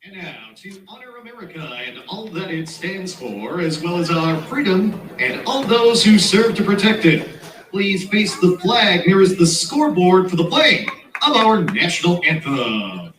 And now, to honor America and all that it stands for, as well as our freedom and all those who serve to protect it, please face the flag nearest the scoreboard for the playing of our national anthem.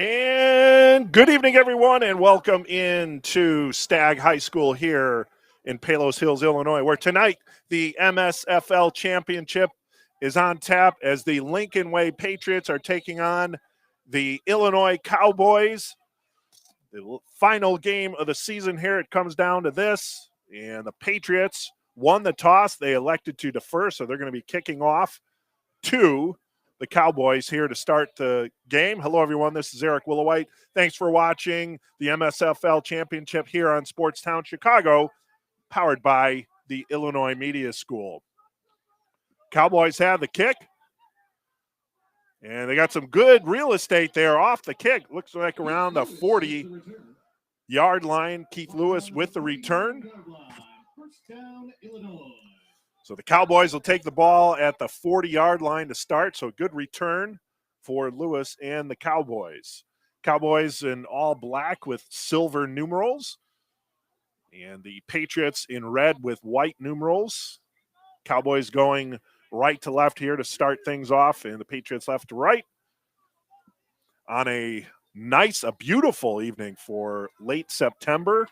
And good evening, everyone, and welcome into Stagg High School here in Palos Hills, Illinois, where tonight the MSFL Championship is on tap as the Lincoln Way Patriots are taking on the Illinois Cowboys. The final game of the season here, it comes down to this, and the Patriots won the toss. They elected to defer, so they're going to be kicking off to the Cowboys here to start the game. Hello, everyone. This is Eric Willowhite. Thanks for watching the MSFL Championship here on Sportstown Chicago, powered by the Illinois Media School. Cowboys have the kick, and they got some good real estate there off the kick. Looks like around the 40-yard line. Keith Lewis with the return. So the Cowboys will take the ball at the 40-yard line to start. So good return for Lewis and the Cowboys. Cowboys in all black with silver numerals. And the Patriots in red with white numerals. Cowboys going right to left here to start things off. And the Patriots left to right. On a beautiful evening for late September.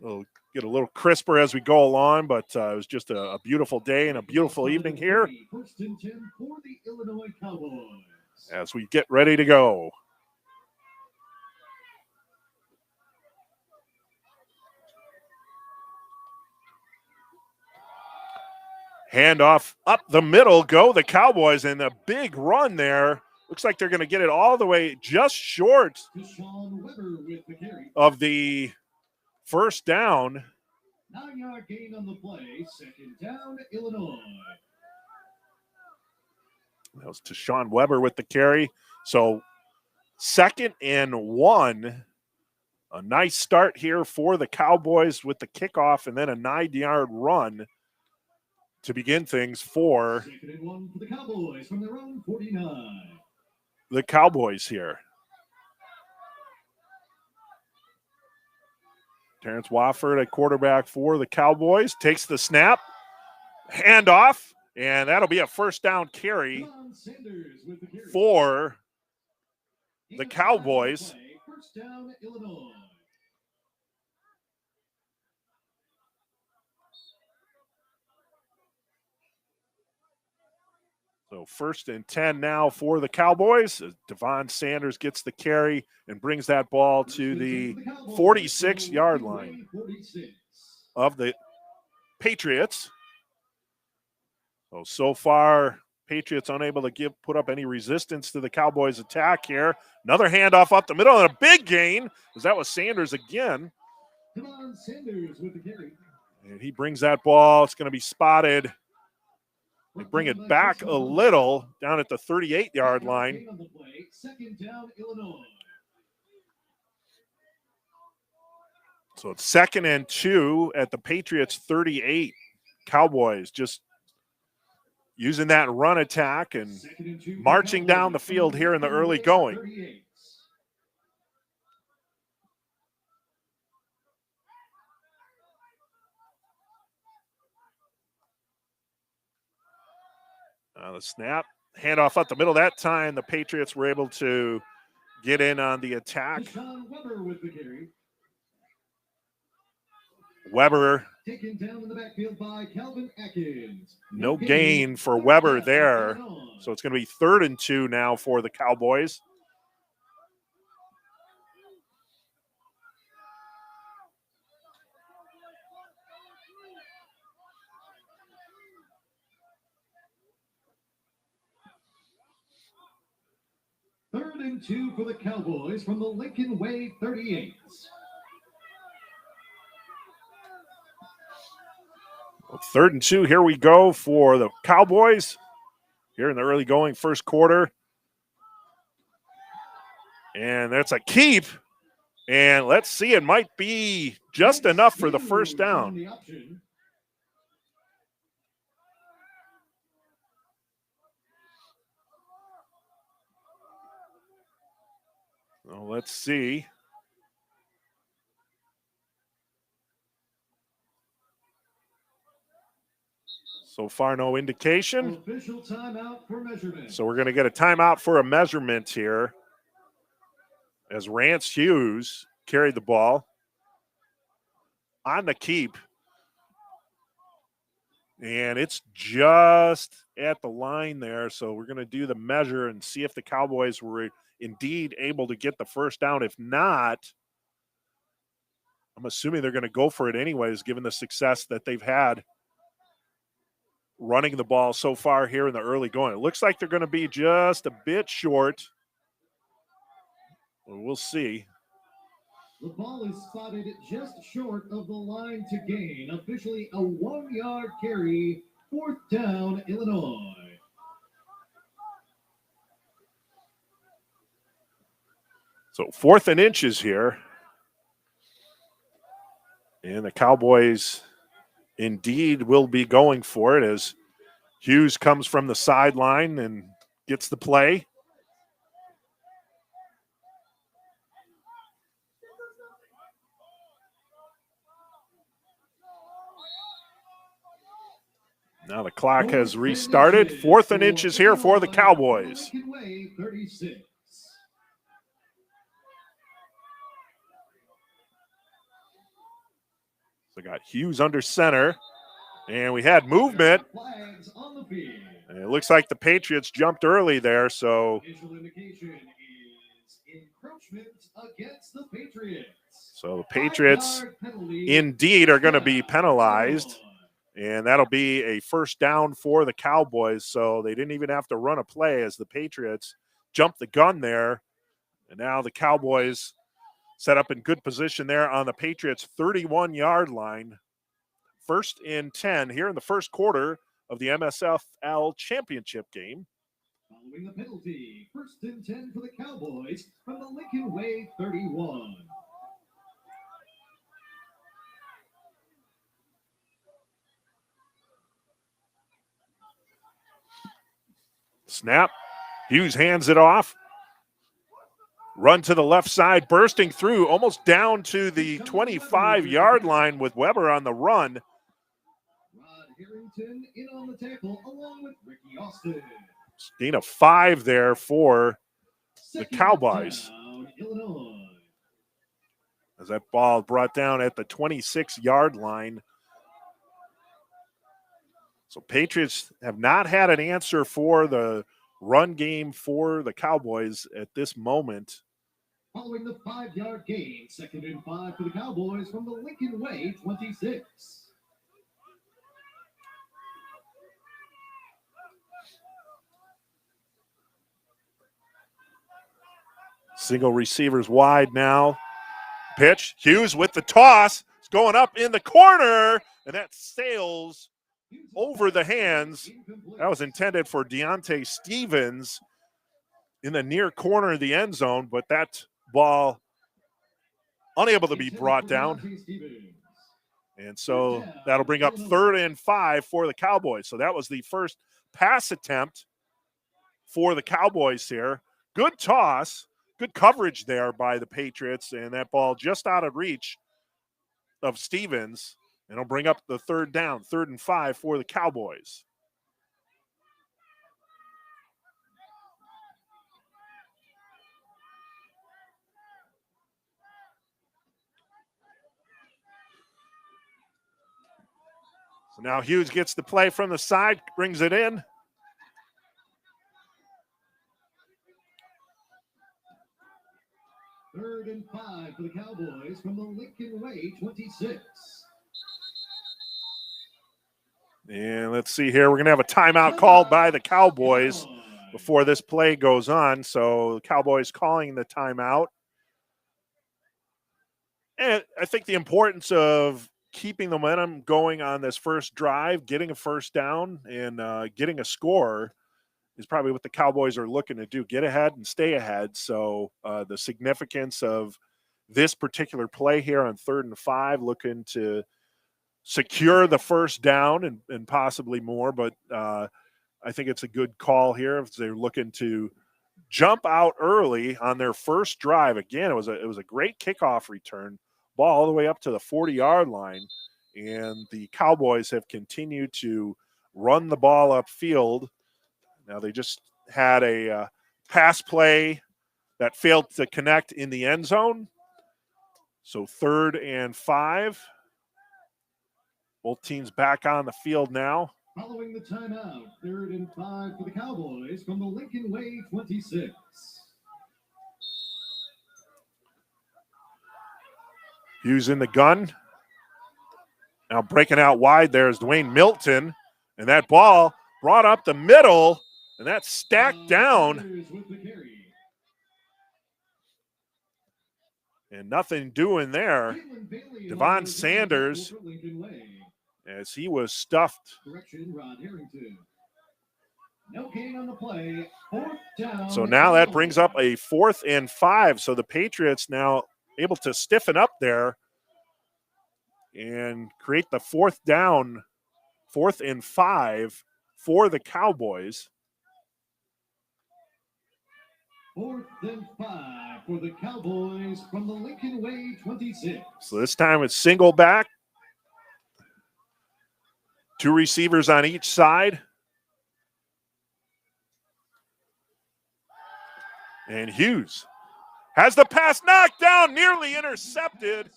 We'll get a little crisper as we go along, but it was just a beautiful day and a beautiful evening here as we get ready to go. Handoff up the middle, go the Cowboys, and a big run there. Looks like they're going to get it all the way just short of the first down. 9-yard gain on the play, second down, Illinois. That was Tashawn Weber with the carry. So 2nd and 1. A nice start here for the Cowboys with the kickoff and then a 9-yard run to begin things for 2nd and 1 for the Cowboys from their own 49. The Cowboys here. Terrence Wofford, a quarterback for the Cowboys, takes the snap, handoff, and that'll be a first down carry for the Cowboys. First down, Illinois. So 1st and 10 now for the Cowboys. Devon Sanders gets the carry and brings that ball to the 46-yard line of the Patriots. So far, Patriots unable to put up any resistance to the Cowboys' attack here. Another handoff up the middle and a big gain, because that was Sanders again. Devon Sanders with the carry. And he brings that ball. It's going to be spotted. They bring it back a little down at the 38-yard line. Second down, Illinois. So it's 2nd and 2 at the Patriots 38. Cowboys just using that run attack and marching down the field here in the early going. The snap, handoff up the middle. That time, the Patriots were able to get in on the attack. Weber. Taken down in the backfield by Calvin Atkins. No gain for Weber there. So it's going to be 3rd and 2 now for the Cowboys. Third and 2 for the Cowboys from the Lincoln Way 38. Well, 3rd and 2, here we go for the Cowboys. Here in the early going first quarter. And that's a keep. And let's see, it might be just enough for the first down. Well, let's see. So far, no indication. Official timeout for measurement. So we're going to get a timeout for a measurement here. as Rance Hughes carried the ball on the keep. And it's just at the line there. So we're going to do the measure and see if the Cowboys were indeed able to get the first down. If not, I'm assuming they're going to go for it anyways, given the success that they've had running the ball so far here in the early going. It looks like they're going to be just a bit short. We'll see. The ball is spotted just short of the line to gain. Officially a 1-yard carry. 4th down, Illinois. So 4th and inches here. And the Cowboys indeed will be going for it as Hughes comes from the sideline and gets the play. Now the clock has restarted. 4th and inches here for the Cowboys. So got Hughes under center. And we had movement. And it looks like the Patriots jumped early there, so the Patriots indeed are going to be penalized. And that'll be a first down for the Cowboys. So they didn't even have to run a play as the Patriots jumped the gun there. And now the Cowboys set up in good position there on the Patriots' 31-yard line. 1st and 10 here in the first quarter of the MSFL championship game. Following the penalty, 1st and 10 for the Cowboys from the Lincoln Way 31. Snap. Hughes hands it off. Run to the left side, bursting through, almost down to the 25-yard line with Weber on the run. Rod Harrington in on the tackle along with Ricky Austin. Gain of 5 there for the Cowboys. As that ball brought down at the 26-yard line. So Patriots have not had an answer for the run game for the Cowboys at this moment. Following the 5-yard gain, 2nd and 5 for the Cowboys from the Lincoln Way 26. Single receivers wide now. Pitch. Hughes with the toss. It's going up in the corner, and that sails over the hands. That was intended for Deontay Stevens in the near corner of the end zone, but that ball unable to be brought down. And so that'll bring up 3rd and 5 for the Cowboys. So that was the first pass attempt for the Cowboys here. Good toss, good coverage there by the Patriots, and that ball just out of reach of Stevens. And it'll bring up the 3rd down, 3rd and 5 for the Cowboys. So now Hughes gets the play from the side, brings it in. Third and 5 for the Cowboys from the Lincoln Way 26. And let's see here. We're going to have a timeout called by the Cowboys before this play goes on. So the Cowboys calling the timeout. And I think the importance of keeping the momentum going on this first drive, getting a first down, and getting a score is probably what the Cowboys are looking to do. Get ahead and stay ahead. So the significance of this particular play here on 3rd and 5, looking to secure the first down and possibly more. But I think it's a good call here if they're looking to jump out early on their first drive. Again, it was a great kickoff return. Ball all the way up to the 40-yard line, and the Cowboys have continued to run the ball upfield. Now they just had a pass play that failed to connect in the end zone. So 3rd and 5. Both teams back on the field now. Following the timeout, 3rd and 5 for the Cowboys from the Lincoln Way 26. Hughes in the gun. Now breaking out wide there is Dwayne Milton. And that ball brought up the middle, and that's stacked down. And nothing doing there. Devon Sanders, as he was stuffed. No gain on the play. 4th down. So now that brings up a 4th and 5. So the Patriots now able to stiffen up there and create the 4th down, 4th and 5 for the Cowboys. 4th and 5 for the Cowboys from the Lincoln Way 26. So this time it's single back. 2 receivers on each side. And Hughes has the pass knocked down, nearly intercepted.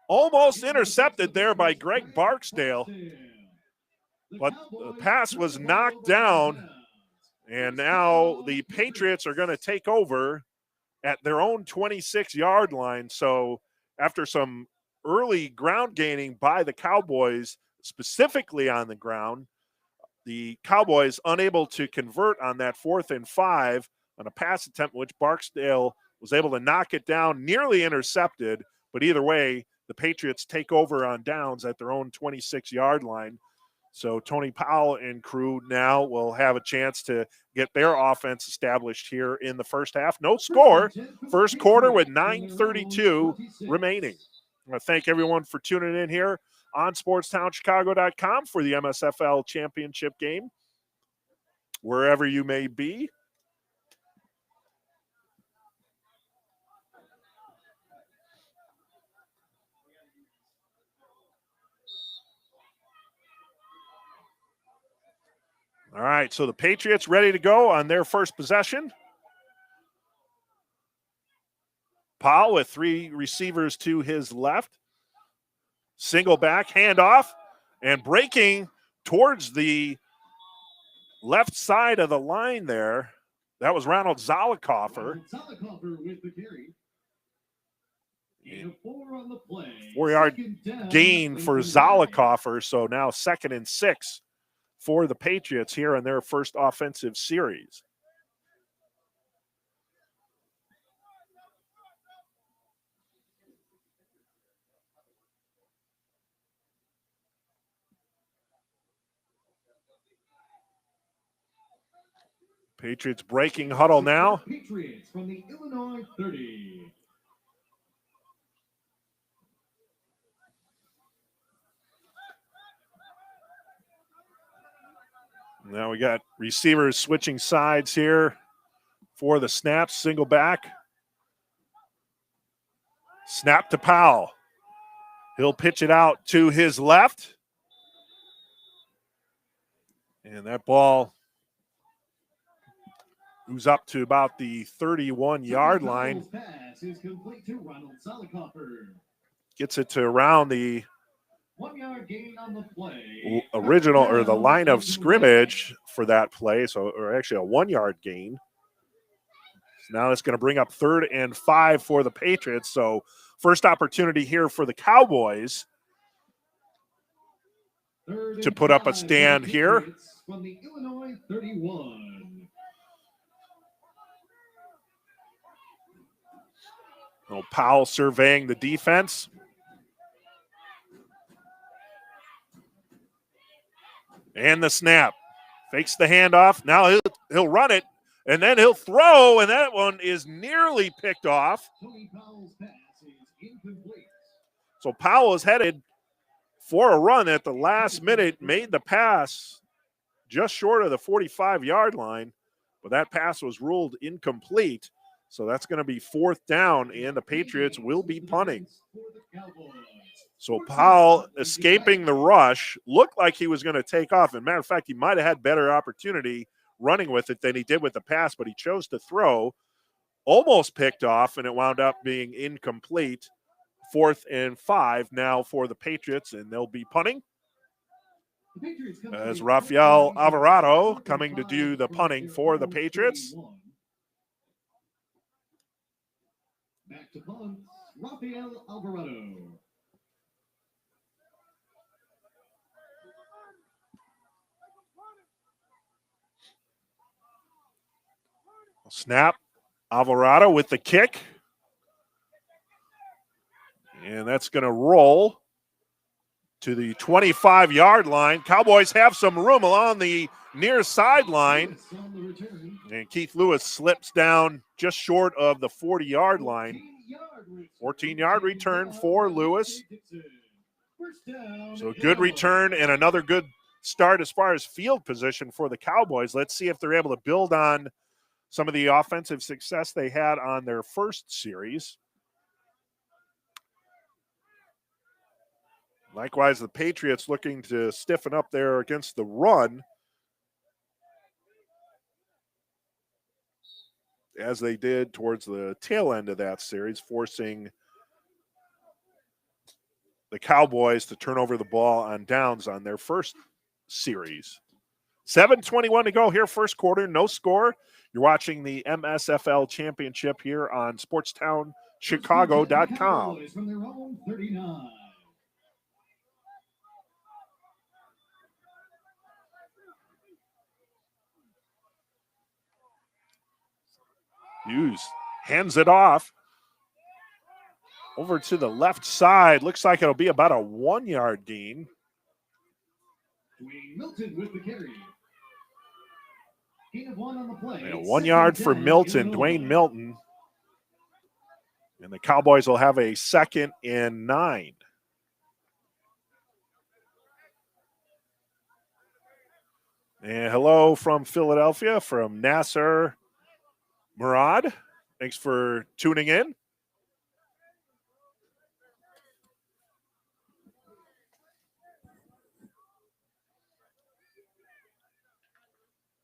Almost intercepted there by Greg Barksdale. But the pass was knocked down. And now the Patriots are going to take over at their own 26-yard line. So after some early ground gaining by the Cowboys, specifically on the ground, the Cowboys unable to convert on that 4th and 5 on a pass attempt, which Barksdale was able to knock it down, nearly intercepted. But either way, the Patriots take over on downs at their own 26-yard line. So Tony Powell and crew now will have a chance to get their offense established here in the first half. No score, first quarter with 9:32 remaining. I want to thank everyone for tuning in here on SportsTownChicago.com for the MSFL championship game, wherever you may be. All right, so the Patriots ready to go on their first possession. Powell with 3 receivers to his left. Single back, handoff, and breaking towards the left side of the line there. That was Ronald Zollicoffer. Zollicoffer with the carry. And a 4 on the play. 4-yard gain for Zollicoffer, so now 2nd and 6 for the Patriots here in their first offensive series. Patriots breaking huddle now. Patriots from the Illinois 30. Now we got receivers switching sides here for the snaps. Single back. Snap to Powell. He'll pitch it out to his left. And that ball moves up to about the 31-yard line. Pass is complete to Ronald Zollicoffer. Gets it to around the 1-yard gain on the play. original or the line of scrimmage for that play. So, or actually a 1-yard gain. So now it's going to bring up 3rd and 5 for the Patriots. So first opportunity here for the Cowboys to put up a stand here. From the Illinois 31. Oh, Powell surveying the defense. And the snap. Fakes the handoff. Now he'll run it, and then he'll throw, and that one is nearly picked off. Tony Powell's pass is incomplete. So Powell is headed for a run at the last minute, made the pass just short of the 45-yard line, but that pass was ruled incomplete. So that's going to be 4th down, and the Patriots will be punting. So Powell escaping the rush, looked like he was going to take off. As a matter of fact, he might have had better opportunity running with it than he did with the pass, but he chose to throw. Almost picked off, and it wound up being incomplete. 4th and 5 now for the Patriots, and they'll be punting. As Rafael Alvarado coming to do the punting for the Patriots. Back to punt, Rafael Alvarado. Snap. Alvarado with the kick. And that's going to roll to the 25-yard line. Cowboys have some room along the near sideline. And Keith Lewis slips down just short of the 40-yard line. 14-yard return for Lewis. So good return and another good start as far as field position for the Cowboys. Let's see if they're able to build on some of the offensive success they had on their first series. Likewise, the Patriots looking to stiffen up there against the run, as they did towards the tail end of that series, forcing the Cowboys to turn over the ball on downs on their first series. 7:21 to go here, first quarter, no score. You're watching the MSFL Championship here on SportstownChicago.com. From their own 39. Hughes hands it off over to the left side. Looks like it'll be about a 1-yard gain. Dwayne Milton with the carry. Gain of 1 on the play. Yeah, 1 yard for Milton, Dwayne Milton. And the Cowboys will have a 2nd and 9. And hello from Philadelphia, from Nasser Murad. Thanks for tuning in.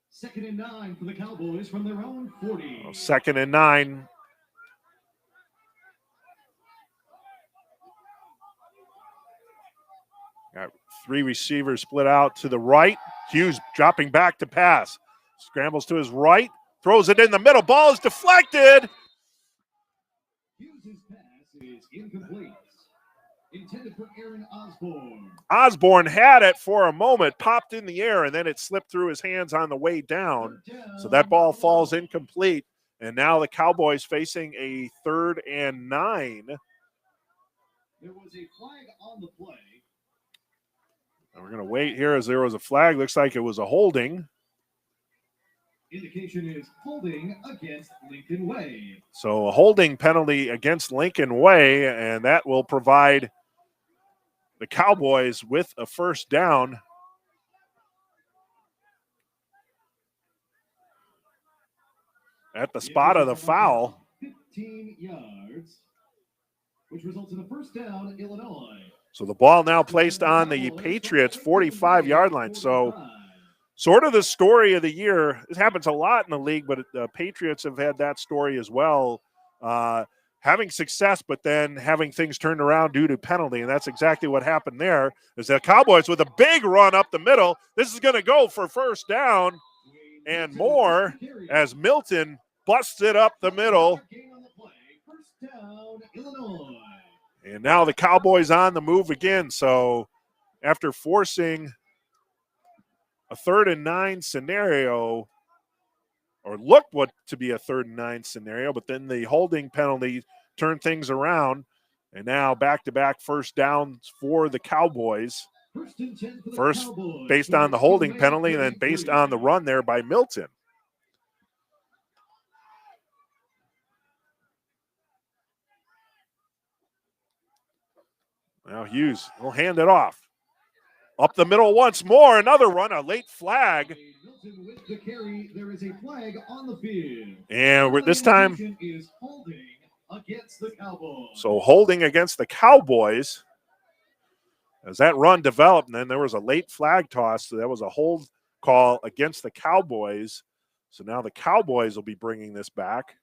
Second and 9 for the Cowboys from their own 40. 2nd and 9. Got 3 receivers split out to the right. Hughes dropping back to pass. Scrambles to his right. Throws it in the middle. Ball is deflected. Hughes' pass is incomplete. Intended for Aaron Osborne. Osborne had it for a moment, popped in the air, and then it slipped through his hands on the way down. So that ball falls incomplete. And now the Cowboys facing a 3rd and 9. There was a flag on the play. And we're going to wait here as there was a flag. Looks like it was a holding. Indication is holding against Lincoln Way. So a holding penalty against Lincoln Way, and that will provide the Cowboys with a 1st down. At the spot of the foul. 15 yards, which results in a 1st down, Illinois. So the ball now placed on the Patriots' 45-yard line. So sort of the story of the year. It happens a lot in the league, but the Patriots have had that story as well. Having success, but then having things turned around due to penalty. And that's exactly what happened there. Is the Cowboys with a big run up the middle. This is going to go for 1st down and more as Milton busts it up the middle. First down, Illinois. And now the Cowboys on the move again. So after forcing a 3rd and 9 scenario, or looked what to be a 3rd and 9 scenario, but then the holding penalty turned things around. And now back-to-back 1st downs for the Cowboys. First based on the holding penalty, and then based on the run there by Milton. Now Hughes will hand it off. Up the middle once more, another run, a late flag. With the carry, there is a flag on the field. And this time, is holding against the Cowboys. So holding against the Cowboys as that run developed, and then there was a late flag toss. So that was a hold call against the Cowboys. So now the Cowboys will be bringing this back.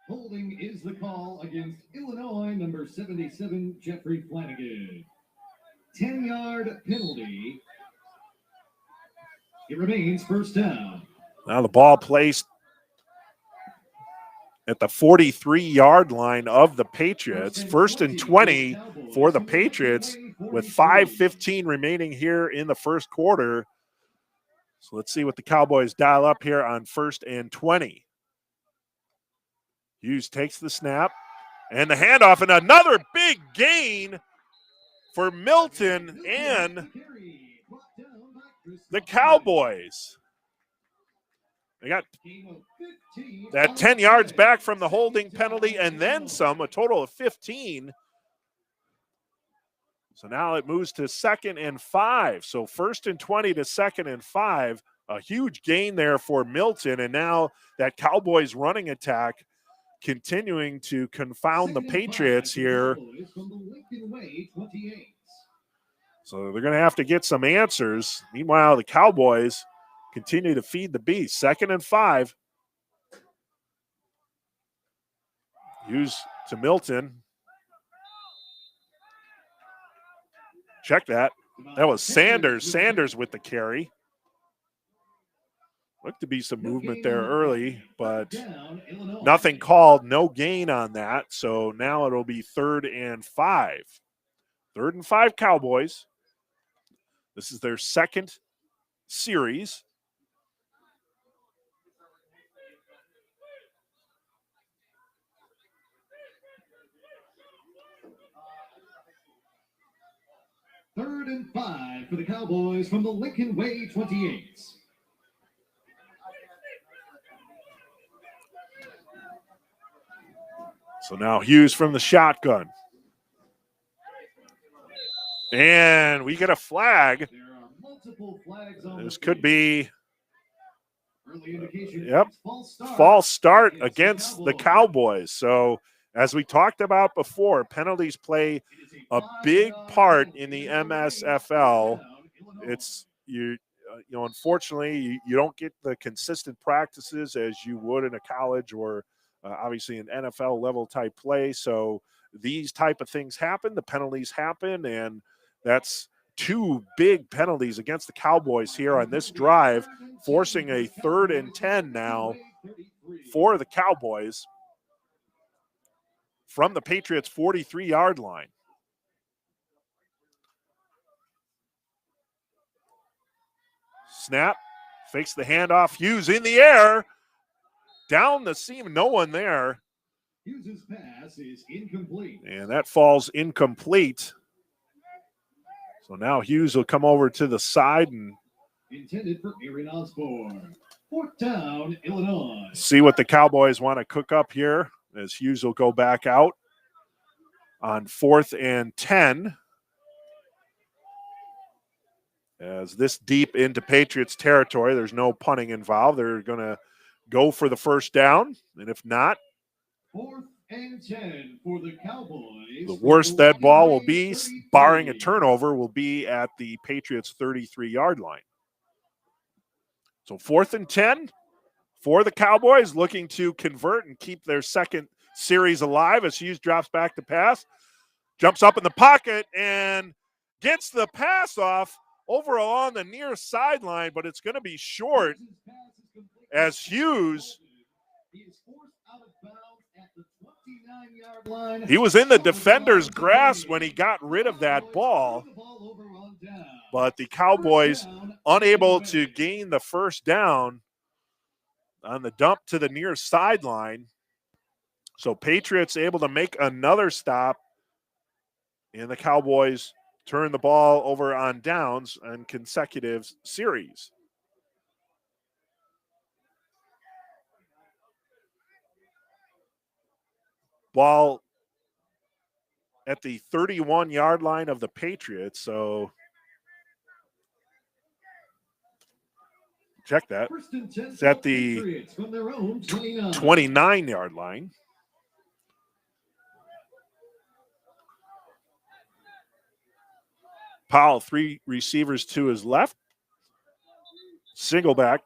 Holding is the call against Illinois, number 77, Jeffrey Flanagan. 10-yard penalty. It remains first down. Now the ball placed at the 43-yard line of the Patriots. First and 20 for the Patriots with 5:15 remaining here in the first quarter. So let's see what the Cowboys dial up here on first and 20. Hughes takes the snap and the handoff, and another big gain for Milton and the Cowboys. They got that 10 yards back from the holding penalty and then some, a total of 15. So now it moves to 2nd and 5. So 1st and 20 to 2nd and 5. A huge gain there for Milton. And now that Cowboys running attack continuing to confound the Patriots here. So they're going to have to get some answers. Meanwhile, the Cowboys continue to feed the beast. 2nd and 5. Hughes to Milton. Check that. That was Sanders. Sanders with the carry. Looked to be some movement there early, but nothing called. No gain on that. So now it'll be 3rd and 5. 3rd and 5 Cowboys. This is their second series. Third and 5 for the Cowboys from the Lincoln Way 28. So now Hughes from the shotgun. And we get a flag. There are multiple flags on This the could field. be Early indication. Yep. False start against the Cowboys. So as we talked about before, penalties play a big part in the MSFL. It's unfortunately, you don't get the consistent practices as you would in a college or obviously an NFL level type play. So these type of things happen. The penalties happen, and that's 2 big penalties against the Cowboys here on this drive, forcing a 3rd and 10 now for the Cowboys from the Patriots' 43-yard line. Snap, fakes the handoff. Hughes in the air, down the seam, no one there. Hughes' pass is incomplete. And that falls incomplete. So now Hughes will come over to the side and intended for Aaron Osborne. 4th down, Illinois. See what the Cowboys want to cook up here as Hughes will go back out on 4th and 10. As this deep into Patriots territory, there's no punting involved. They're going to go for the first down, and if not, 4th and 10 for the Cowboys. the worst that ball will be, barring a turnover, will be at the Patriots' 33-yard line. So 4th and 10 for the Cowboys, looking to convert and keep their second series alive as Hughes drops back to pass, jumps up in the pocket, and gets the pass off over along the near sideline, but it's going to be short as Hughes, he was in the defender's grasp when he got rid of that ball, but the Cowboys unable to gain the first down on the dump to the near sideline. So Patriots able to make another stop, and the Cowboys turn the ball over on downs on consecutive series. Ball at the 31-yard line of the Patriots, so check that. It's at the 29-yard line. Powell, 3 receivers to his left. Single back.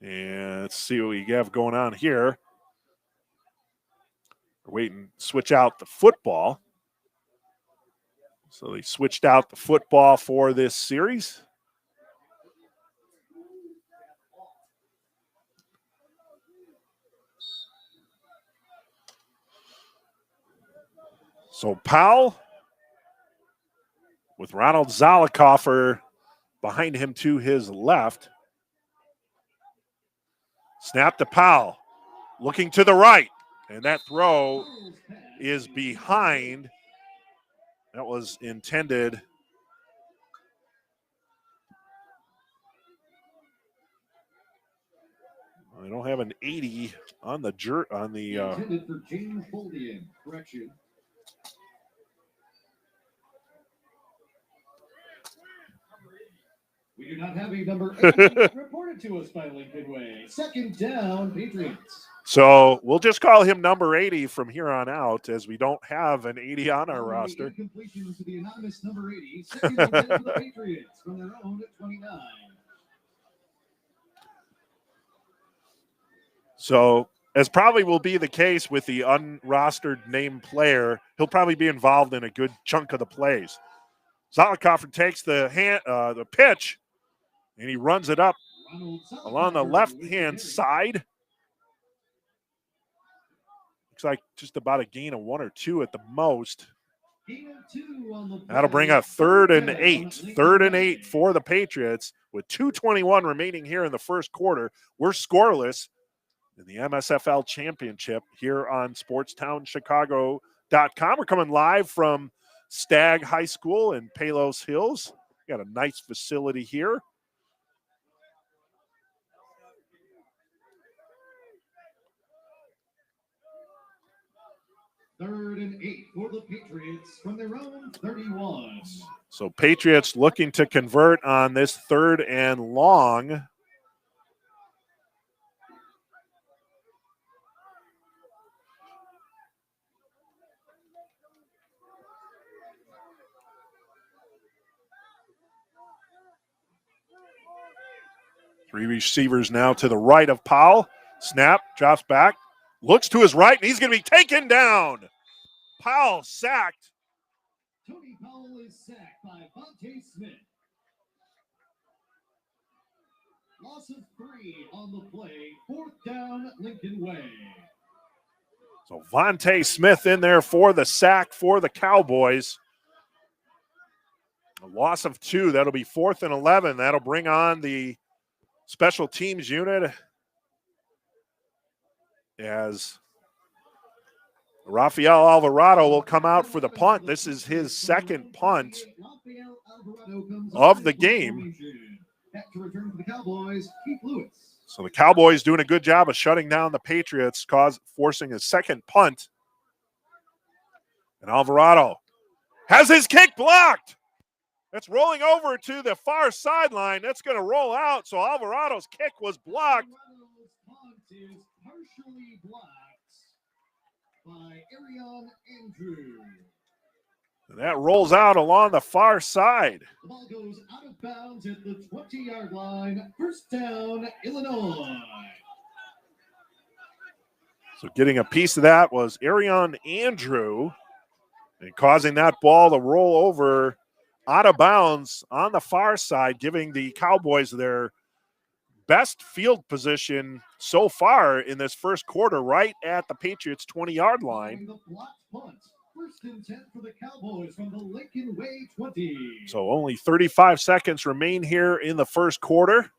And let's see what we have going on here. We're waiting to switch out the football. So they switched out the football for this series. So Powell with Ronald Zollikoffer behind him to his left. Snap to Powell, looking to the right, and that throw is behind. That was intended. I don't have an 80 on the intended for James Boldian. Correction. We do not have a number 80 reported to us by Lincoln Way. Second down, Patriots. So we'll just call him number 80 from here on out, as we don't have an 80 on our roster. Completion to the anonymous number 80. Second and 10 for the Patriots from their own 29. So, as probably will be the case with the unrostered named player, he'll probably be involved in a good chunk of the plays. Zollikoffer takes the pitch, and he runs it up along the left-hand side. Looks like just about a gain of 1 or 2 at the most. That'll bring up 3rd and 8. 3rd and 8 for the Patriots with 2:21 remaining here in the first quarter. We're scoreless in the MSFL Championship here on SportsTownChicago.com. We're coming live from Stagg High School in Palos Hills. Got a nice facility here. Third and 8 for the Patriots from their own 31. So Patriots looking to convert on this 3rd and long. Three receivers now to the right of Powell. Snap, drops back, looks to his right, and he's going to be taken down. Powell sacked. Tony Powell is sacked by Vontae Smith. Loss of 3 on the play. 4th down, Lincoln Way. So Vontae Smith in there for the sack for the Cowboys. A loss of 2. That'll be 4th and 11. That'll bring on the special teams unit as Rafael Alvarado will come out for the punt. This is his second punt of the game. So the Cowboys doing a good job of shutting down the Patriots, forcing a second punt. And Alvarado has his kick blocked. That's rolling over to the far sideline. That's going to roll out. So Alvarado's kick was blocked. Alvarado's punt is partially blocked by Arion Andrew. And that rolls out along the far side. The ball goes out of bounds at the 20-yard line. 1st down, Illinois. So getting a piece of that was Arion Andrew, and causing that ball to roll over out of bounds on the far side, giving the Cowboys their best field position so far in this first quarter, right at the Patriots' 20-yard line. The blocked punt. 1st and 10 for the Cowboys from the Lincoln Way 20. So only 35 seconds remain here in the first quarter.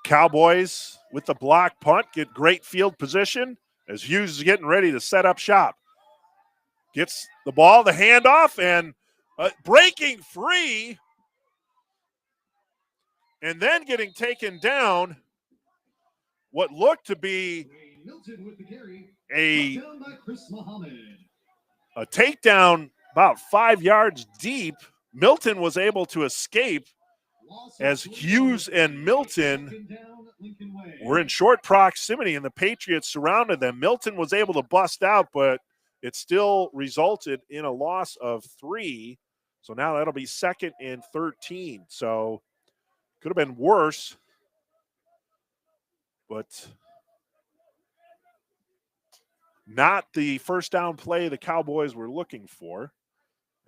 Cowboys with the block punt get great field position as Hughes is getting ready to set up shop. Gets the ball, the handoff, and breaking free, and then getting taken down. What looked to be a takedown about 5 yards deep. Milton was able to escape as Hughes and Milton were in short proximity and the Patriots surrounded them. Milton was able to bust out, but it still resulted in a loss of 3. So now that'll be 2nd and 13. So could have been worse, but not the first down play the Cowboys were looking for.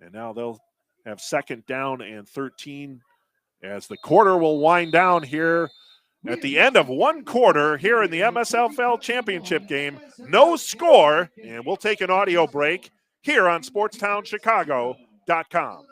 And now they'll have 2nd down and 13 as the quarter will wind down here at the end of one quarter here in the MSFL championship game. No score, and we'll take an audio break here on SportsTownChicago.com.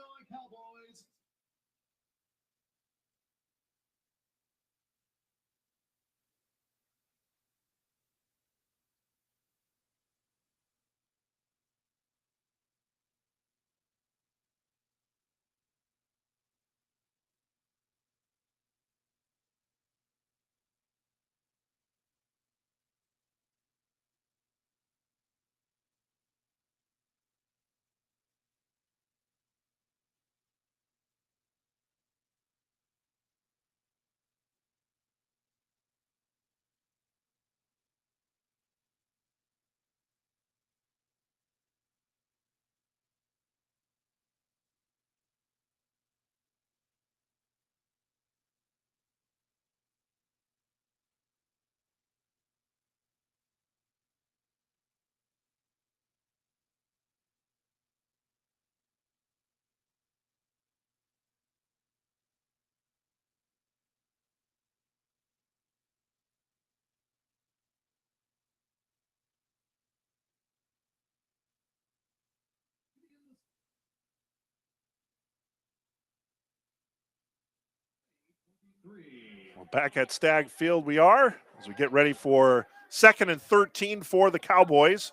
Well, back at Stag Field we are as we get ready for 2nd and 13 for the Cowboys.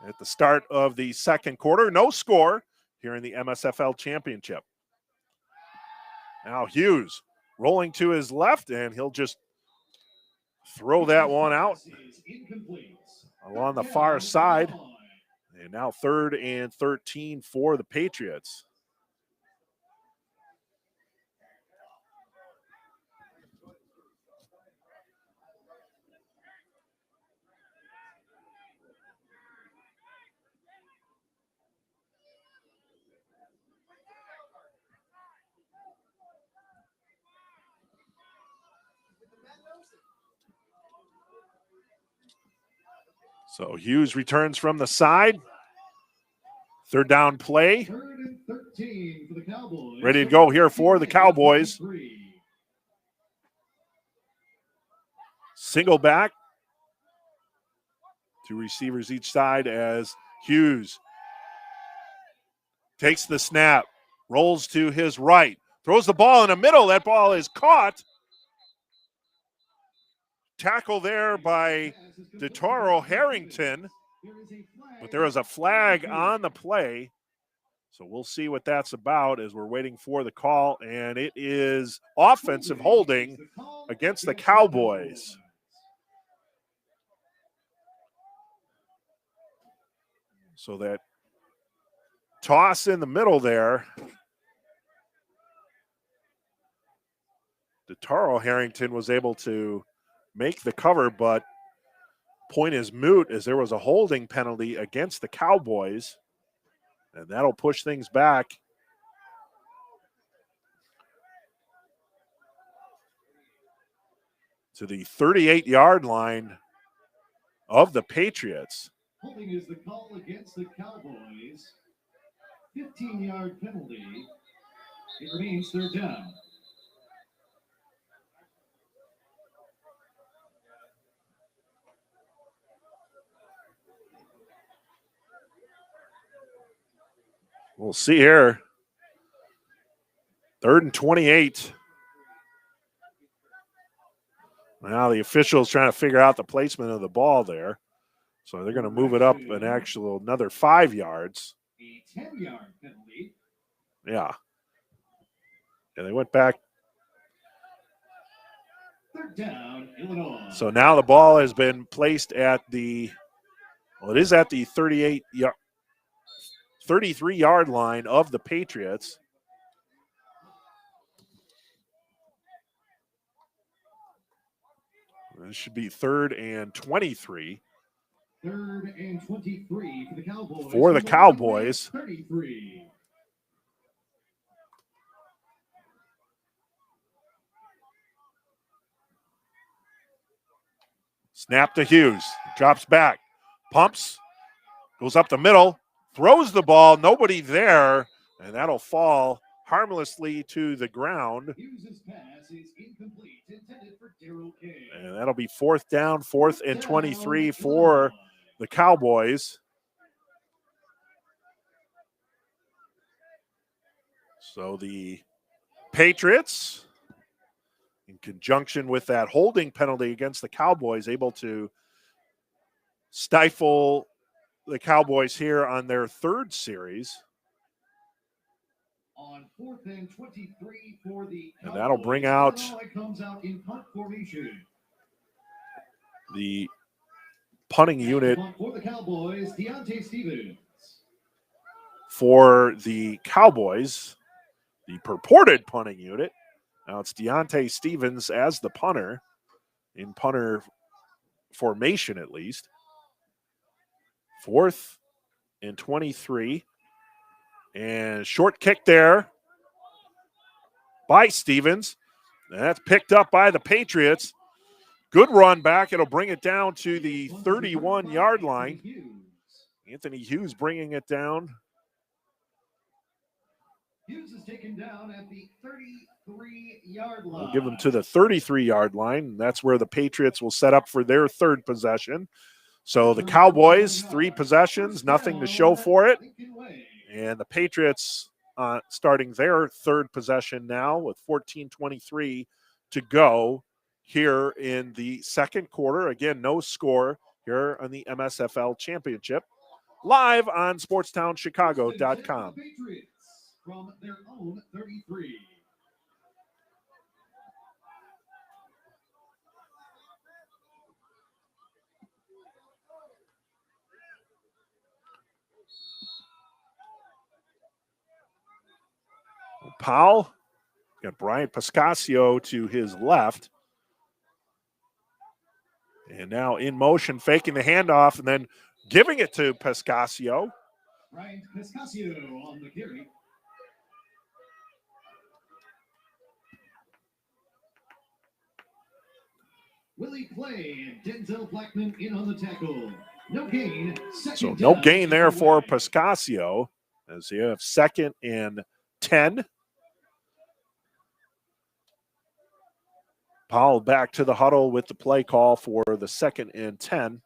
At the start of the second quarter, no score here in the MSFL championship. Now Hughes rolling to his left, and he'll just throw that one out along the far side. And now 3rd and 13 for the Patriots. So Hughes returns from the side. 3rd down play. 3rd and 13 for the Cowboys. Ready to go here for the Cowboys. Single back. 2 receivers each side as Hughes takes the snap, rolls to his right, throws the ball in the middle. That ball is caught. Tackle there by DeTaro Harrington, but there is a flag on the play. So we'll see what that's about as we're waiting for the call, and it is offensive holding against the Cowboys. So that toss in the middle there. DeTaro Harrington was able to make the cover, but point is moot as there was a holding penalty against the Cowboys, and that'll push things back to the 38-yard line of the Patriots. Holding is the call against the Cowboys. 15-yard penalty. It remains 3rd down. We'll see here. 3rd and 28. Now the officials trying to figure out the placement of the ball there. So they're going to move it up an actual another 5 yards. A 10-yard penalty. Yeah. And they went back. 3rd down, Illinois. So now the ball has been placed at it is at the 33-yard line of the Patriots. This should be 3rd and 23. 3rd and 23 for the Cowboys. For the Cowboys. 33. Snap to Hughes. Drops back. Pumps. Goes up the middle. Throws the ball. Nobody there. And that'll fall harmlessly to the ground. Hughes' pass is incomplete, intended for Darrell King. And that'll be 4th down, 4th and 23 for the Cowboys. So the Patriots, in conjunction with that holding penalty against the Cowboys, able to stifle the Cowboys here on their 3rd series. On 4th and 23 for the Cowboys. And that'll bring out comes out in punt formation. The punting unit for the Cowboys, Deontay Stevens. For the Cowboys, the purported punting unit. Now it's Deontay Stevens as the punter, in punter formation at least. 4th and 23. And short kick there by Stevens. And that's picked up by the Patriots. Good run back. It'll bring it down to the 31-yard line. Anthony Hughes bringing it down. Hughes is taken down at the 33-yard line. We'll give him to the 33-yard line. That's where the Patriots will set up for their 3rd possession. So the Cowboys, 3 possessions, nothing to show for it. And the Patriots starting their 3rd possession now with 14:23 to go here in the 2nd quarter. Again, no score here on the MSFL Championship. Live on SportsTownChicago.com. Patriots from their own 33. Powell got Brian Pascasio to his left. And now in motion, faking the handoff and then giving it to Pascasio. Brian Pascasio on the carry. Willie Clay and Denzel Blackman in on the tackle. No gain. So no gain there for Pascasio as you have 2nd and 10. Powell back to the huddle with the play call for the 2nd and 10.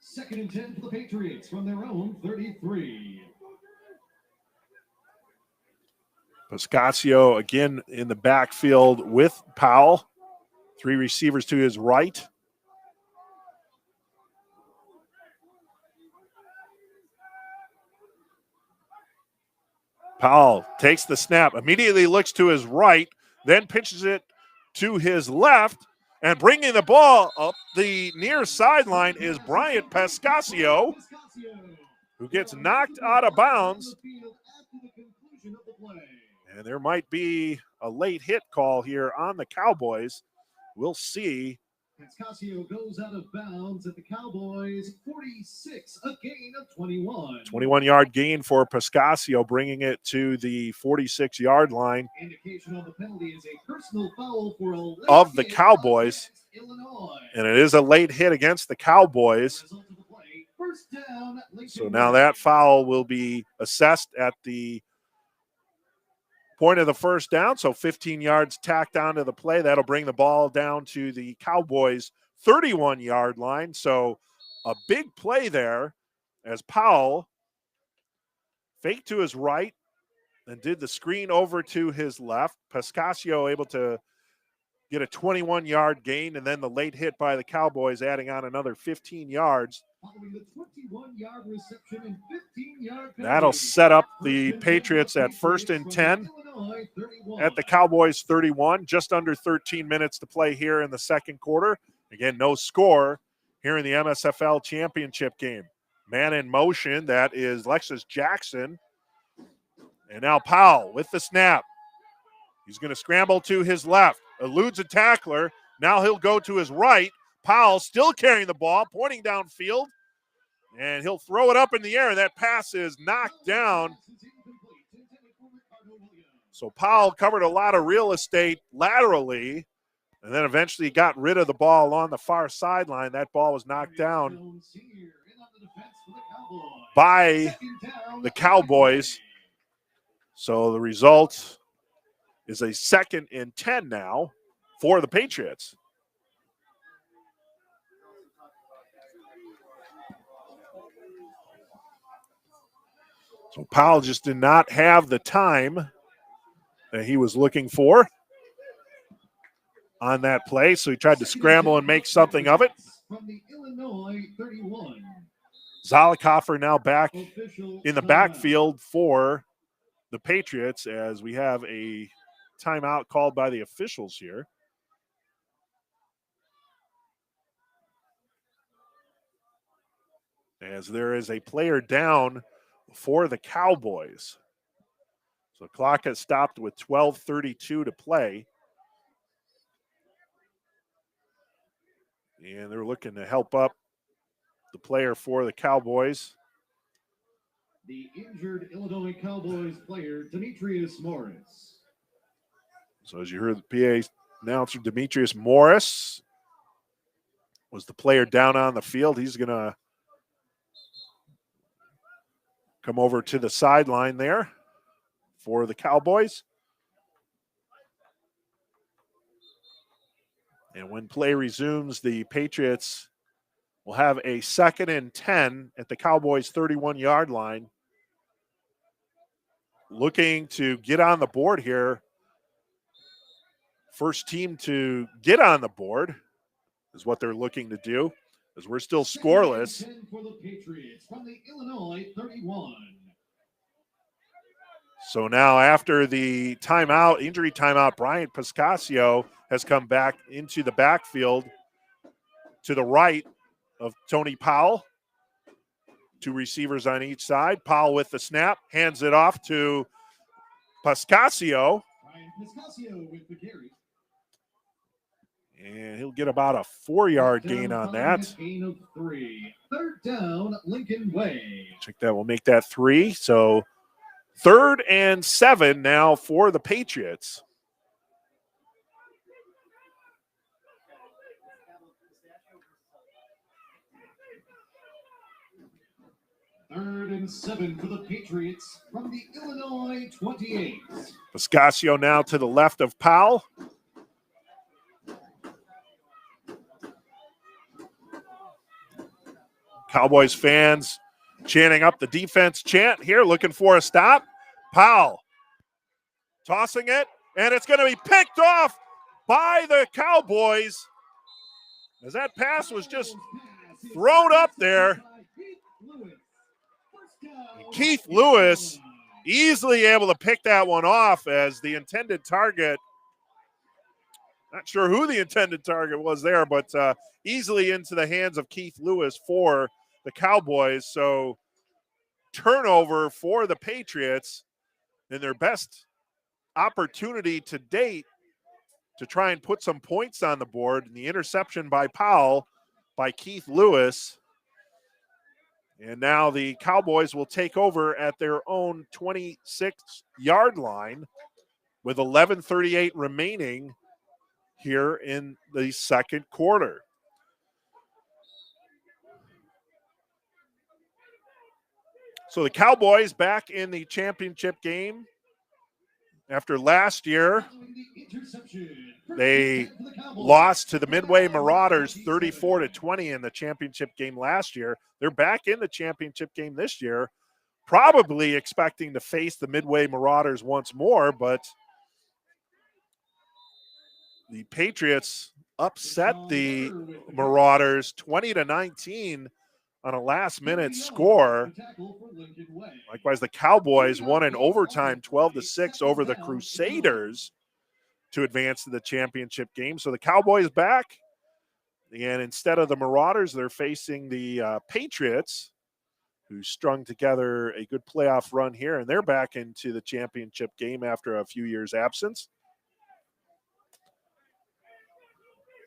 2nd and 10 for the Patriots from their own 33. Pascasio again in the backfield with Powell. 3 receivers to his right. Powell takes the snap, immediately looks to his right, then pitches it to his left, and bringing the ball up the near sideline is Bryant Pascasio, who gets knocked out of bounds. And there might be a late hit call here on the Cowboys. We'll see. Pascasio goes out of bounds at the Cowboys 46, a gain of 21. 21-yard gain for Pascasio, bringing it to the 46-yard line. Indication on the penalty is a personal foul for a late of the hit Cowboys. Illinois. And it is a late hit against the Cowboys. Result of the play, first down, So now that foul will be assessed at the point of the first down. So 15 yards tacked onto the play. That'll bring the ball down to the Cowboys' 31-yard line. So a big play there as Powell faked to his right and did the screen over to his left. Pascasio able to get a 21-yard gain, and then the late hit by the Cowboys adding on another 15 yards. Following the 21-yard reception and 15-yard penalty. That'll set up the Patriots at 1st and 10 at the Cowboys 31. Just under 13 minutes to play here in the 2nd quarter. Again, no score here in the MSFL championship game. Man in motion, that is Lexus Jackson. And now Powell with the snap. He's going to scramble to his left. eludes a tackler. Now he'll go to his right. Powell still carrying the ball, pointing downfield, and he'll throw it up in the air. That pass is knocked down. So Powell covered a lot of real estate laterally, and then eventually got rid of the ball on the far sideline. That ball was knocked down by the Cowboys. So the result is a 2nd and 10 now for the Patriots. So Powell just did not have the time that he was looking for on that play, so he tried to scramble and make something of it. Zollicoffer now back in the backfield for the Patriots as we have a timeout called by the officials here. As there is a player down for the Cowboys. So the clock has stopped with 12:32 to play. And they're looking to help up the player for the Cowboys. The injured Illinois Cowboys player, Demetrius Morris. So as you heard the PA announcer, Demetrius Morris was the player down on the field. He's going to come over to the sideline there for the Cowboys. And when play resumes, the Patriots will have a 2nd and 10 at the Cowboys' 31-yard line. Looking to get on the board here. First team to get on the board is what they're looking to do, as we're still scoreless. For the Patriots from the Illinois 31. So now after the timeout, injury timeout, Bryant Pascasio has come back into the backfield to the right of Tony Powell. 2 receivers on each side. Powell with the snap, hands it off to Pascasio. Bryant Pascasio with the carry. And he'll get about a 4-yard gain on that. Gain of 3. 3rd down, Lincoln Way. Check that. We'll make that 3. So 3rd and 7 now for the Patriots. Third and 7 for the Patriots from the Illinois 28. Pascasio now to the left of Powell. Cowboys fans chanting up the defense chant here, looking for a stop. Powell tossing it, and it's going to be picked off by the Cowboys as that pass was just thrown up there. Keith Lewis easily able to pick that one off as the intended target. Not sure who the intended target was there, but easily into the hands of Keith Lewis for the Cowboys. So turnover for the Patriots in their best opportunity to date to try and put some points on the board. And the interception by Powell by Keith Lewis. And now the Cowboys will take over at their own 26-yard line with 11:38 remaining here in the second quarter. So the Cowboys back in the championship game after last year. They lost to the Midway Marauders 34-20 in the championship game last year. They're back in the championship game this year, probably expecting to face the Midway Marauders once more, but the Patriots upset the Marauders 20-19 on a last-minute score. Likewise, the Cowboys won in overtime 12-6 over the Crusaders to advance to the championship game. So the Cowboys back, and instead of the Marauders, they're facing the Patriots, who strung together a good playoff run here, and they're back into the championship game after a few years' absence.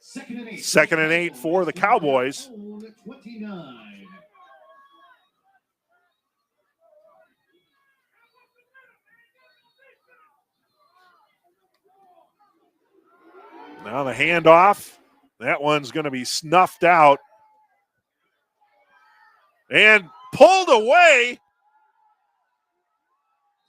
Second and 8 for the Cowboys. 29. Now the handoff. That one's going to be snuffed out and pulled away.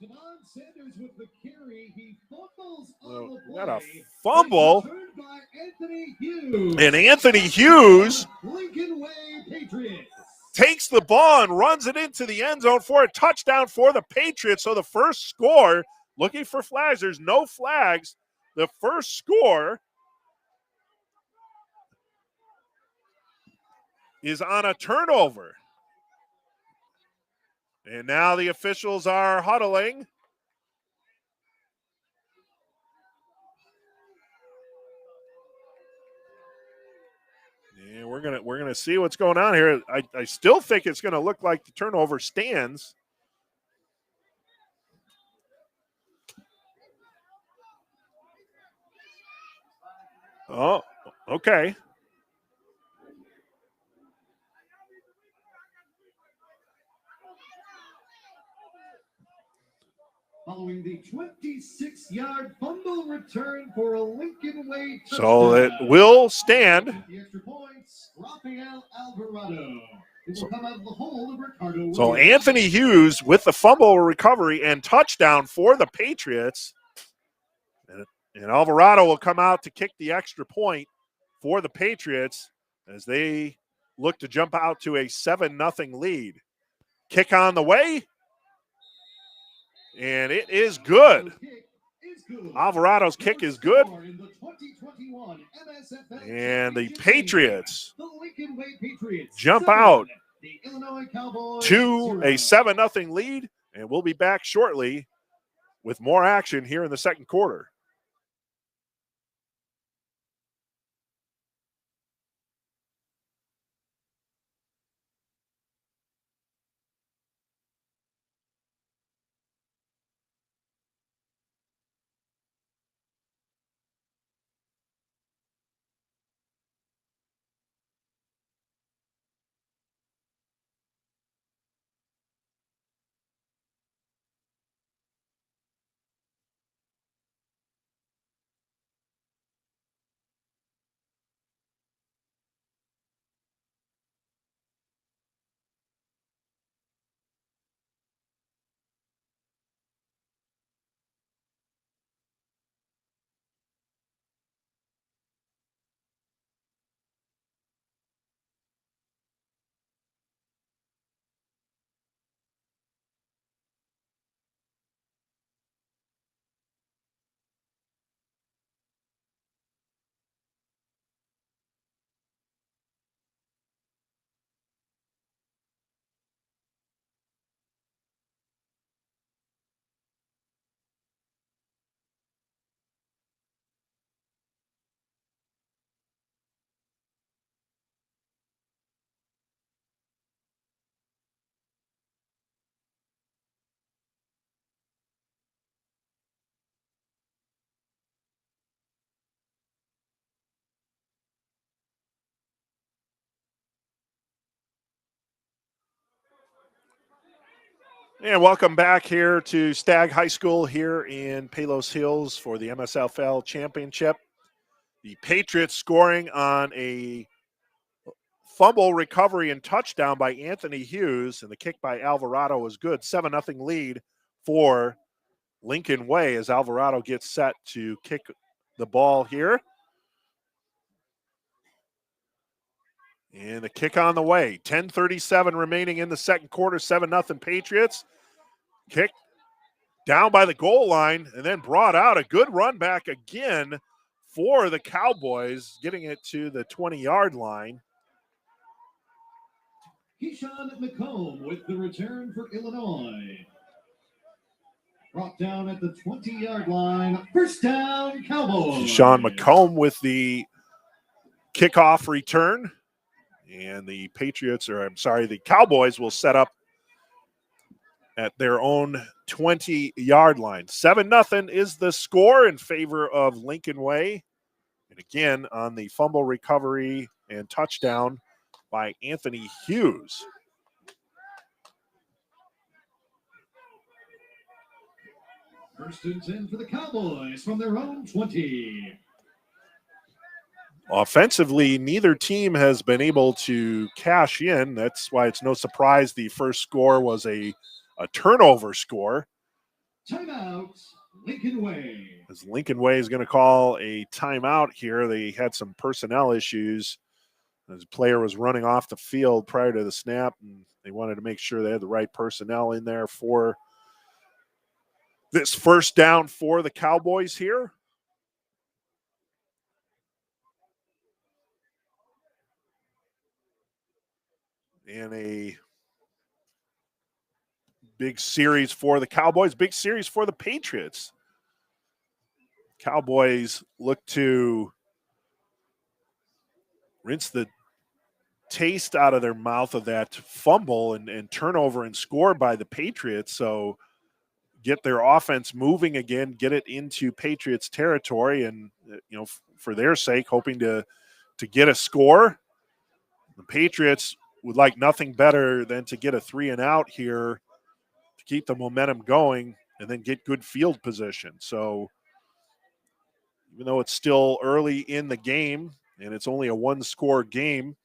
Devon Sanders with the carry. He fumbles on the Got a play. fumble. Returned by Anthony Hughes. And Anthony Hughes Lincoln Way Patriots. takes the ball and runs it into the end zone for a touchdown for the Patriots. So the first score, looking for flags. There's no flags. The first score is on a turnover. And now the officials are huddling. And we're gonna see what's going on here. I still think it's gonna look like the turnover stands. Oh, okay. Following the 26-yard fumble return for a Lincoln Way touchdown. So it will stand. The extra points, Rafael Alvarado. It will come out of the hole of Ricardo. So Anthony Hughes with the fumble recovery and touchdown for the Patriots. And Alvarado will come out to kick the extra point for the Patriots as they look to jump out to a 7-0 lead. Kick on the way. And it is good. Alvarado's kick is good. And the Patriots jump out to a 7-0 lead. And we'll be back shortly with more action here in the second quarter. And welcome back here to Stagg High School here in Palos Hills for the MSFL Championship. The Patriots scoring on a fumble recovery and touchdown by Anthony Hughes, and the kick by Alvarado was good. 7-0 lead for Lincoln Way as Alvarado gets set to kick the ball here. And the kick on the way. 10:37 remaining in the second quarter. 7-0 Patriots. Kick down by the goal line and then brought out. A good run back again for the Cowboys, getting it to the 20-yard line. Keyshawn McComb with the return for Illinois. Brought down at the 20-yard line. First down, Cowboys. Keyshawn McComb with the kickoff return. And the the Cowboys will set up at their own 20-yard line. 7-0 is the score in favor of Lincoln Way. And again, on the fumble recovery and touchdown by Anthony Hughes. First and 10 for the Cowboys from their own 20. Offensively, neither team has been able to cash in. That's why it's no surprise the first score was a turnover score. Timeout, Lincoln Way. As Lincoln Way is going to call a timeout here. They had some personnel issues. As a player was running off the field prior to the snap, and they wanted to make sure they had the right personnel in there for this first down for the Cowboys here. And a big series for the Cowboys, big series for the Patriots. Cowboys look to rinse the taste out of their mouth of that fumble and turnover and score by the Patriots. So get their offense moving again, get it into Patriots territory, and for their sake, hoping to get a score. The Patriots would like nothing better than to get a 3-and-out here to keep the momentum going and then get good field position. So even though it's still early in the game and it's only a one-score game,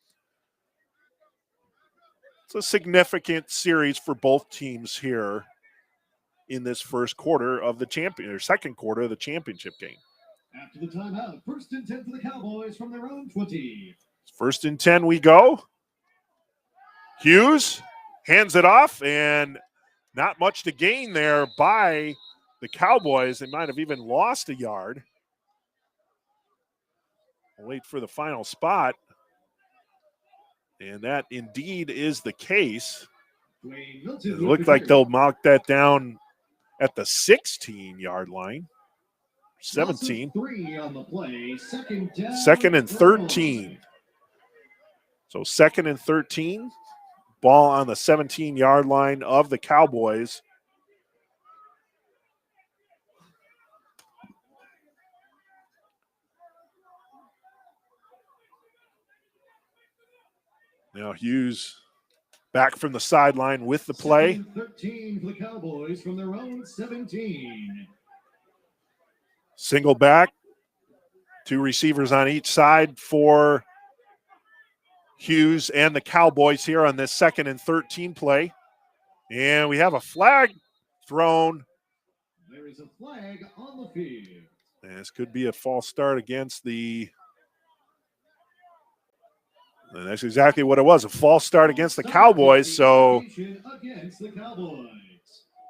it's a significant series for both teams here in this first quarter of the second quarter of the championship game. After the timeout, first and 10 for the Cowboys from their own 20. First and 10 we go. Hughes hands it off, and not much to gain there by the Cowboys. They might have even lost a yard. I'll wait for the final spot. And that indeed is the case. It looked like they'll mark that down at the 16-yard line. 17. 3 on the play. Second and 13. So second and 13. Ball on the 17-yard line of the Cowboys. Now Hughes back from the sideline with the play. 13 for the Cowboys from their own 17. Single back. 2 receivers on each side for Hughes and the Cowboys here on this second and 13 play. And we have a flag thrown. There is a flag on the field. And this could be a false start against the... And that's exactly what it was, a false start against the Cowboys. So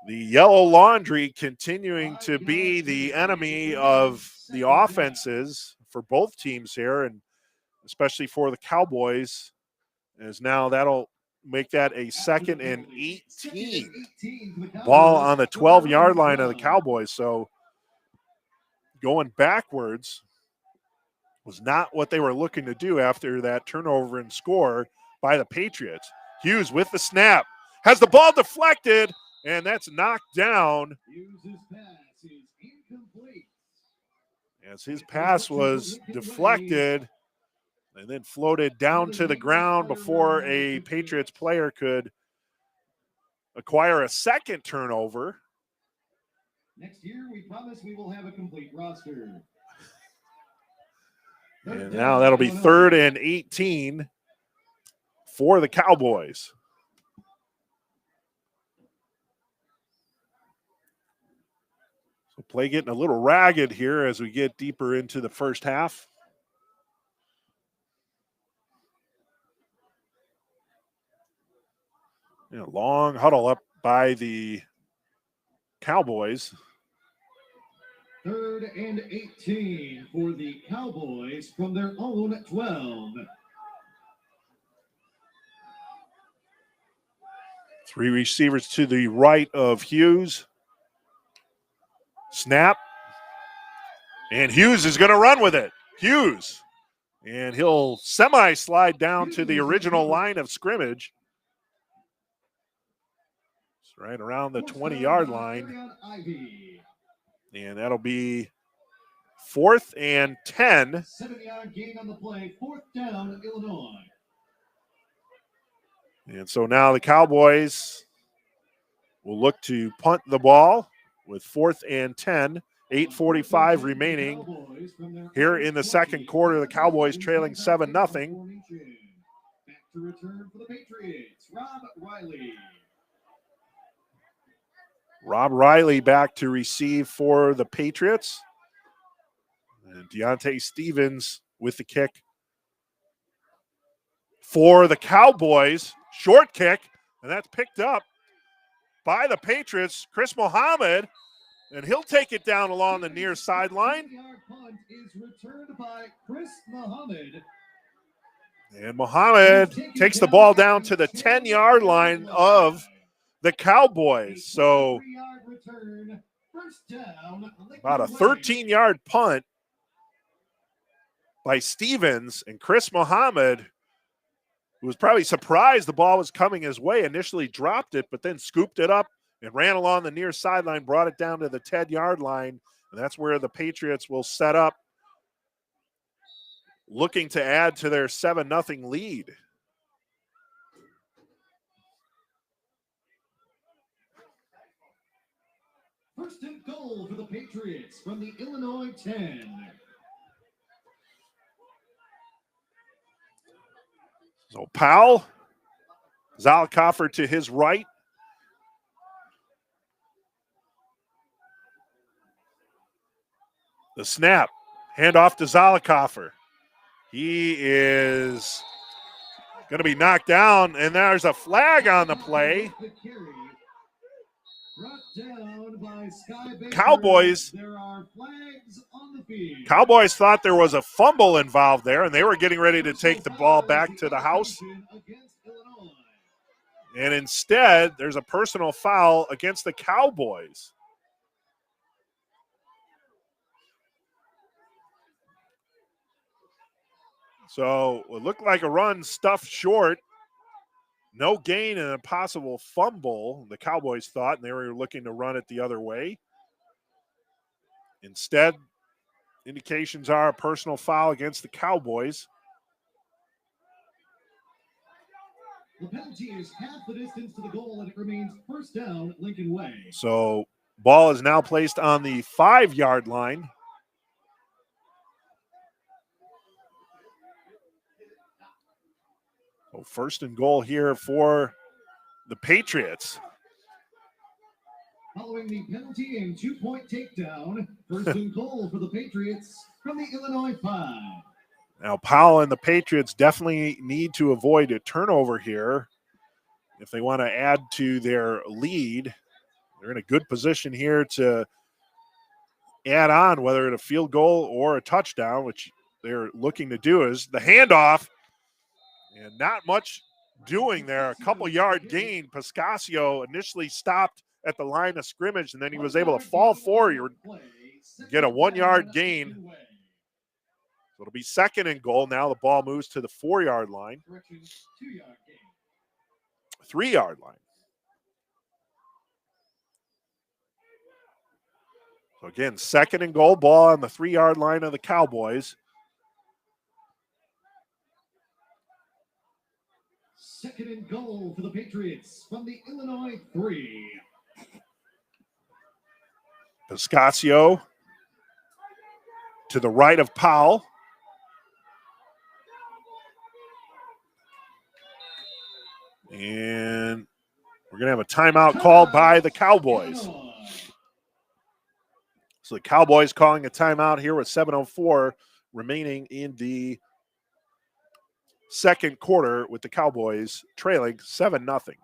the yellow laundry continuing to be the enemy of the offenses for both teams here, and especially for the Cowboys, as now that'll make that a second and 18. Ball on the 12-yard line of the Cowboys. So going backwards was not what they were looking to do after that turnover and score by the Patriots. Hughes with the snap, has the ball deflected, and that's knocked down. Hughes' pass is incomplete. As his pass was deflected and then floated down to the ground before a Patriots player could acquire a second turnover. Next year, we promise we will have a complete roster. And now that'll be 3rd and 18 for the Cowboys. So play getting a little ragged here as we get deeper into the first half. Long huddle up by the Cowboys. 3rd and 18 for the Cowboys from their own 12. 3 receivers to the right of Hughes. Snap. And Hughes is going to run with it. Hughes. And he'll semi-slide down to the original line of scrimmage. It's right around the 20-yard line. And that'll be 4th and 10. 7-yard gain on the play, 4th down, Illinois. And so now the Cowboys will look to punt the ball with 4th and 10. 8:45 remaining here in the second quarter. The Cowboys trailing 7-0. Back to return for the Patriots, Rob Riley. Rob Riley back to receive for the Patriots. And Deontay Stevens with the kick for the Cowboys. Short kick, and that's picked up by the Patriots. Chris Muhammad, and he'll take it down along the near sideline. 10-yard punt is returned by Chris Muhammad. And Muhammad takes the ball down to the 10-yard line of the Cowboys. So about a 13-yard punt by Stevens, and Chris Muhammad, who was probably surprised the ball was coming his way, initially dropped it, but then scooped it up and ran along the near sideline, brought it down to the 10-yard line, and that's where the Patriots will set up, looking to add to their 7-0 lead. First and goal for the Patriots from the Illinois 10. So Powell, Zalakoffer to his right. The snap, handoff to Zalakoffer. He is going to be knocked down, and there's a flag on the play. Cowboys thought there was a fumble involved there, and they were getting ready to take the ball back to the house. And instead, there's a personal foul against the Cowboys. So it looked like a run stuffed short. No gain and a possible fumble, the Cowboys thought, and they were looking to run it the other way. Instead, indications are a personal foul against the Cowboys. The penalty is half the distance to the goal, and it remains first down, Lincoln Way. So ball is now placed on the 5-yard line. So first and goal here for the Patriots. Following the penalty and 2-point takedown, first and goal for the Patriots from the Illinois 5. Now Powell and the Patriots definitely need to avoid a turnover here if they want to add to their lead. They're in a good position here to add on, whether it's a field goal or a touchdown, which they're looking to do. Is the handoff, and not much doing there. A couple yard gain. Pascasio initially stopped at the line of scrimmage, and then he was able to fall forward, get a 1-yard gain. So it'll be second and goal. Now the ball moves to the 4-yard line. 3-yard line. So again, second and goal, ball on the 3-yard line of the Cowboys. Second and goal for the Patriots from the Illinois 3. Pascasio to the right of Powell. And we're going to have a timeout called by the Cowboys. So the Cowboys calling a timeout here with 7:04 remaining in the second quarter, with the Cowboys trailing 7-0.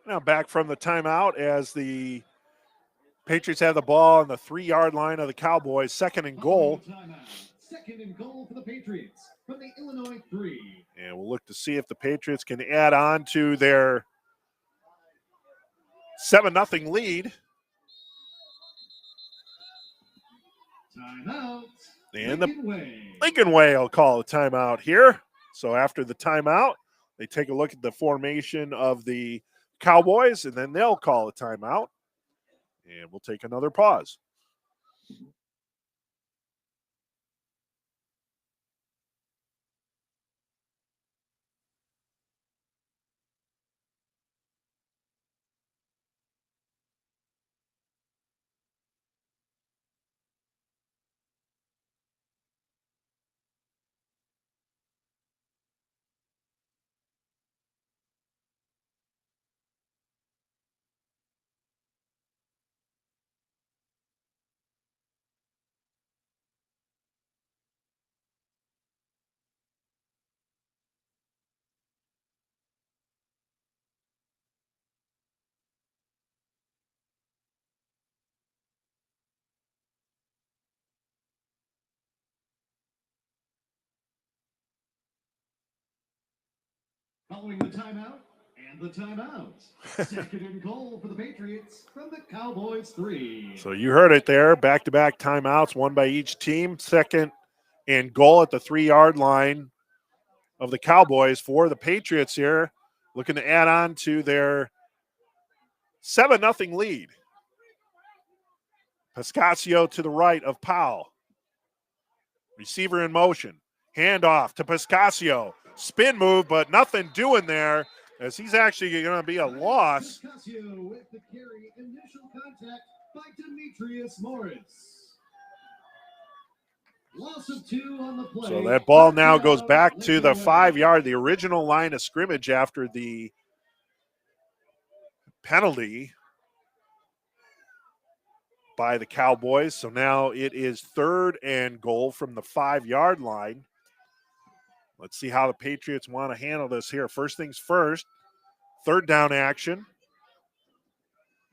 Now back from the timeout as the Patriots have the ball on the 3-yard line of the Cowboys. Second and goal. Second and goal for the Patriots from the Illinois 3. And we'll look to see if the Patriots can add on to their 7-0 lead. Timeout. And the Lincoln Way will call a timeout here. So after the timeout, they take a look at the formation of the Cowboys, and then they'll call a timeout. And we'll take another pause. Following the timeout and the timeout. Second and goal for the Patriots from the Cowboys 3. So you heard it there. Back-to-back timeouts, one by each team. Second and goal at the 3-yard line of the Cowboys for the Patriots here, looking to add on to their 7-0 lead. Pascasio to the right of Powell. Receiver in motion. Handoff to Pascasio. Spin move, but nothing doing there as he's actually going to be a loss. Pascasio with the carry. Initial contact by Demetrius Morris. Loss of 2 on the play. So that ball now goes back to the 5-yard, the original line of scrimmage after the penalty by the Cowboys. So now it is third and goal from the 5-yard line. Let's see how the Patriots want to handle this here. First things first, third down action.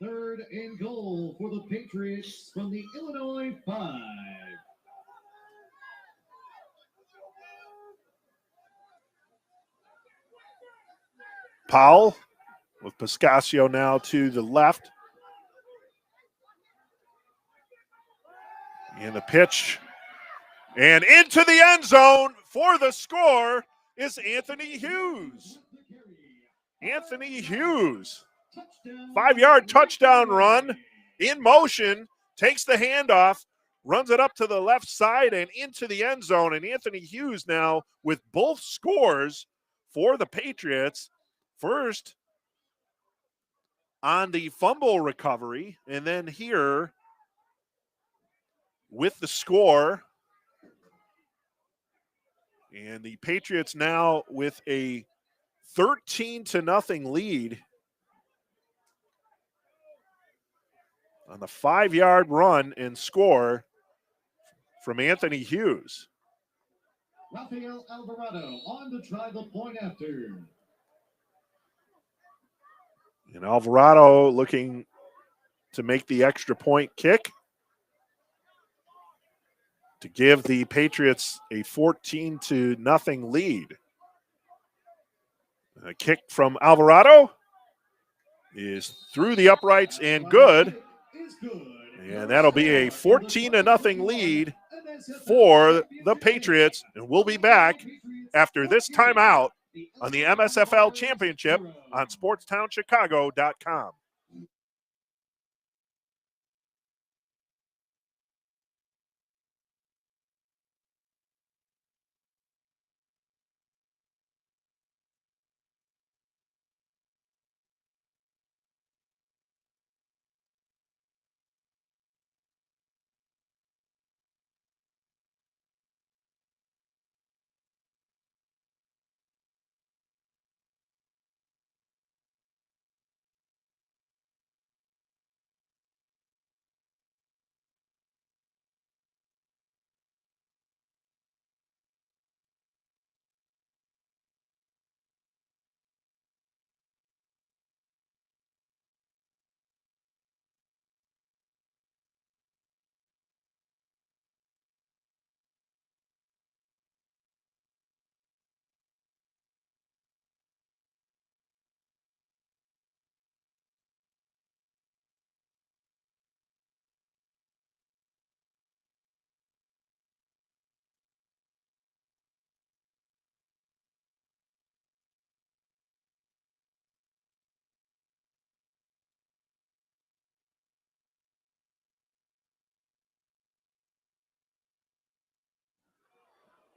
Third and goal for the Patriots from the Illinois 5. Powell with Pascasio now to the left. And the pitch. And into the end zone for the score is Anthony Hughes. Anthony Hughes. 5-yard touchdown run in motion, takes the handoff, runs it up to the left side and into the end zone. And Anthony Hughes now with both scores for the Patriots. First on the fumble recovery, and then here with the score. And the Patriots now with a 13-0 lead on the 5-yard run and score from Anthony Hughes. Rafael Alvarado on to try the point after. And Alvarado looking to make the extra point kick to give the Patriots a 14-0 lead. A kick from Alvarado is through the uprights and good. And that'll be a 14-0 lead for the Patriots. And we'll be back after this timeout on the MSFL Championship on SportsTownChicago.com.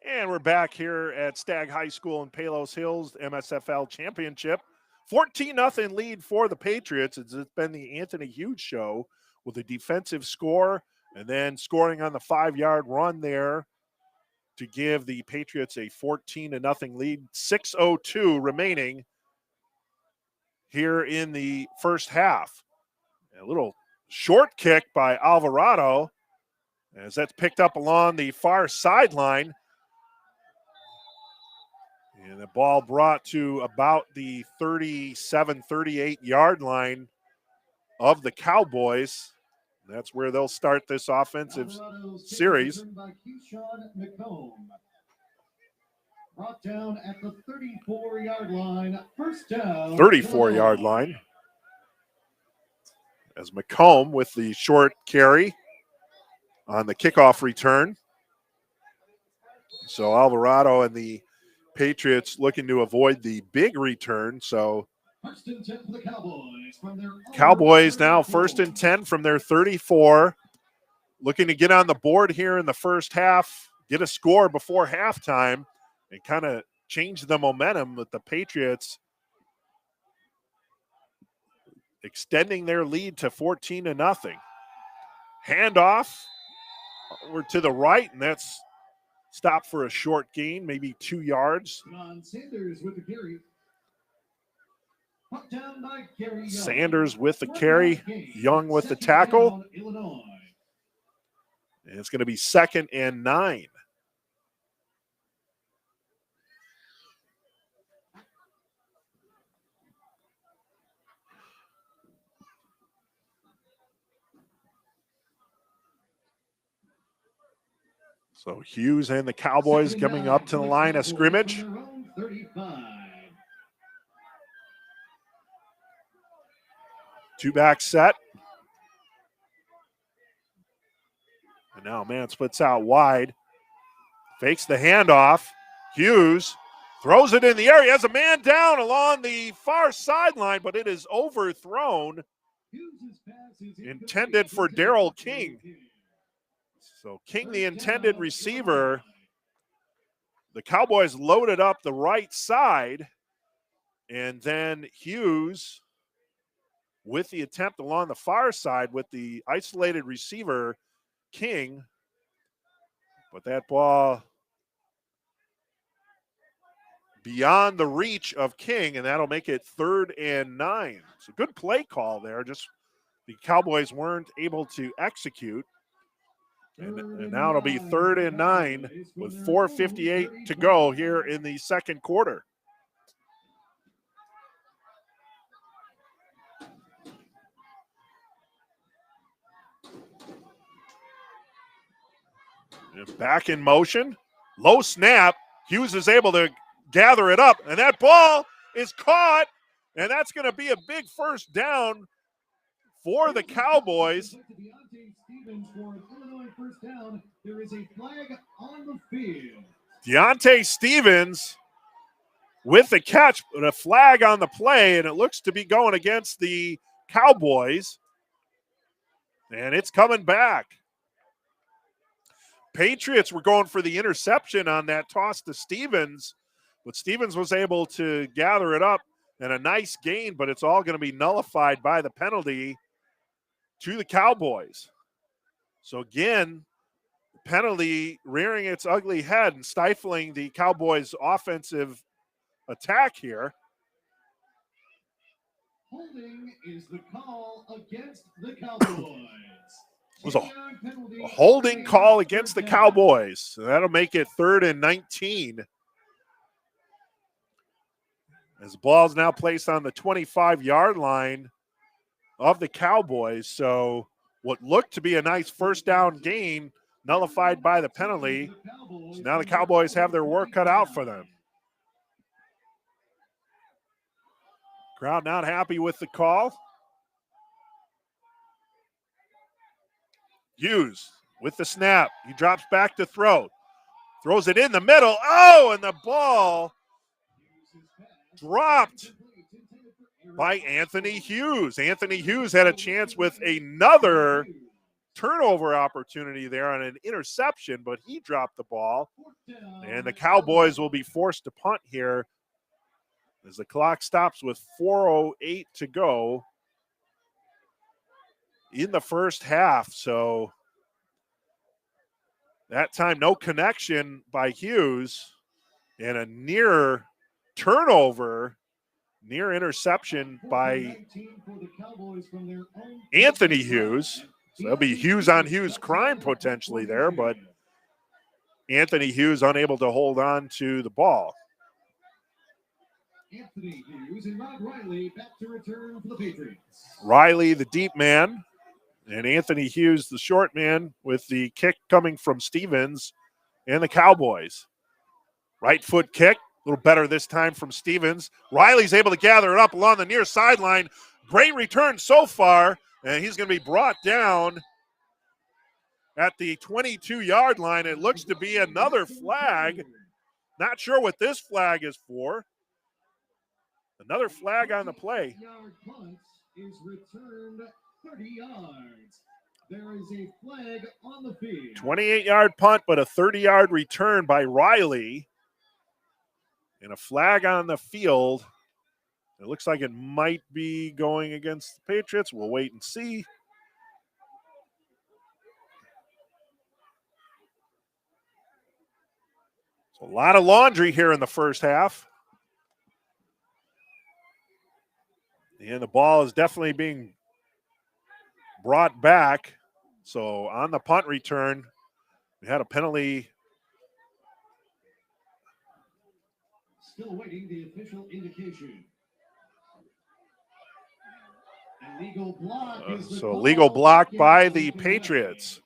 And we're back here at Stagg High School in Palos Hills, MSFL Championship. 14-0 lead for the Patriots. It's been the Anthony Hughes show with a defensive score and then scoring on the 5-yard run there to give the Patriots a 14-0 lead. 6:02 remaining here in the first half. A little short kick by Alvarado as that's picked up along the far sideline. And the ball brought to about the 37, 38-yard line of the Cowboys. That's where they'll start this offensive series. Brought down at the 34-yard line. First down. 34-yard line. As McComb with the short carry on the kickoff return. So Alvarado and the Patriots looking to avoid the big return. So Cowboys now 1st and 10 from their 34. Looking to get on the board here in the first half, get a score before halftime, and kind of change the momentum with the Patriots extending their lead to 14-0. Handoff over to the right, and that's stopped for a short gain, maybe 2 yards. Sanders with the carry. Down by Gary Sanders with the carry, Young with the tackle. Illinois. And it's going to be 2nd and 9. So Hughes and the Cowboys coming up to the line of scrimmage. 2-back set. And now man splits out wide. Fakes the handoff. Hughes throws it in the air. He has a man down along the far sideline, but it is overthrown. Intended for Darrell King. So King, the intended receiver. The Cowboys loaded up the right side. And then Hughes with the attempt along the far side with the isolated receiver, King. But that ball beyond the reach of King, and that'll make it 3rd and 9. So good play call there. Just the Cowboys weren't able to execute. And now it'll be 3rd and 9 with 4:58 to go here in the second quarter. And back in motion. Low snap. Hughes is able to gather it up, and that ball is caught, and that's going to be a big first down for the Cowboys. There is a flag on the field. Deontay Stevens with the catch, but a flag on the play, and it looks to be going against the Cowboys. And it's coming back. Patriots were going for the interception on that toss to Stevens, but Stevens was able to gather it up and a nice gain, but it's all going to be nullified by the penalty to the Cowboys. So again, penalty rearing its ugly head and stifling the Cowboys' offensive attack here. Holding is the call against the Cowboys. It was a holding call against the Cowboys. So that'll make it 3rd and 19. As the ball is now placed on the 25-yard line of the Cowboys. So what looked to be a nice first down gain nullified by the penalty. So now the Cowboys have their work cut out for them. Crowd not happy with the call. Hughes with the snap. He drops back to throw. Throws it in the middle. Oh, and the ball dropped by Anthony Hughes. Anthony Hughes had a chance with another turnover opportunity there on an interception, but he dropped the ball. And the Cowboys will be forced to punt here as the clock stops with 4:08 to go in the first half. So that time, no connection by Hughes, and a near turnover, near interception by Anthony Hughes. So there'll be Hughes on Hughes crime potentially there, but Anthony Hughes unable to hold on to the ball. Anthony Hughes and Rod Riley back to return for the Patriots. Riley, the deep man, and Anthony Hughes, the short man, with the kick coming from Stevens and the Cowboys. Right foot kick, a little better this time from Stevens. Riley's able to gather it up along the near sideline. Great return so far, and he's going to be brought down at the 22-yard line. It looks to be another flag. Not sure what this flag is for. Another flag on the play. 20-yard punt is returned 30 yards. There is a flag on the field. 28-yard punt, but a 30-yard return by Riley. And a flag on the field. It looks like it might be going against the Patriots. We'll wait and see. So a lot of laundry here in the first half. And the ball is definitely being brought back. So on the punt return, we had a penalty. Still awaiting the official indication. A legal block is the So legal block call by against the Lincoln Patriots. Way.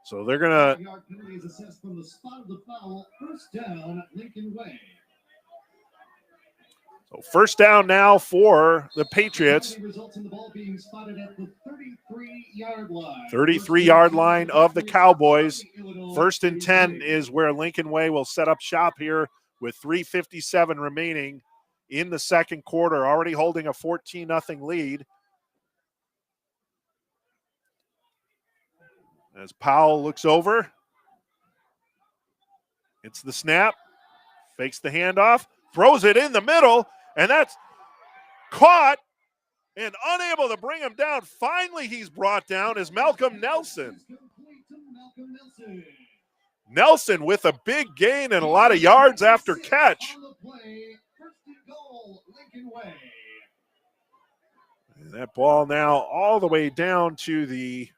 So they're going to, Yard penalty is assessed from the spot of the foul. First down at Lincoln Way. so first down now for the Patriots. Penalty results in the ball being spotted at the 33-yard line. 33-yard line of the Cowboys. Illinois, First and 10 33. is where Lincoln Way will set up shop here with 3:57 remaining in the second quarter, already holding a 14-0 lead. As Powell looks over, it's the snap, fakes the handoff, throws it in the middle, and that's caught and unable to bring him down. Finally, he's brought down as Malcolm Nelson. Complete to Malcolm Nelson. Nelson with a big gain and a lot of yards after catch. On the play, first and goal, Lincoln Way. And that ball now all the way down to the,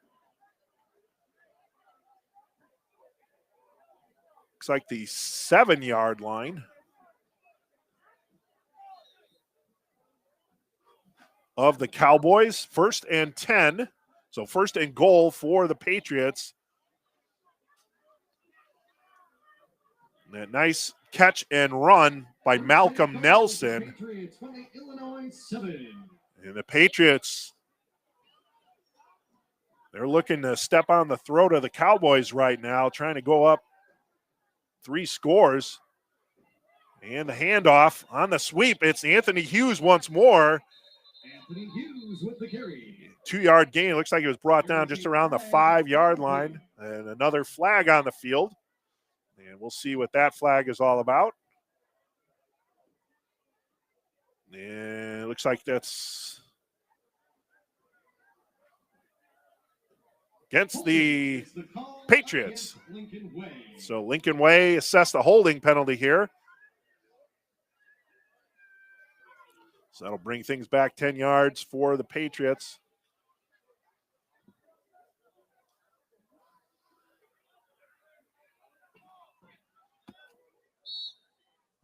looks like the 7-yard line of the Cowboys. First and 10. So first and goal for the Patriots. That nice catch and run by Malcolm Nelson. Patriots from the Illinois 7. And the Patriots, they're looking to step on the throat of the Cowboys right now, trying to go up 3 scores. And the handoff on the sweep. It's Anthony Hughes once more. Anthony Hughes with the carry. 2-yard gain. Looks like it was brought down just around the 5-yard line. And another flag on the field. And we'll see what that flag is all about. And it looks like that's against the Patriots. So Lincoln Way assessed a holding penalty here. So that'll bring things back 10 yards for the Patriots.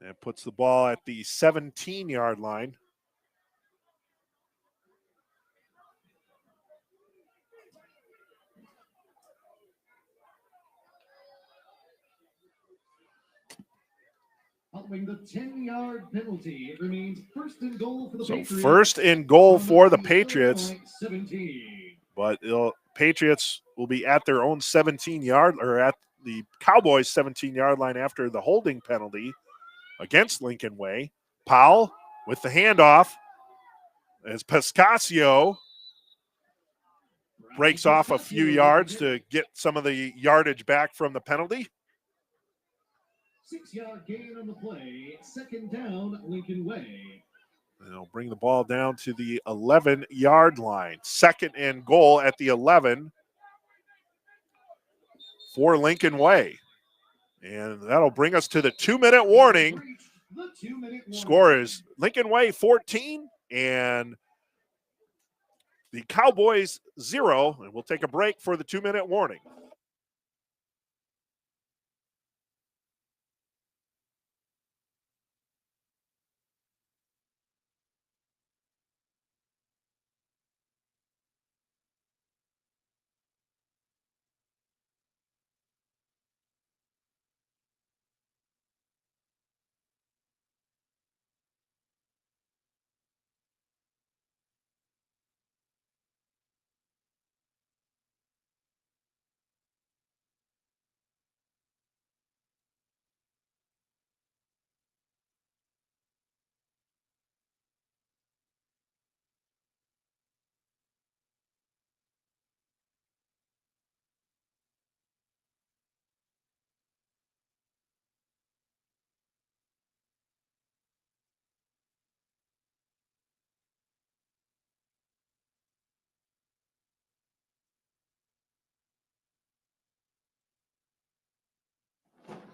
And puts the ball at the 17-yard line. Following the 10-yard penalty, it remains first and goal for the So Patriots. first and goal for the Patriots. Illinois 17. But Patriots will be at their own 17-yard, or at the Cowboys' 17-yard line after the holding penalty against Lincoln Way. Powell with the handoff as Pascasio breaks off a few yards to get some of the yardage back from the penalty. 6-yard gain on the play. Second down, Lincoln Way. They'll bring the ball down to the 11-yard line. Second and goal at the 11 for Lincoln Way. And that'll bring us to the 2-minute warning. Score is Lincoln Way 14 and the Cowboys 0. And we'll take a break for the 2-minute warning.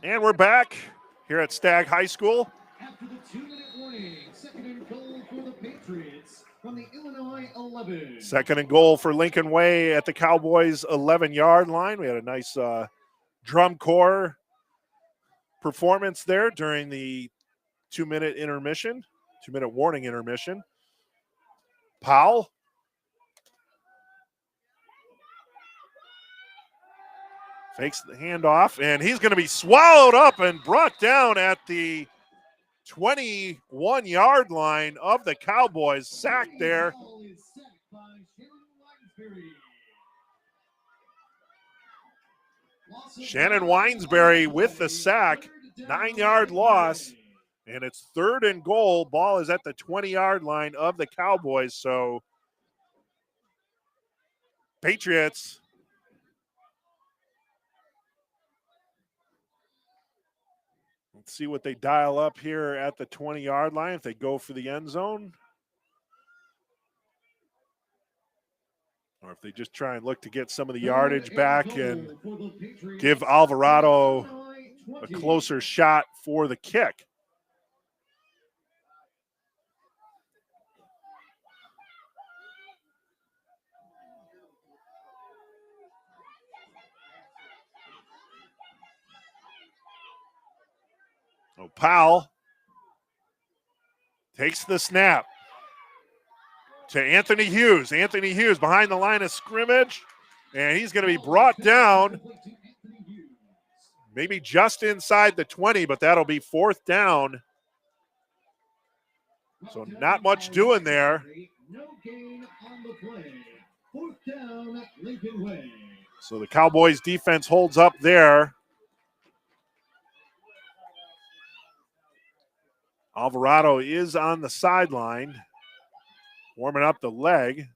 And we're back here at Stagg High School. After the 2-minute warning, second and goal for the Patriots from the Illinois 11. Second and goal for Lincoln Way at the Cowboys 11-yard line. We had a nice drum corps performance there during the 2-minute intermission, 2-minute warning intermission. Powell fakes the handoff, and he's going to be swallowed up and brought down at the 21-yard line of the Cowboys. Sacked there. Shannon Winesberry with the sack, 9-yard loss, and it's third and goal. Ball is at the 20-yard line of the Cowboys, so Patriots let's see what they dial up here at the 20-yard line if they go for the end zone. Or if they just try and look to get some of the yardage back and give Alvarado a closer shot for the kick. Oh, Powell takes the snap to Anthony Hughes. Anthony Hughes behind the line of scrimmage, and he's going to be brought down maybe just inside the 20, but that'll be fourth down. So not much doing there. No gain on the play. Fourth down, Lincoln Way. So the Cowboys defense holds up there. Alvarado is on the sideline, warming up the leg.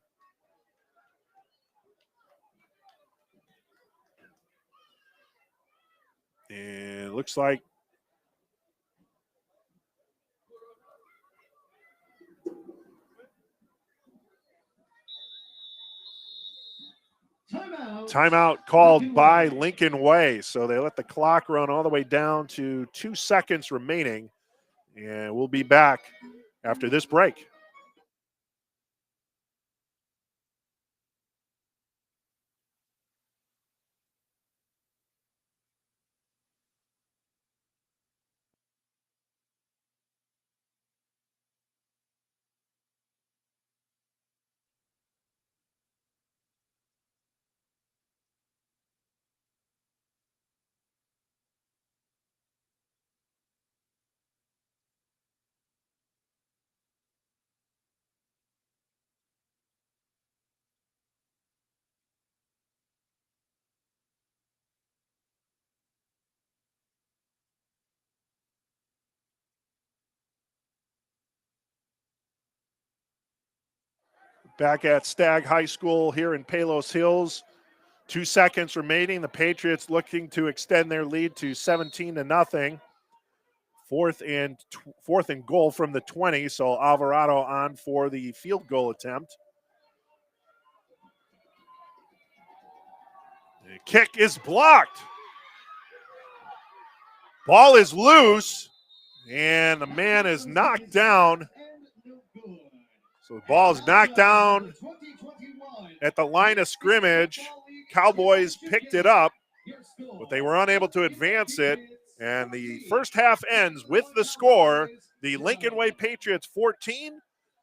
And it looks like timeout called by Lincoln Way. So they let the clock run all the way down to 2 seconds remaining. And we'll be back after this break. Back at Stagg High School here in Palos Hills. 2 seconds remaining. The Patriots looking to extend their lead to 17-0. Fourth and goal from the 20. So Alvarado on for the field goal attempt. The kick is blocked. Ball is loose, and the man is knocked down. So the ball is knocked down at the line of scrimmage. Cowboys picked it up, but they were unable to advance it. And the first half ends with the score, the Lincoln Way Patriots 14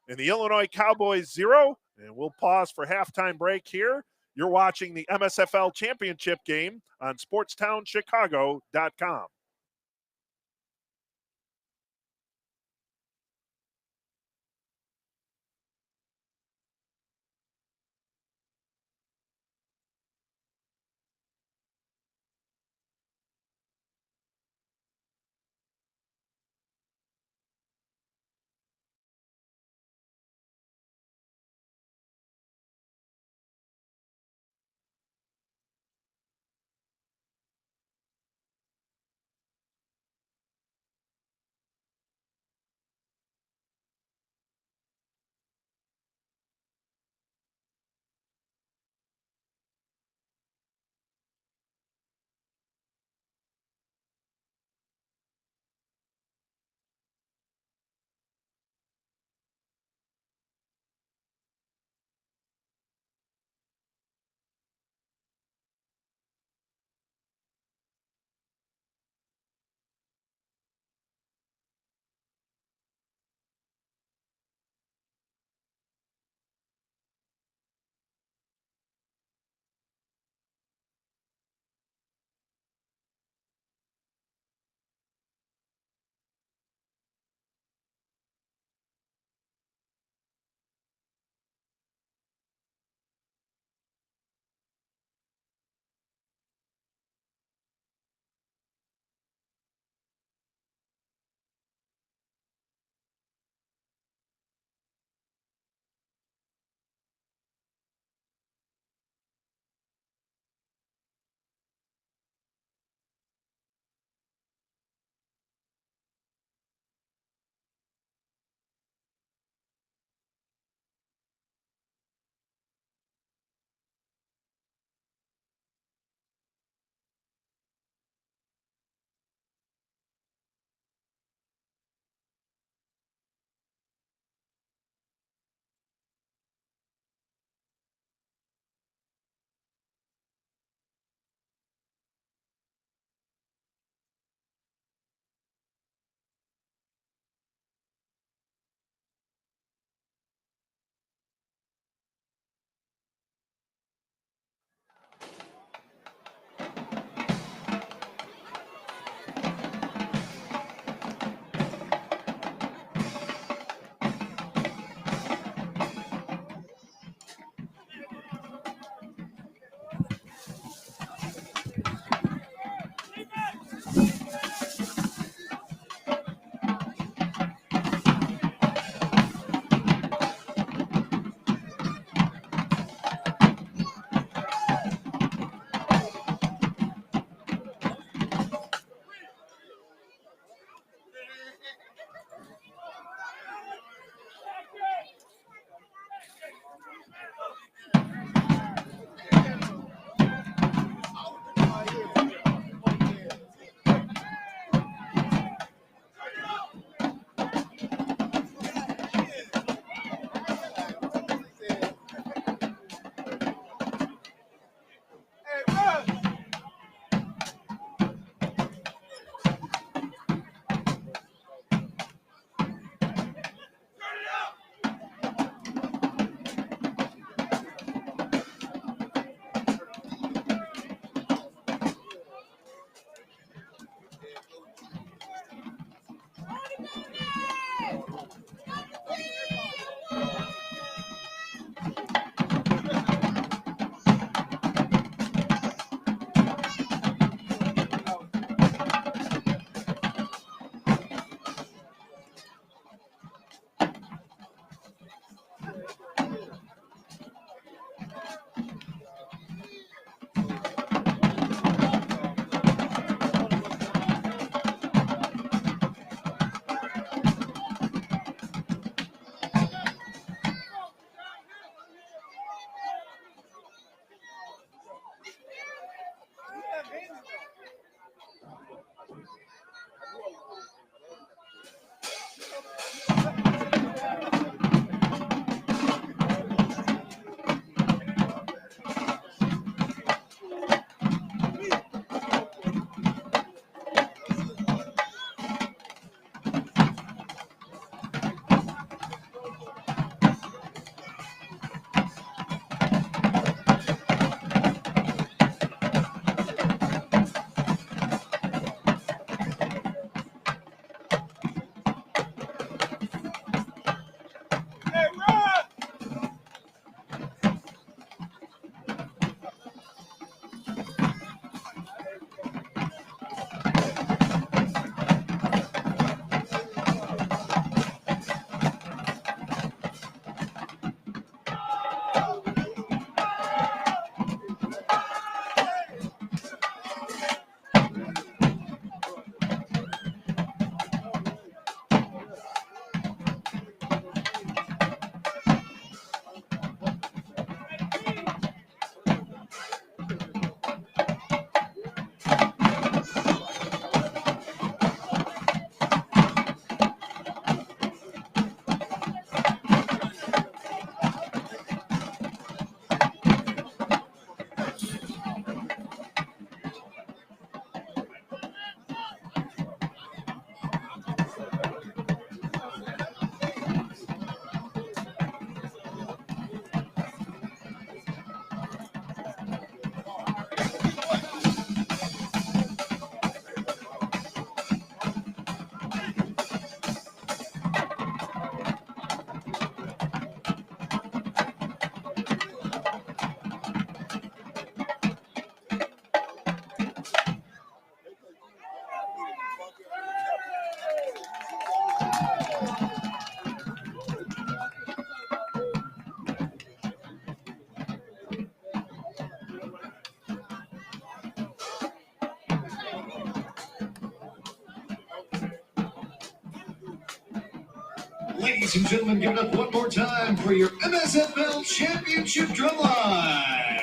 and the Illinois Cowboys 0. And we'll pause for halftime break here. You're watching the MSFL championship game on SportsTownChicago.com. Ladies and gentlemen, give it up one more time for your MSFL Championship Drumline.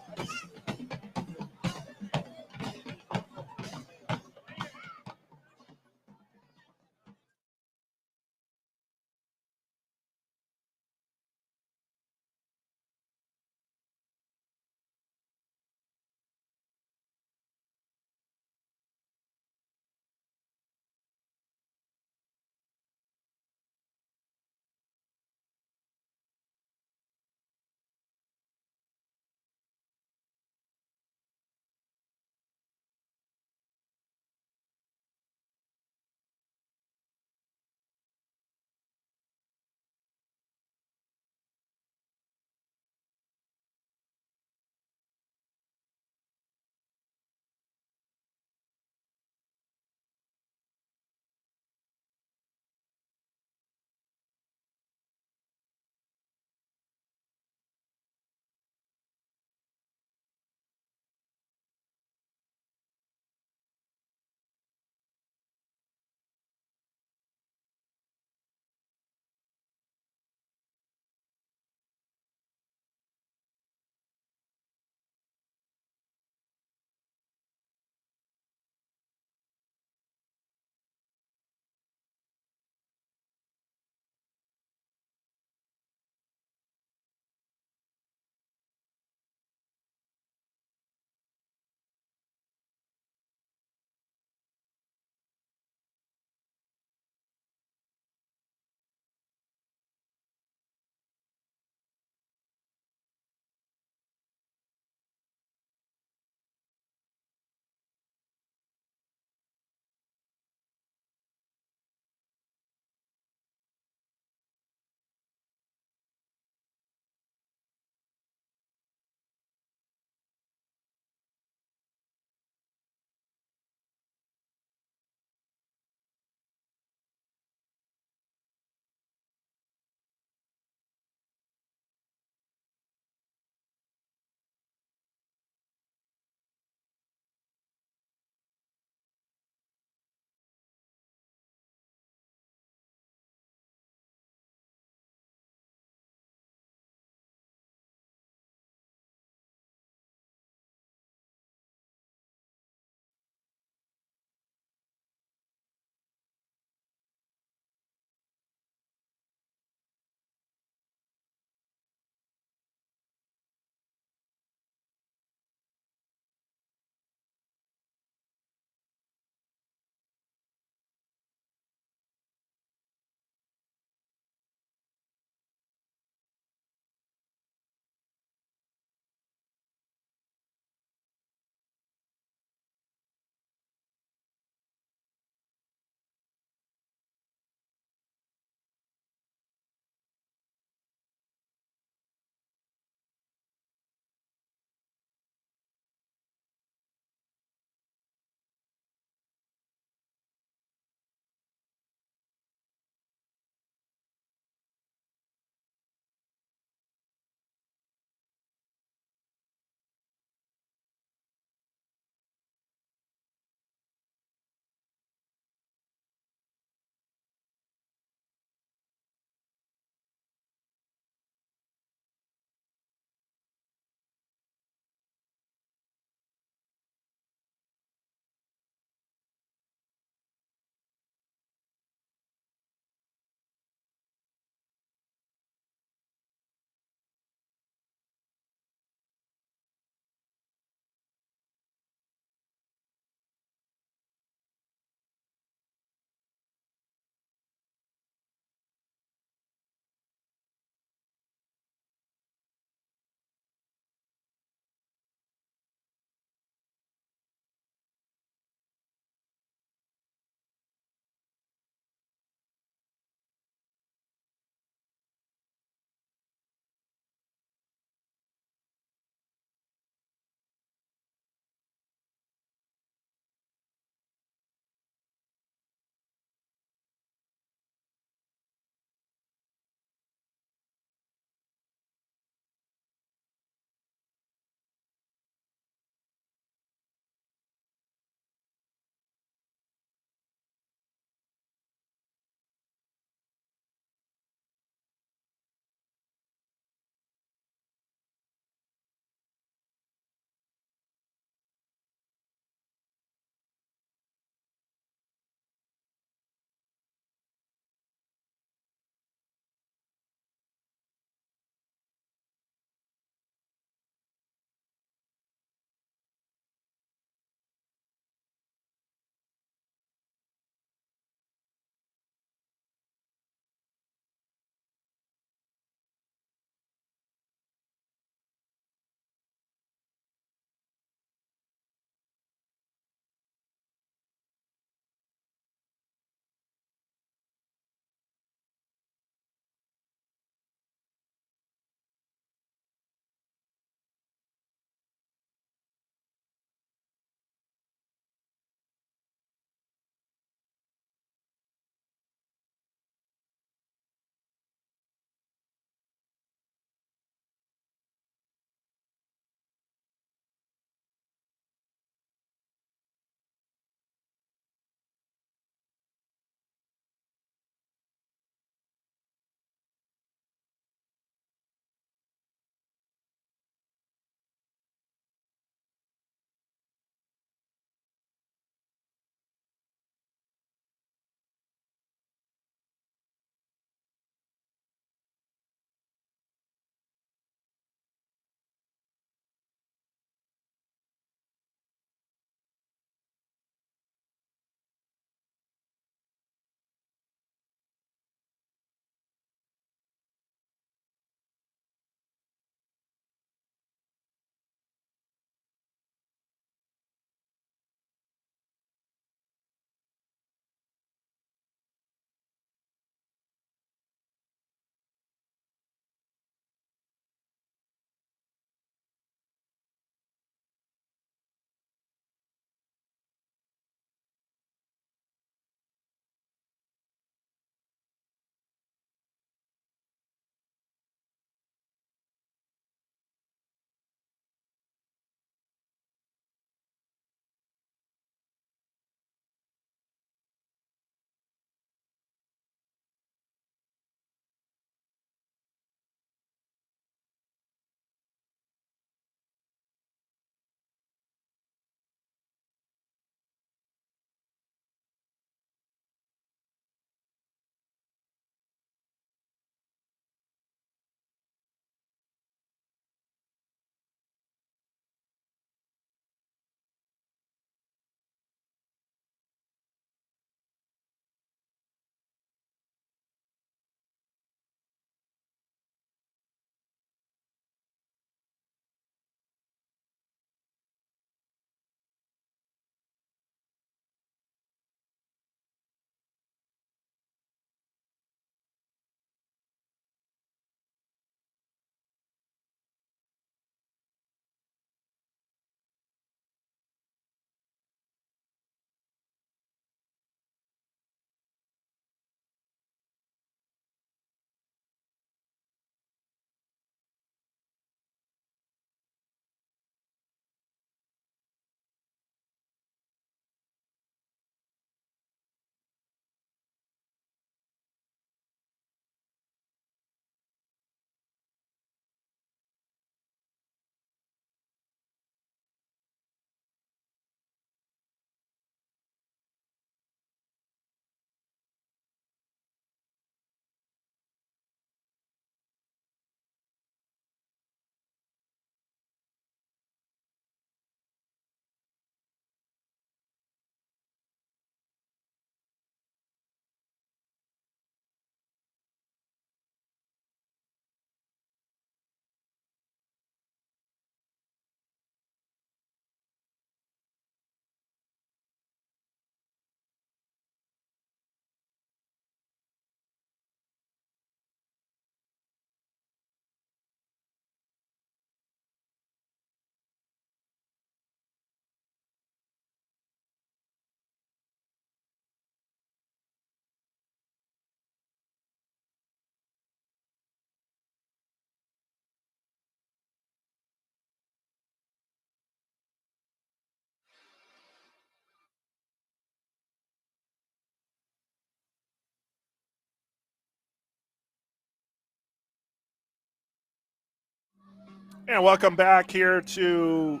And welcome back here to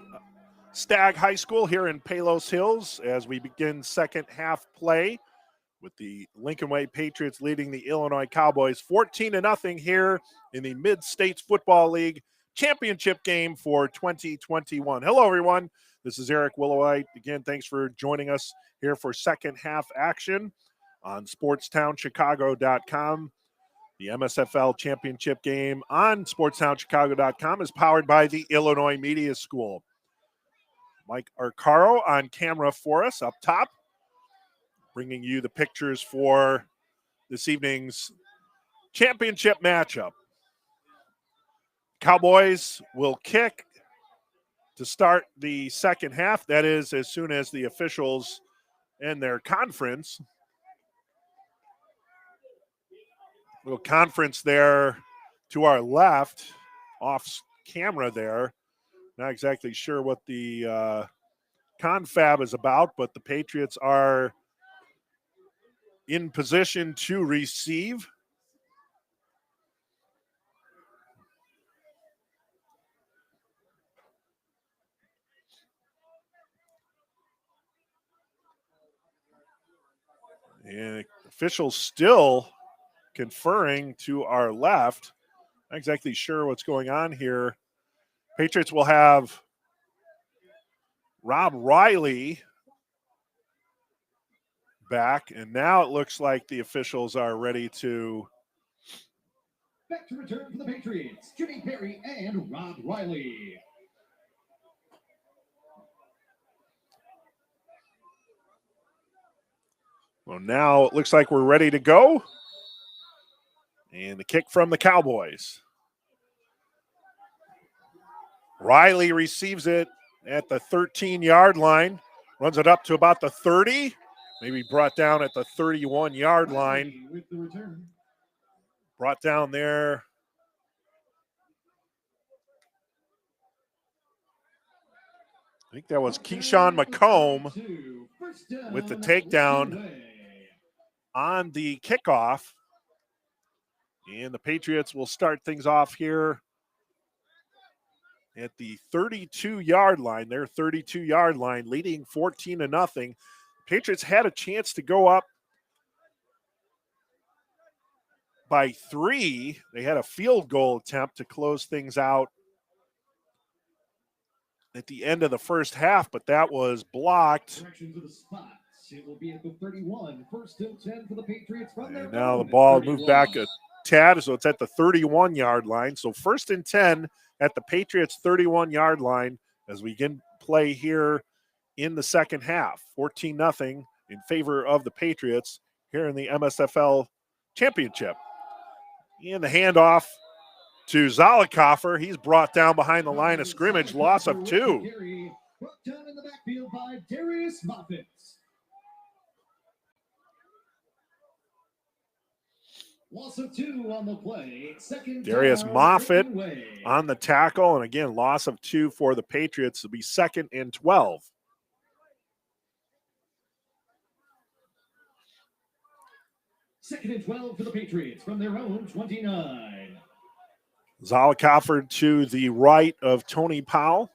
Stag High School here in Palos Hills as we begin second half play with the Lincoln Way Patriots leading the Illinois Cowboys 14-0 here in the Mid-States Football League championship game for 2021. Hello, everyone. This is Eric Willowite. Again, thanks for joining us here for second half action on SportsTownChicago.com. The MSFL championship game on SportsTownChicago.com is powered by the Illinois Media School. Mike Arcaro on camera for us up top, bringing you the pictures for this evening's championship matchup. Cowboys will kick to start the second half. That is, as soon as the officials end their conference. Little conference there to our left, off camera there. Not exactly sure what the confab is about, but the Patriots are in position to receive. And officials still conferring to our left. Not exactly sure what's going on here. Patriots will have Rob Riley back, and now it looks like the officials are ready to. Back to return for the Patriots, Jimmy Perry and Rob Riley. Well, now it looks like we're ready to go. And the kick from the Cowboys. Riley receives it at the 13-yard line, runs it up to about the 30, maybe brought down at the 31-yard line. With the return. Brought down there. I think that was Keyshawn McComb with the takedown on the kickoff. And the Patriots will start things off here at the 32-yard line, their 32-yard line, leading 14-0. Patriots had a chance to go up by 3. They had a field goal attempt to close things out at the end of the first half, but that was blocked. It will be at the 31, first and 10 for the Patriots from their And now the ball moved back a tad, so it's at the 31-yard line. So first and 10 at the Patriots' 31-yard line as we begin play here in the second half. 14-0 in favor of the Patriots here in the MSFL championship. And the handoff to Zollicoffer. He's brought down behind the line of scrimmage, loss of 2. Brought down in the backfield by Darius Moffitt. Loss of 2 on the play. Second Darius down, Moffitt Lincoln Way. on the tackle. And again, loss of 2 for the Patriots. It'll be 2nd and 12. Second and 12 for the Patriots from their own 29. Zollicoffer to the right of Tony Powell.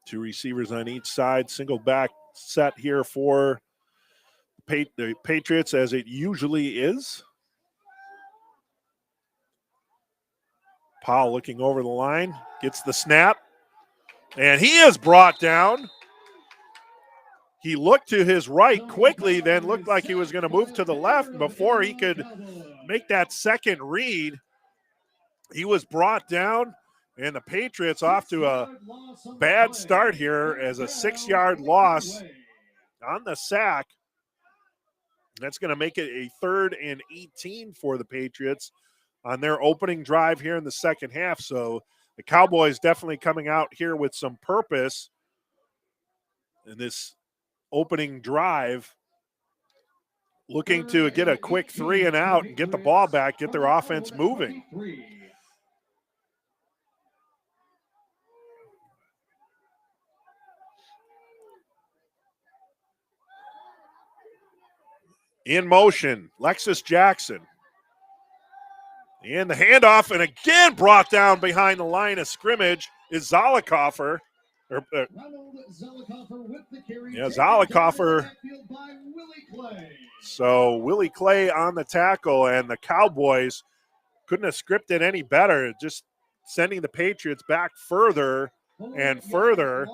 2 receivers on each side. Single back set here for the Patriots, as it usually is. Powell looking over the line, gets the snap, and he is brought down. He looked to his right quickly, then looked like he was going to move to the left. Before he could make that second read, he was brought down, and the Patriots off to a bad start here as a 6-yard loss on the sack. That's going to make it a 3rd and 18 for the Patriots on their opening drive here in the second half. So the Cowboys definitely coming out here with some purpose in this opening drive, looking to get a quick 3 and out and get the ball back, get their offense moving. In motion, Lexus Jackson. And the handoff, and again brought down behind the line of scrimmage is Zollicoffer. Zollicoffer. So Willie Clay on the tackle, and the Cowboys couldn't have scripted any better, just sending the Patriots back further and further.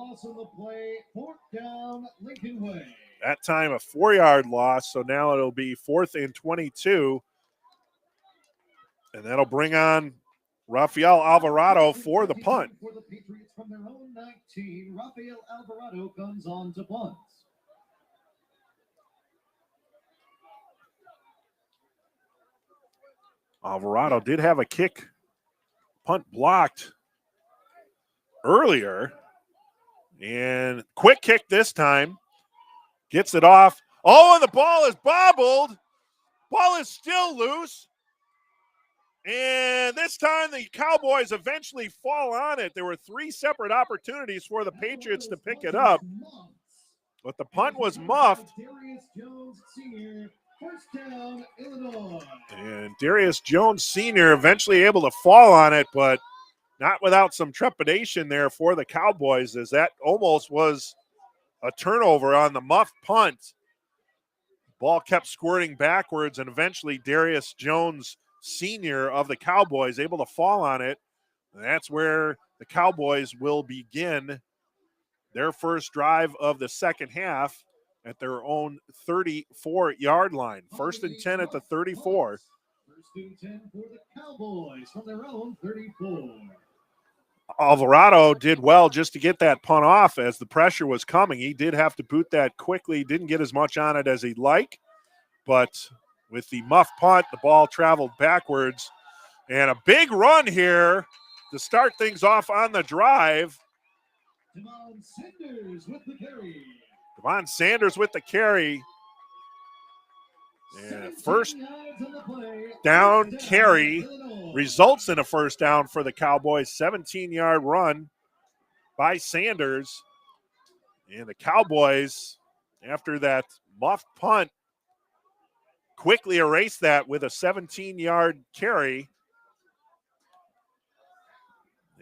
That time a 4-yard loss, so now it'll be 4th and 22. And that'll bring on Rafael Alvarado for the punt. For the Patriots from their own 19, Rafael Alvarado comes on to punt. Alvarado did have a punt blocked earlier. And quick kick this time. Gets it off. Oh, and the ball is bobbled. Ball is still loose. And this time the Cowboys eventually fall on it. There were 3 separate opportunities for the Patriots to pick it up. But the punt was muffed. And Darius Jones Sr. eventually able to fall on it, but not without some trepidation there for the Cowboys, as that almost was a turnover on the muffed punt. Ball kept squirting backwards, and eventually Darius Jones Sr. of the Cowboys able to fall on it. And that's where the Cowboys will begin their first drive of the second half at their own 34-yard line. 1st and 10 at the 34. 1st and 10 for the Cowboys from their own 34. Alvarado did well just to get that punt off as the pressure was coming. He did have to boot that quickly. Didn't get as much on it as he'd like. But with the muff punt, the ball traveled backwards. And a big run here to start things off on the drive. Devon Sanders with the carry. Devon Sanders with the carry. And first down carry results in a first down for the Cowboys. 17-yard run by Sanders. And the Cowboys, after that muffed punt, quickly erased that with a 17-yard carry.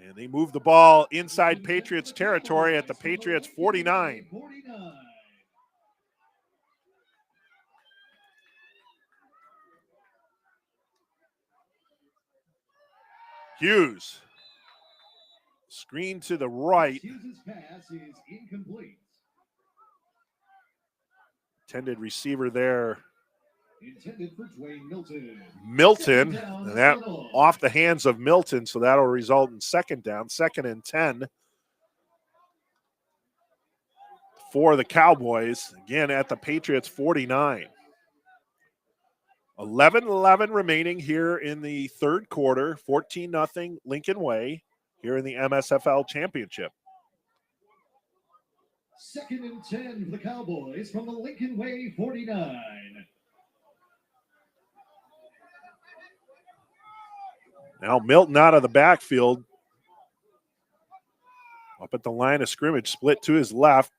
And they move the ball inside Patriots territory at the Patriots 49. Hughes. Screen to the right. Hughes' pass is incomplete. Intended receiver there. Intended for Dwayne Milton. Milton, and that off the hands of Milton, so that'll result in second down, 2nd and 10 for the Cowboys, again at the Patriots 49. 11-11 remaining here in the third quarter, 14-0 Lincoln Way here in the MSFL Championship. 2nd and 10 for the Cowboys from the Lincoln Way 49. Now Milton out of the backfield. Up at the line of scrimmage, split to his left.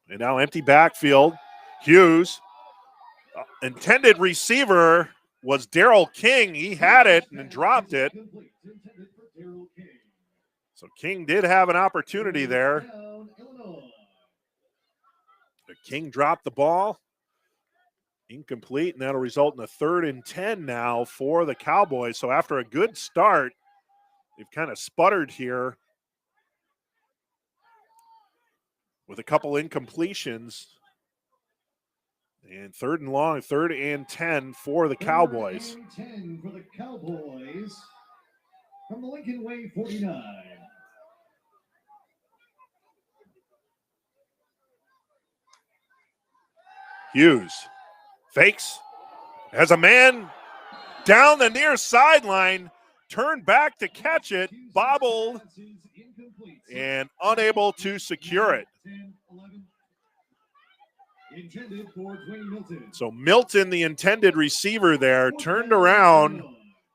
And now empty backfield. Hughes. Intended receiver was Darrell King. He had it and dropped it. So King did have an opportunity there. King dropped the ball. Incomplete, and that'll result in a 3rd and 10 now for the Cowboys. So after a good start, they've kind of sputtered here with a couple incompletions. And 3rd and long, 3rd and 10 for the Cowboys. 3rd and 10 for the Cowboys from the Lincoln Way 49. Hughes fakes, has a man down the near sideline, turned back to catch it, bobbled, and unable to secure it. So Milton, the intended receiver there, turned around,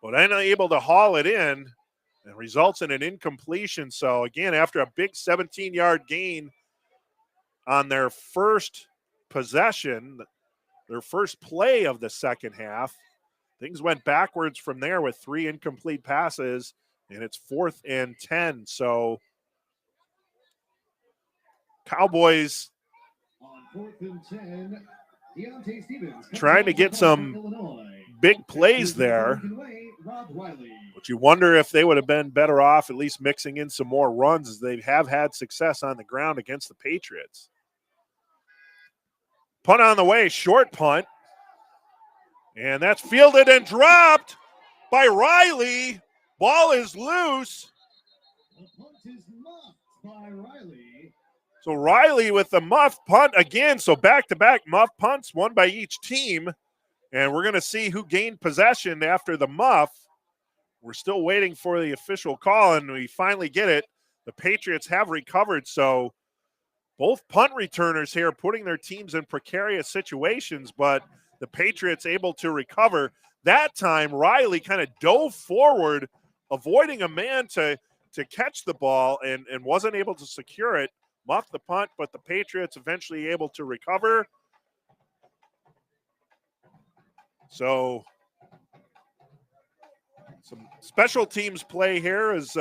but unable to haul it in, and results in an incompletion. So again, after a big 17-yard gain on their first possession, their first play of the second half, things went backwards from there with 3 incomplete passes, and it's 4th and 10. So Cowboys On 4th and 10, Deontay Stevens trying to get some big plays there. But you wonder if they would have been better off at least mixing in some more runs, as they have had success on the ground against the Patriots. Punt on the way, short punt. And that's fielded and dropped by Riley. Ball is loose. The punt is muffed by Riley. So Riley with the muff punt again. So back-to-back muff punts, one by each team. And we're going to see who gained possession after the muff. We're still waiting for the official call, and we finally get it. The Patriots have recovered, so both punt returners here putting their teams in precarious situations, but the Patriots able to recover. That time, Riley kind of dove forward, avoiding a man to catch the ball and wasn't able to secure it. Muffed the punt, but the Patriots eventually able to recover. So some special teams play here has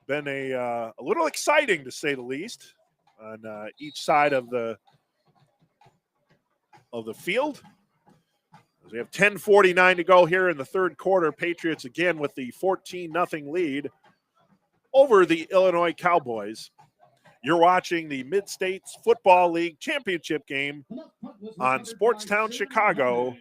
been a little exciting, to say the least, on each side of the field. We have 10:49 to go here in the third quarter. Patriots again with the 14-0 lead over the Illinois Cowboys. You're watching the Mid-States Football League Championship game on Sportstown Chicago,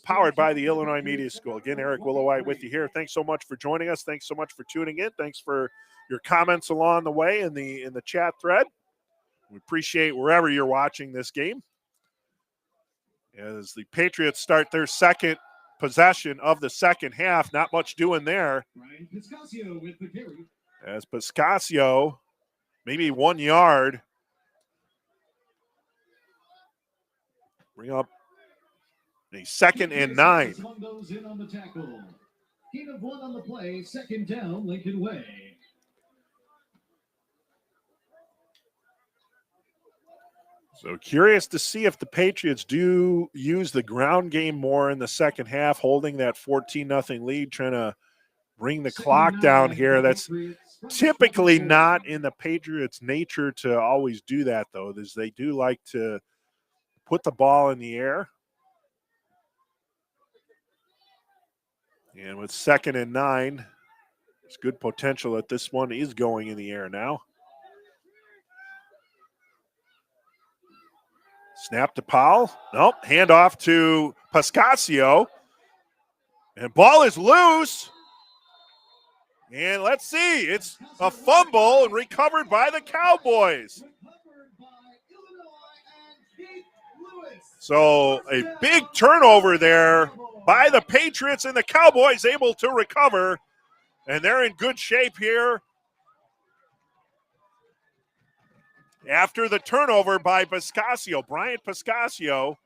powered by the Illinois Media School. Again, Eric Willowite with you here. Thanks so much for joining us. Thanks so much for tuning in. Thanks for your comments along the way in the chat thread. We appreciate wherever you're watching this game. As the Patriots start their second possession of the second half, not much doing there. As Pascasio, maybe 1 yard. Bring up a 2nd and 9. Among those in on the tackle. Gain of 1 on the play, 2nd down, Lincoln Way. So curious to see if the Patriots do use the ground game more in the second half, holding that 14-0 lead, trying to bring the clock down here. That's typically not in the Patriots' nature to always do that, though, as they do like to put the ball in the air. And with 2nd and 9, there's good potential that this one is going in the air now. Snap to Powell. Nope. Handoff to Pascasio. And ball is loose. And let's see. It's a fumble and recovered by the Cowboys. So a big turnover there by the Patriots, and the Cowboys able to recover. And they're in good shape here after the turnover by Pascasio. Bryant Pascasio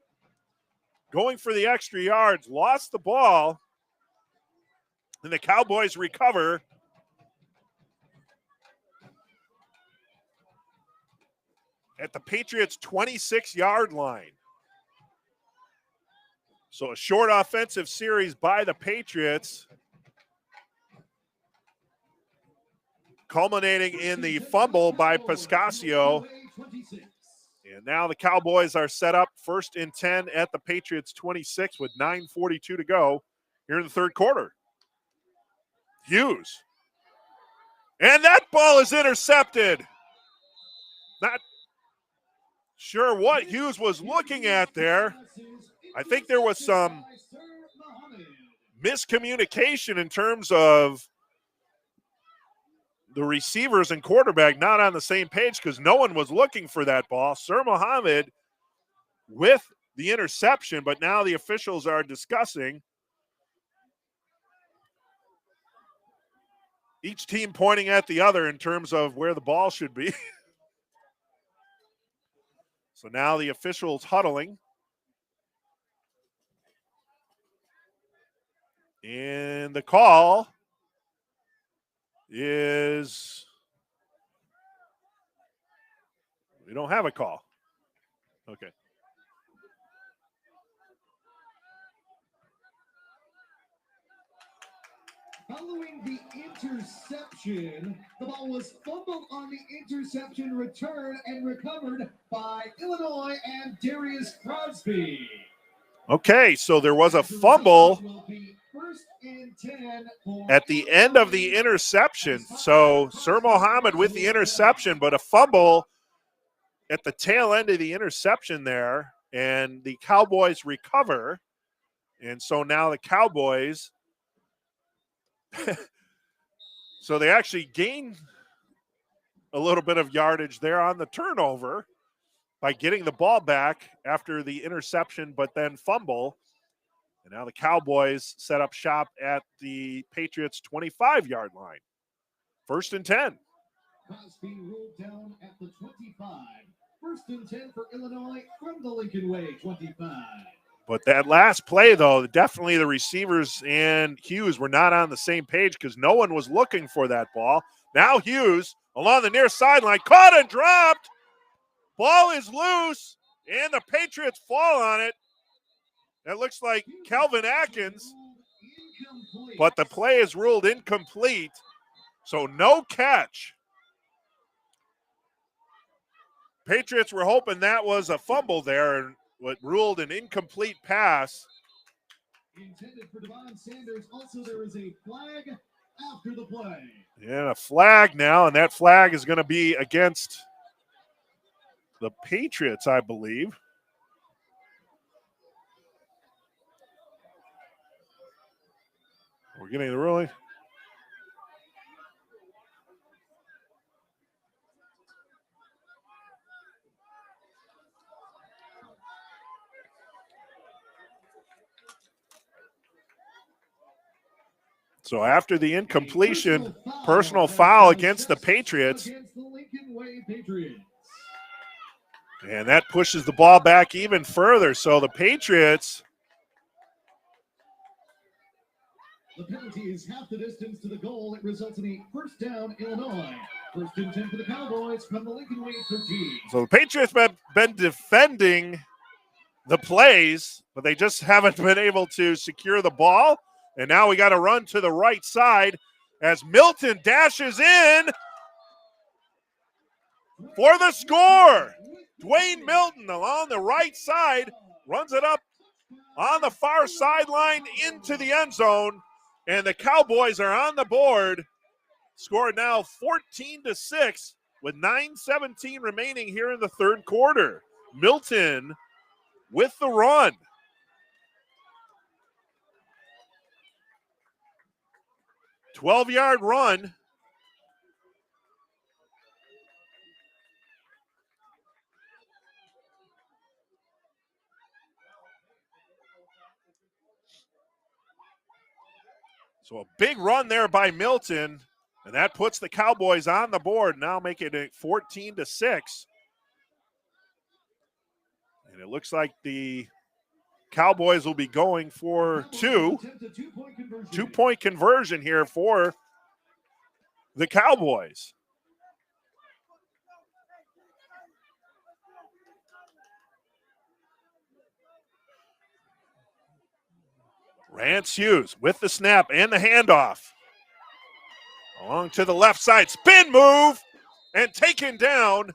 going for the extra yards, lost the ball, and the Cowboys recover. At the Patriots' 26-yard line. So a short offensive series by the Patriots, culminating in the fumble by Pascasio. And now the Cowboys are set up 1st and 10 at the Patriots' 26 with 9:42 to go here in the third quarter. Hughes. And that ball is intercepted. Not sure what Hughes was looking at there. I think there was some miscommunication in terms of the receivers and quarterback not on the same page, because no one was looking for that ball. Sir Muhammad with the interception, but now the officials are discussing. Each team pointing at the other in terms of where the ball should be. So now the officials huddling. And the call is, we don't have a call. Okay. Following the interception, the ball was fumbled on the interception return and recovered by Illinois and Darius Crosby. Okay, so there was a fumble at the end of the interception. So Sir Mohammed with the interception, but a fumble at the tail end of the interception there, and the Cowboys recover. And so now the Cowboys, so they actually gain a little bit of yardage there on the turnover by getting the ball back after the interception, but then fumble. And now the Cowboys set up shop at the Patriots' 25-yard line. 1st and 10. Crosby ruled down at the 25. 1st and 10 for Illinois from the Lincoln Way 25. But that last play, though, definitely the receivers and Hughes were not on the same page because no one was looking for that ball. Now Hughes along the near sideline, caught and dropped. Ball is loose, and the Patriots fall on it. That looks like Calvin Atkins, but the play is ruled incomplete, so no catch. Patriots were hoping that was a fumble there, and what ruled an incomplete pass. Intended for Devon Sanders. Also, there is a flag after the play. And a flag now, and that flag is going to be against the Patriots, I believe. We're getting the ruling. So after the incompletion, personal foul against the Patriots. And that pushes the ball back even further. So the Patriots. The penalty is half the distance to the goal. It results in a 1st down, Illinois. 1st and 10 for the Cowboys from the Lincoln Way 13. So the Patriots have been defending the plays, but they just haven't been able to secure the ball. And now we got to run to the right side as Milton dashes in for the score. Dwayne Milton along the right side runs it up on the far sideline into the end zone, and the Cowboys are on the board. Score now 14-6 with 9:17 remaining here in the 3rd quarter. Milton with the run. A 12-yard run. So a big run there by Milton, and that puts the Cowboys on the board, now making it 14-6. And it looks like the Cowboys will be going for two-point conversion here for the Cowboys. Rance Hughes with the snap and the handoff. Along to the left side, spin move, and taken down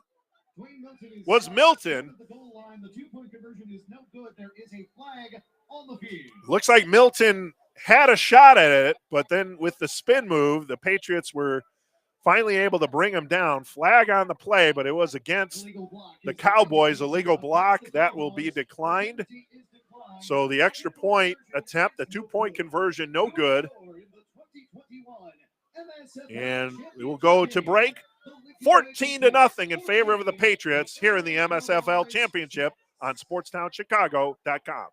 was Milton. The 2-point conversion is no good. There is a flag on the field. Looks like Milton had a shot at it, but then with the spin move, the Patriots were finally able to bring him down. Flag on the play, but it was against the Cowboys. Illegal block, that will be declined. So the extra point attempt, the 2-point conversion, no good. And we will go to break. 14-0 in favor of the Patriots here in the MSFL Championship on SportsTownChicago.com.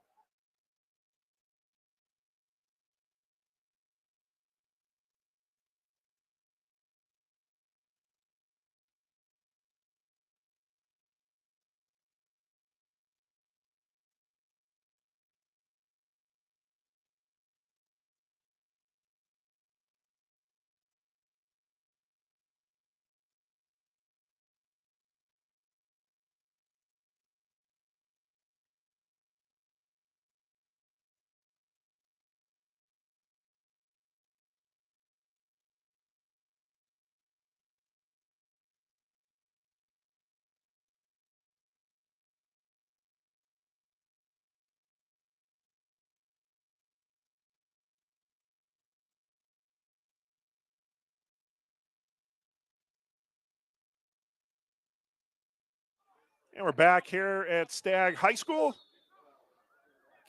And we're back here at Stagg High School.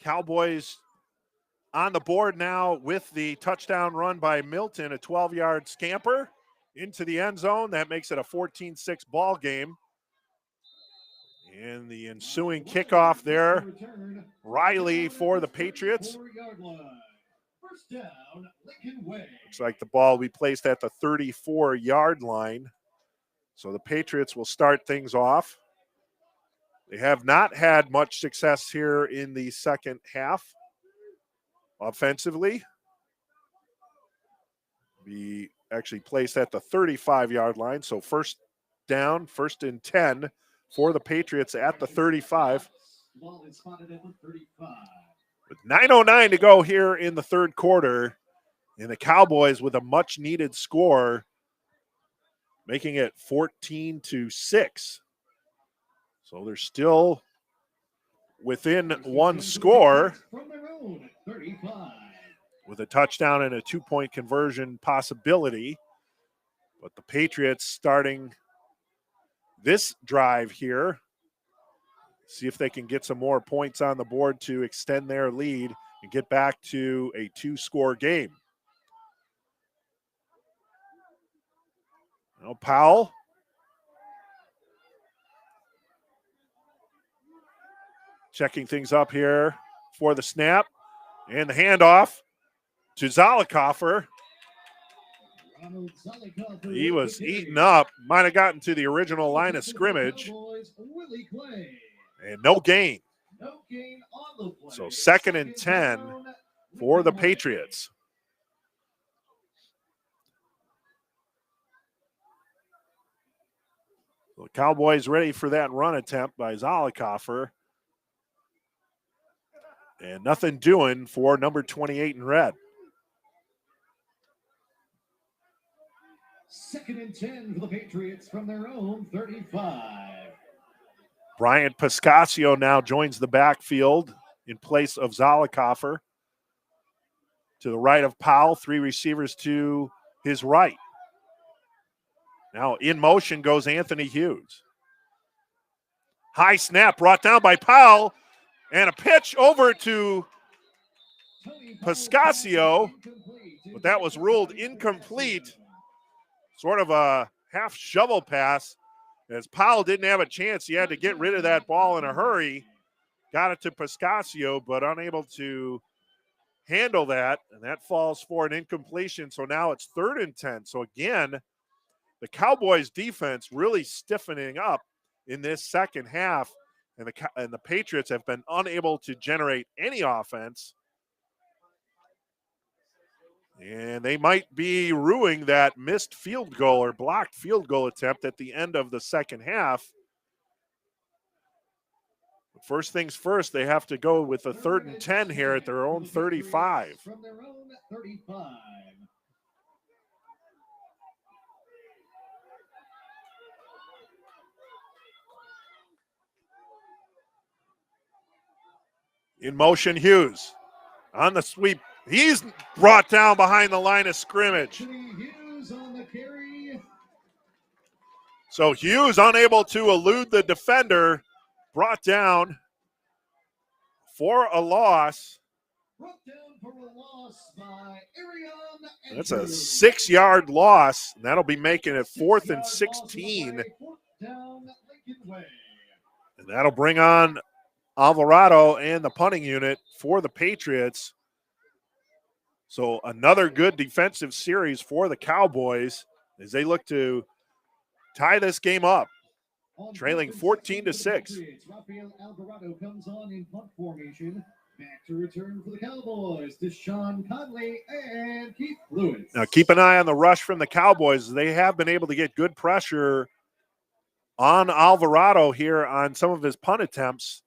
Cowboys on the board now with the touchdown run by Milton, a 12-yard scamper into the end zone. That makes it a 14-6 ball game. And the ensuing kickoff there, Riley for the Patriots. Looks like the ball will be placed at the 34-yard line. So the Patriots will start things off. They have not had much success here in the second half offensively. Be actually placed at the 35-yard line. So first down, 1st and 10 for the Patriots at the 35. With 9:09 to go here in the third quarter, and the Cowboys with a much-needed score, making it 14-6. So they're still within one score with a touchdown and a 2-point conversion possibility. But the Patriots starting this drive here, see if they can get some more points on the board to extend their lead and get back to a 2-score game. Now Powell. Checking things up here for the snap and the handoff to Zollicoffer. He was eaten up, might have gotten to the original line of scrimmage. And no gain. So 2nd and 10 for the Patriots. The Cowboys ready for that run attempt by Zollicoffer. And nothing doing for number 28 in red. 2nd and 10 for the Patriots from their own 35. Bryant Pascasio now joins the backfield in place of Zollicoffer. To the right of Powell, 3 receivers to his right. Now in motion goes Anthony Hughes. High snap brought down by Powell, and a pitch over to Pascasio, but that was ruled incomplete. Sort of a half shovel pass, as Powell didn't have a chance. He had to get rid of that ball in a hurry. Got it to Pascasio, but unable to handle that, and that falls for an incompletion. So now it's 3rd and 10. So again, the Cowboys defense really stiffening up in this second half, and the Patriots have been unable to generate any offense. And they might be ruining that missed field goal or blocked field goal attempt at the end of the second half. But first things first, they have to go with a 3rd and 10 here at their own 35. From their own 35. In motion, Hughes on the sweep. He's brought down behind the line of scrimmage. Hughes on the carry. So Hughes unable to elude the defender, brought down for a loss. Brought down for a loss by Arion. That's a 6-yard loss. And that'll be making it 4th and 16. Down Lincoln Way. And that'll bring on Alvarado and the punting unit for the Patriots. So another good defensive series for the Cowboys as they look to tie this game up, trailing 14-6. Rafael Alvarado comes on in punt formation. Back to return for the Cowboys to Sean Conley and Keith Lewis. Now keep an eye on the rush from the Cowboys. They have been able to get good pressure on Alvarado here on some of his punt attempts.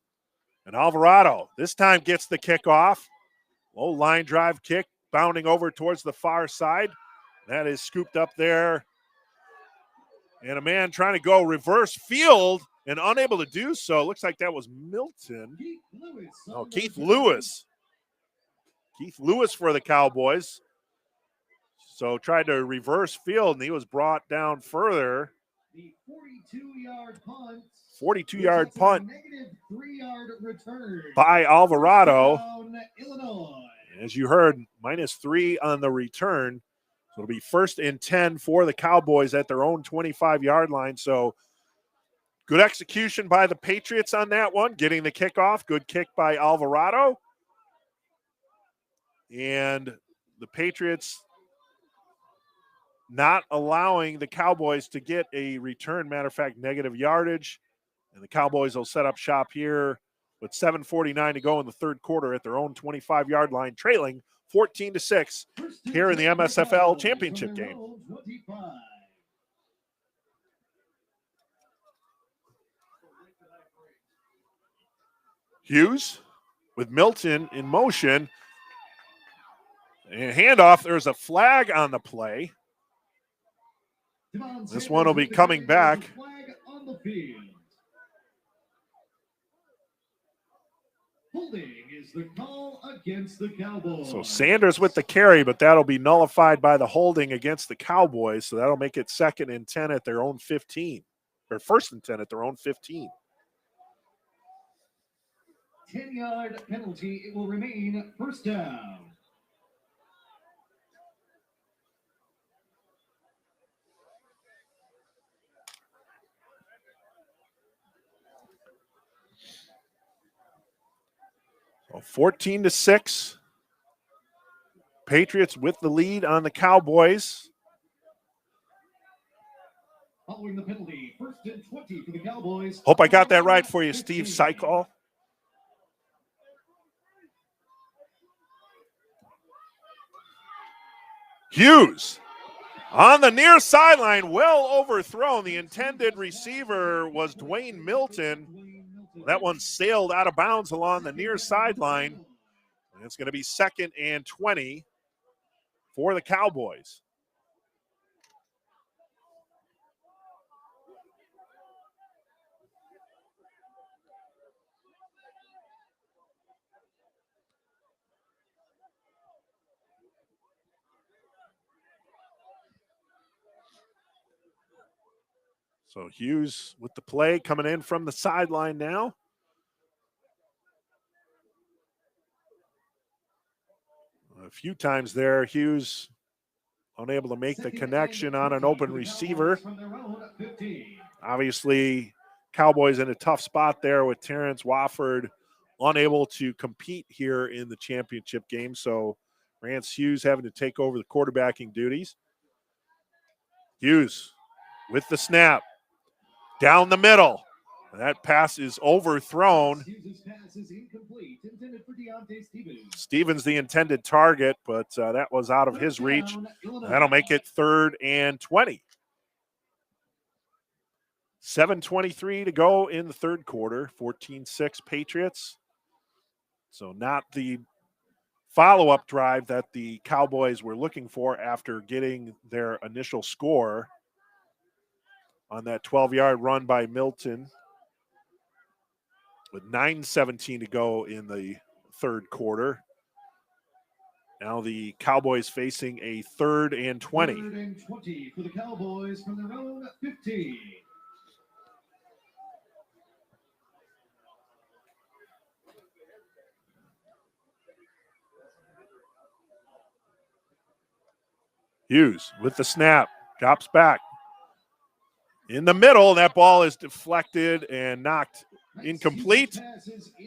And Alvarado this time gets the kickoff. Low line drive kick, bounding over towards the far side. That is scooped up there. And a man trying to go reverse field and unable to do so. Looks like that was Milton. Keith Lewis. Keith Lewis for the Cowboys. So tried to reverse field, and he was brought down further. The 42-yard punt. 42-yard punt -3-yard return by Alvarado. Illinois. As you heard, -3 on the return. So it'll be 1st and 10 for the Cowboys at their own 25-yard line. So good execution by the Patriots on that one, getting the kickoff. Good kick by Alvarado. And the Patriots not allowing the Cowboys to get a return. Matter of fact, negative yardage. And the Cowboys will set up shop here with 7:49 to go in the third quarter at their own 25-yard line, trailing 14-6 here in the MSFL championship game. Hughes with Milton in motion. And handoff, there's a flag on the play. This one will be coming back. Holding is the call against the Cowboys. So Sanders with the carry, but that'll be nullified by the holding against the Cowboys. So that'll make it 2nd and 10 at their own 15, or 1st and 10 at their own 15. 10-yard penalty. It will remain 1st down. So 14-6. Patriots with the lead on the Cowboys. Following the penalty, 1st and 20 for the Cowboys. Hope I got that right for you, Steve Seikol. Hughes on the near sideline, well overthrown. The intended receiver was Dwayne Milton. That one sailed out of bounds along the near sideline. And it's going to be 2nd and 20 for the Cowboys. So Hughes with the play coming in from the sideline now. A few times there, Hughes unable to make the connection on an open receiver. Obviously, Cowboys in a tough spot there with Terrence Wofford unable to compete here in the championship game. So Rance Hughes having to take over the quarterbacking duties. Hughes with the snap. Down the middle. That pass is overthrown. Stevens the intended target, but that was out of his reach. That'll make it 3rd and 20. 7:23 to go in the third quarter. 14-6 Patriots. So not the follow-up drive that the Cowboys were looking for after getting their initial score on that 12-yard run by Milton with 9:17 to go in the third quarter. Now the Cowboys facing a 3rd and 20. 3rd and 20 for the Cowboys from their own 15. Hughes with the snap, drops back. In the middle, that ball is deflected and knocked incomplete.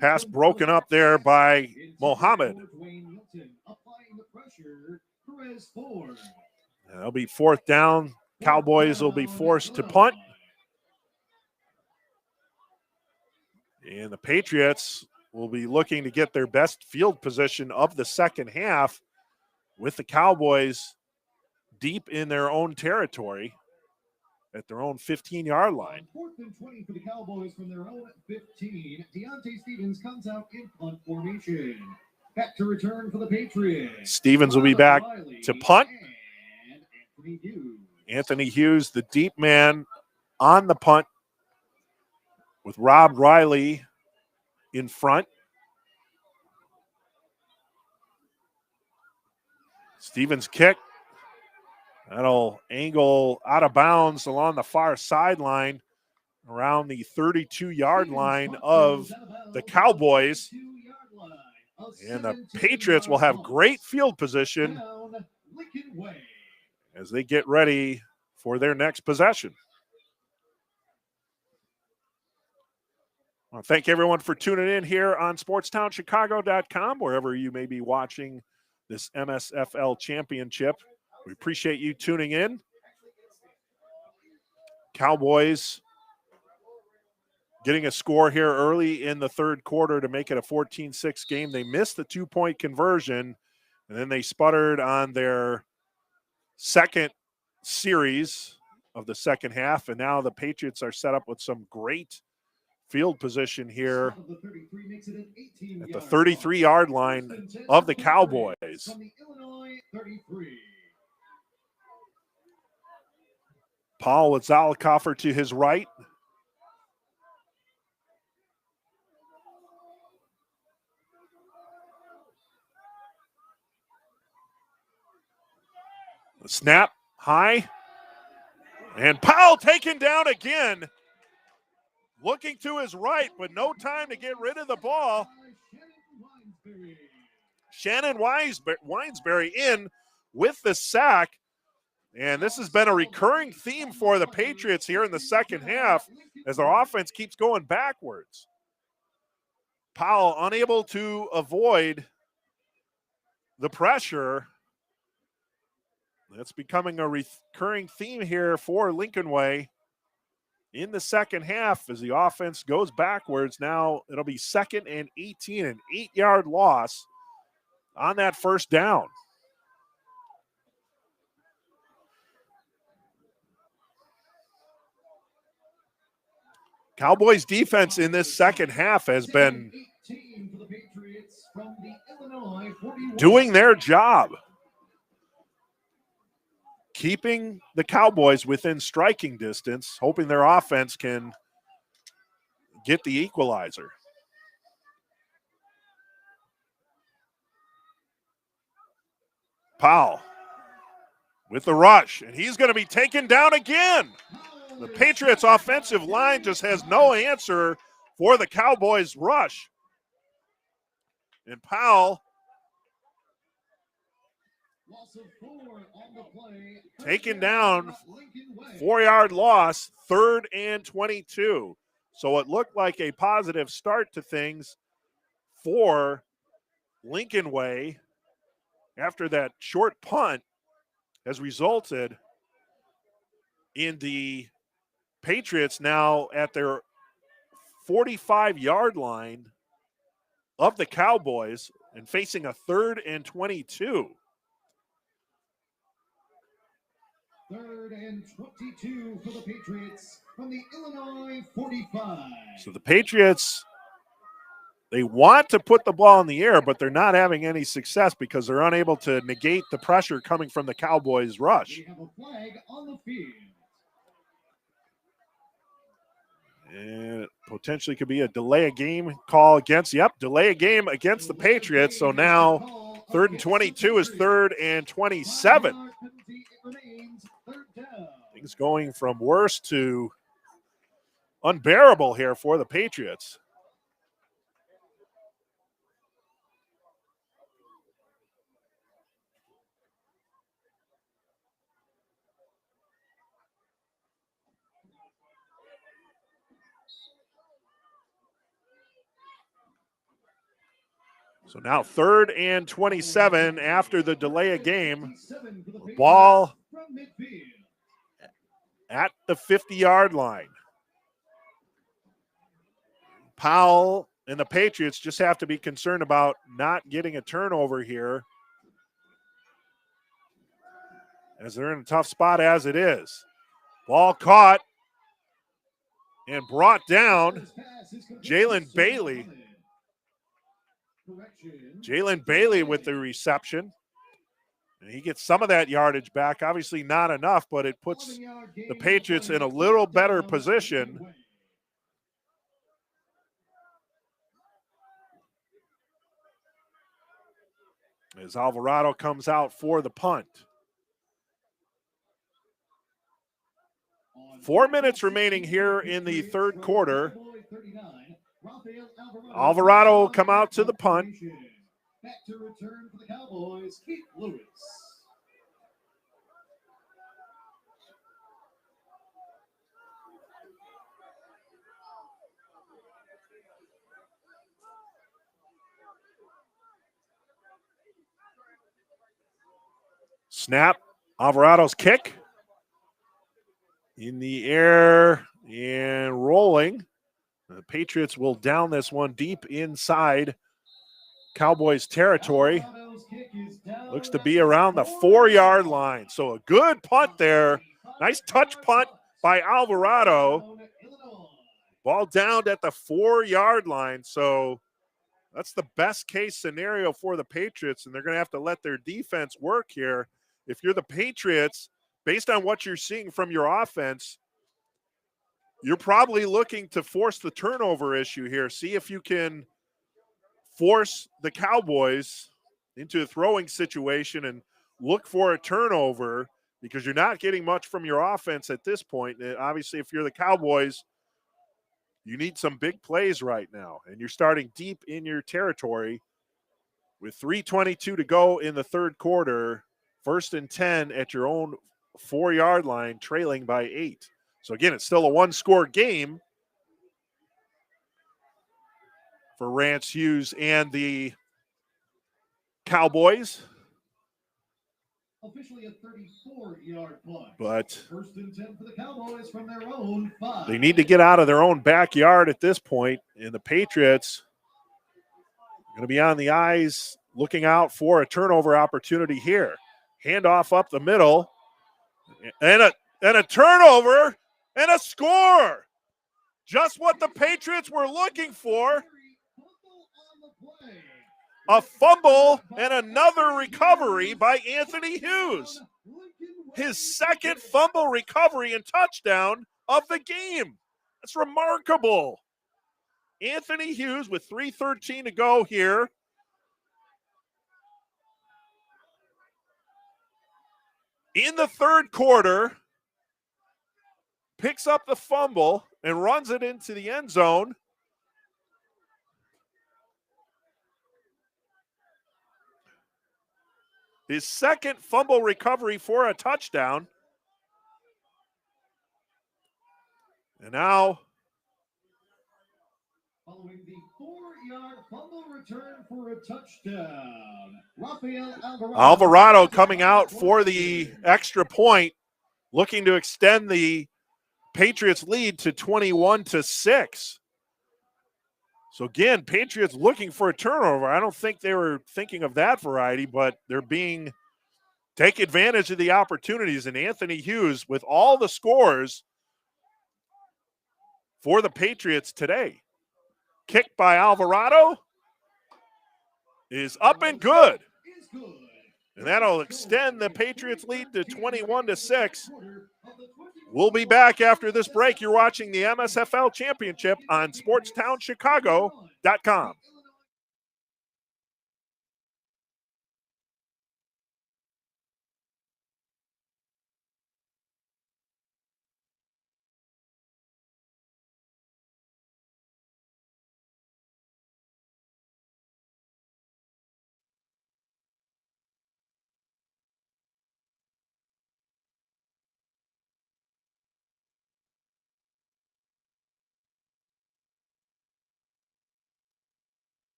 Pass broken up there by Mohammed. That'll be 4th down. Cowboys will be forced to punt. And the Patriots will be looking to get their best field position of the second half with the Cowboys deep in their own territory at their own 15-yard line. 4th and 20 for the Cowboys from their own 15. Deontay Stevens comes out in punt formation. Back to return for the Patriots. Stevens will be back to punt. Anthony Hughes, the deep man on the punt with Rob Riley in front. Stevens kick. That'll angle out of bounds along the far sideline. around the 32-yard line of the Cowboys. And the Patriots will have great field position as they get ready for their next possession. I want to thank everyone for tuning in here on SportsTownChicago.com, wherever you may be watching this MSFL championship. We appreciate you tuning in. Cowboys getting a score here early in the third quarter to make it a 14-6 game. They missed the two-point conversion, and then they sputtered on their second series of the second half, and now the Patriots are set up with some great field position here at the 33-yard line of the Cowboys. Paul with Zalakoffer to his right. The snap high. And Powell taken down again. Looking to his right, but no time to get rid of the ball. Shannon Winesberry in with the sack. And this has been a recurring theme for the Patriots here in the second half as their offense keeps going backwards. Powell unable to avoid the pressure. That's becoming a recurring theme here for Lincoln Way in the second half as the offense goes backwards. Now it'll be 2nd and 18, an 8-yard loss on that first down. Cowboys defense in this second half has been doing their job, keeping the Cowboys within striking distance, hoping their offense can get the equalizer. Powell with the rush, and he's going to be taken down again. The Patriots' offensive line just has no answer for the Cowboys' rush. And Powell taken down, 4-yard loss, 3rd and 22. So it looked like a positive start to things for Lincoln Way after that short punt has resulted in the Patriots now at their 45-yard line of the Cowboys and facing a 3rd and 22. 3rd and 22 for the Patriots from the Illinois 45. So the Patriots, they want to put the ball in the air, but they're not having any success because they're unable to negate the pressure coming from the Cowboys' rush. We have a flag on the field. And it potentially could be a delay of game call against, delay of game against the Patriots. So now 3rd and 22 is 3rd and 27. Things going from worse to unbearable here for the Patriots. So now 3rd and 27 after the delay of game. Ball at the 50-yard line. Powell and the Patriots just have to be concerned about not getting a turnover here, as they're in a tough spot as it is. Ball caught and brought down. Jalen Bailey. Jalen Bailey with the reception. And he gets some of that yardage back. Obviously not enough, but it puts the Patriots in a little better position. As Alvarado comes out for the punt. 4 minutes remaining here in the third quarter. Alvarado will come out to the punt. Back to return for the Cowboys, Keith Lewis. Snap. Alvarado's kick. In the air and rolling. The Patriots will down this one deep inside Cowboys territory. Looks to be around the 4-yard line. So a good punt there. Nice touch punt by Alvarado. Ball down at the 4-yard line. So that's the best case scenario for the Patriots, and they're going to have to let their defense work here. If you're the Patriots, based on what you're seeing from your offense, you're probably looking to force the turnover issue here. See if you can force the Cowboys into a throwing situation and look for a turnover, because you're not getting much from your offense at this point. And obviously, if you're the Cowboys, you need some big plays right now, and you're starting deep in your territory with 3:22 to go in the third quarter. 1st and 10 at your own 4-yard line, trailing by 8. So again, it's still a one-score game for Rance Hughes and the Cowboys. Officially a 34-yard punt. But 1st and 10 for the Cowboys from their own 5. They need to get out of their own backyard at this point, and the Patriots are going to be on the eyes looking out for a turnover opportunity here. Handoff up the middle, and a turnover, and a score. Just what the Patriots were looking for. A fumble and another recovery by Anthony Hughes. His second fumble recovery and touchdown of the game. That's remarkable. Anthony Hughes with 3:13 to go here. In the third quarter, picks up the fumble and runs it into the end zone. His second fumble recovery for a touchdown. And now, following the 4-yard fumble return for a touchdown, Alvarado coming out for the extra point, looking to extend the Patriots lead to 21-6. So again, Patriots looking for a turnover. I don't think they were thinking of that variety, but they're take advantage of the opportunities. And Anthony Hughes, with all the scores for the Patriots today. Kick by Alvarado is up and good. And that'll extend the Patriots lead to 21-6. We'll be back after this break. You're watching the MSFL Championship on SportsTownChicago.com.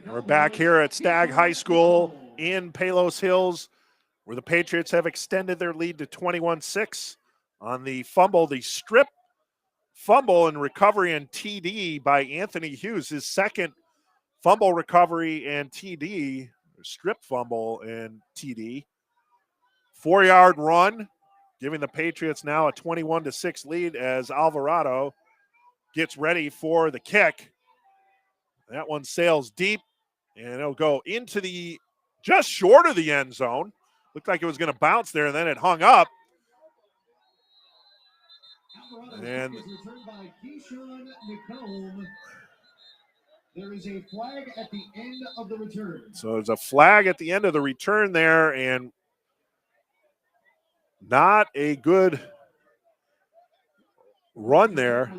We're back here at Stagg High School in Palos Hills, where the Patriots have extended their lead to 21-6 on the fumble, the strip fumble and recovery and TD by Anthony Hughes, his second fumble recovery and TD, strip fumble and TD. 4-yard run, giving the Patriots now a 21-6 lead as Alvarado gets ready for the kick. That one sails deep, and it'll go into the just short of the end zone. Looked like it was going to bounce there, and then it hung up. And there is a flag at the end of the return. So there's a flag at the end of the return there, and not a good run there.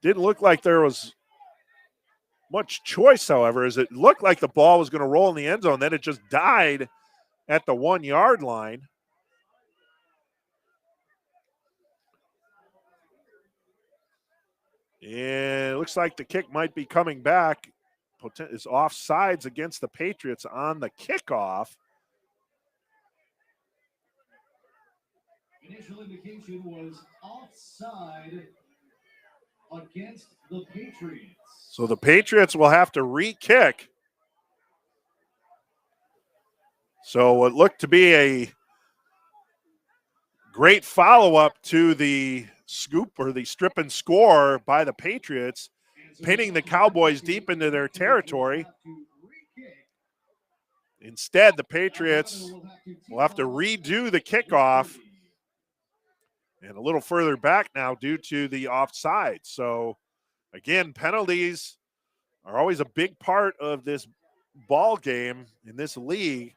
Didn't look like there was much choice, however, as it looked like the ball was going to roll in the end zone. Then it just died at the 1-yard line. And it looks like the kick might be coming back. Is offsides against the Patriots on the kickoff. Initial indication was offside against the Patriots. So the Patriots will have to re-kick. So what looked to be a great follow-up to the scoop or the strip and score by the Patriots, pinning the Cowboys deep into their territory. Instead, the Patriots will have to redo the kickoff and a little further back now due to the offside. So, again, penalties are always a big part of this ball game in this league,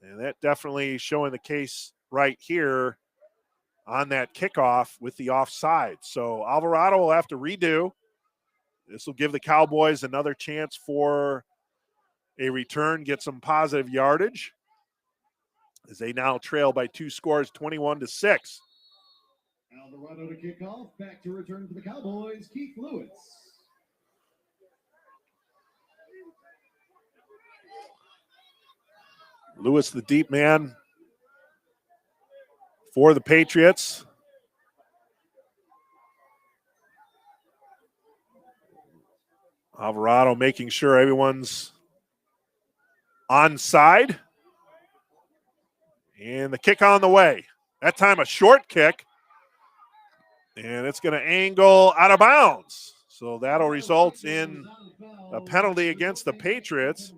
and that definitely showing the case right here on that kickoff with the offside. So Alvarado will have to redo. This will give the Cowboys another chance for a return, get some positive yardage, as they now trail by 2 scores, 21-6. Alvarado to kick off. Back to return for the Cowboys, Keith Lewis. Lewis, the deep man for the Patriots. Alvarado making sure everyone's onside. And the kick on the way. That time a short kick. And it's going to angle out of bounds. So that'll result in a penalty against the Patriots.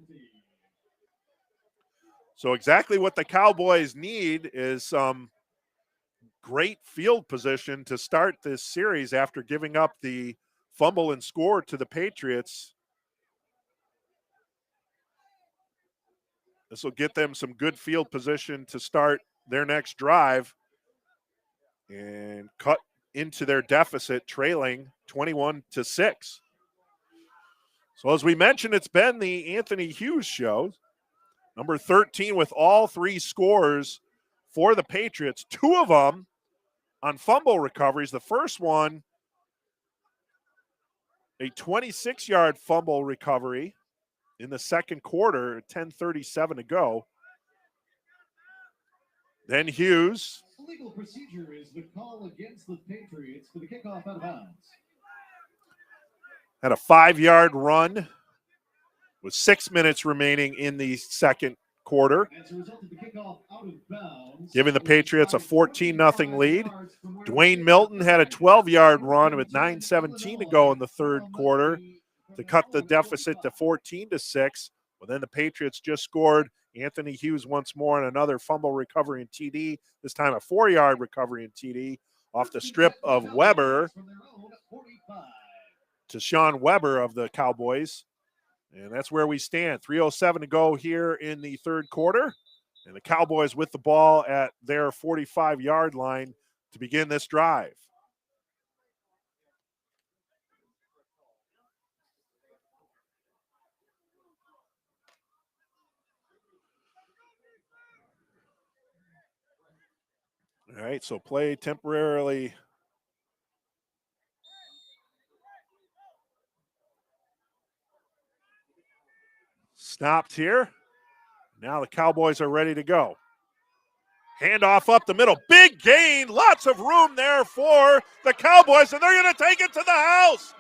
So exactly what the Cowboys need is some great field position to start this series after giving up the fumble and score to the Patriots. This will get them some good field position to start their next drive and cut into their deficit, trailing 21-6. So as we mentioned, it's been the Anthony Hughes show. Number 13 with all 3 scores for the Patriots, 2 of them on fumble recoveries. The first one, a 26-yard fumble recovery in the second quarter, 10:37 to go. Then Hughes. Legal procedure is the call against the Patriots for the kickoff out of bounds. Had a 5-yard run with 6 minutes remaining in the second quarter, As a result of the kickoff out of bounds, giving the Patriots a 14-0 lead. Dwayne Milton had a 12-yard run with 9:17 to go in the third quarter to cut the deficit to 14-6. Well, then the Patriots just scored. Anthony Hughes once more on another fumble recovery and TD, this time a 4-yard recovery and TD off the strip of Weber to Sean Weber of the Cowboys. And that's where we stand. 3:07 to go here in the third quarter. And the Cowboys with the ball at their 45-yard line to begin this drive. All right, so play temporarily Stopped here. Now the Cowboys are ready to go. Handoff up the middle. Big gain. Lots of room there for the Cowboys, and they're going to take it to the house.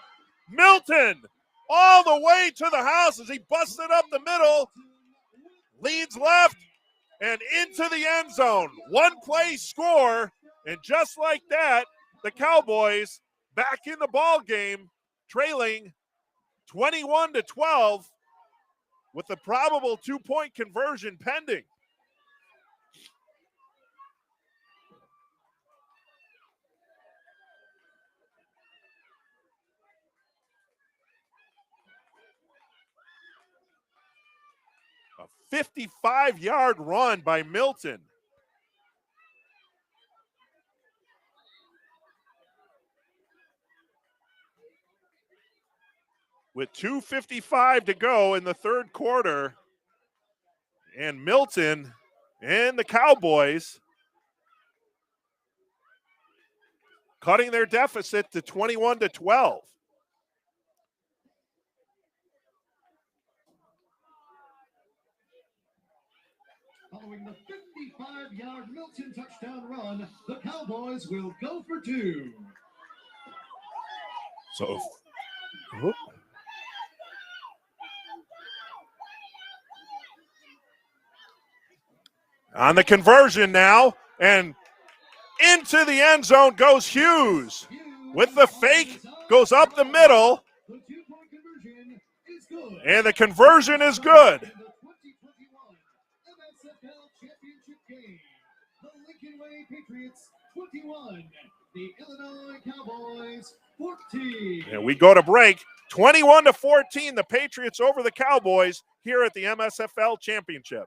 Milton all the way to the house as he busted up the middle. Leads left and into the end zone. One play score, and just like that, the Cowboys back in the ball game, trailing 21-12 with the probable 2-point conversion pending. A 55-yard run by Milton. With 2:55 to go in the third quarter, and Milton and the Cowboys cutting their deficit to 21-12. Following the 55-yard Milton touchdown run, the Cowboys will go for two. So, on the conversion now, and into the end zone goes Hughes. With the fake, goes up the middle, The two-point conversion is good. and the conversion is good. In the 2021 MSFL Championship game, the Lincoln Way Patriots 21, the Illinois Cowboys 14. And we go to break. 21-14, the Patriots over the Cowboys here at the MSFL Championship.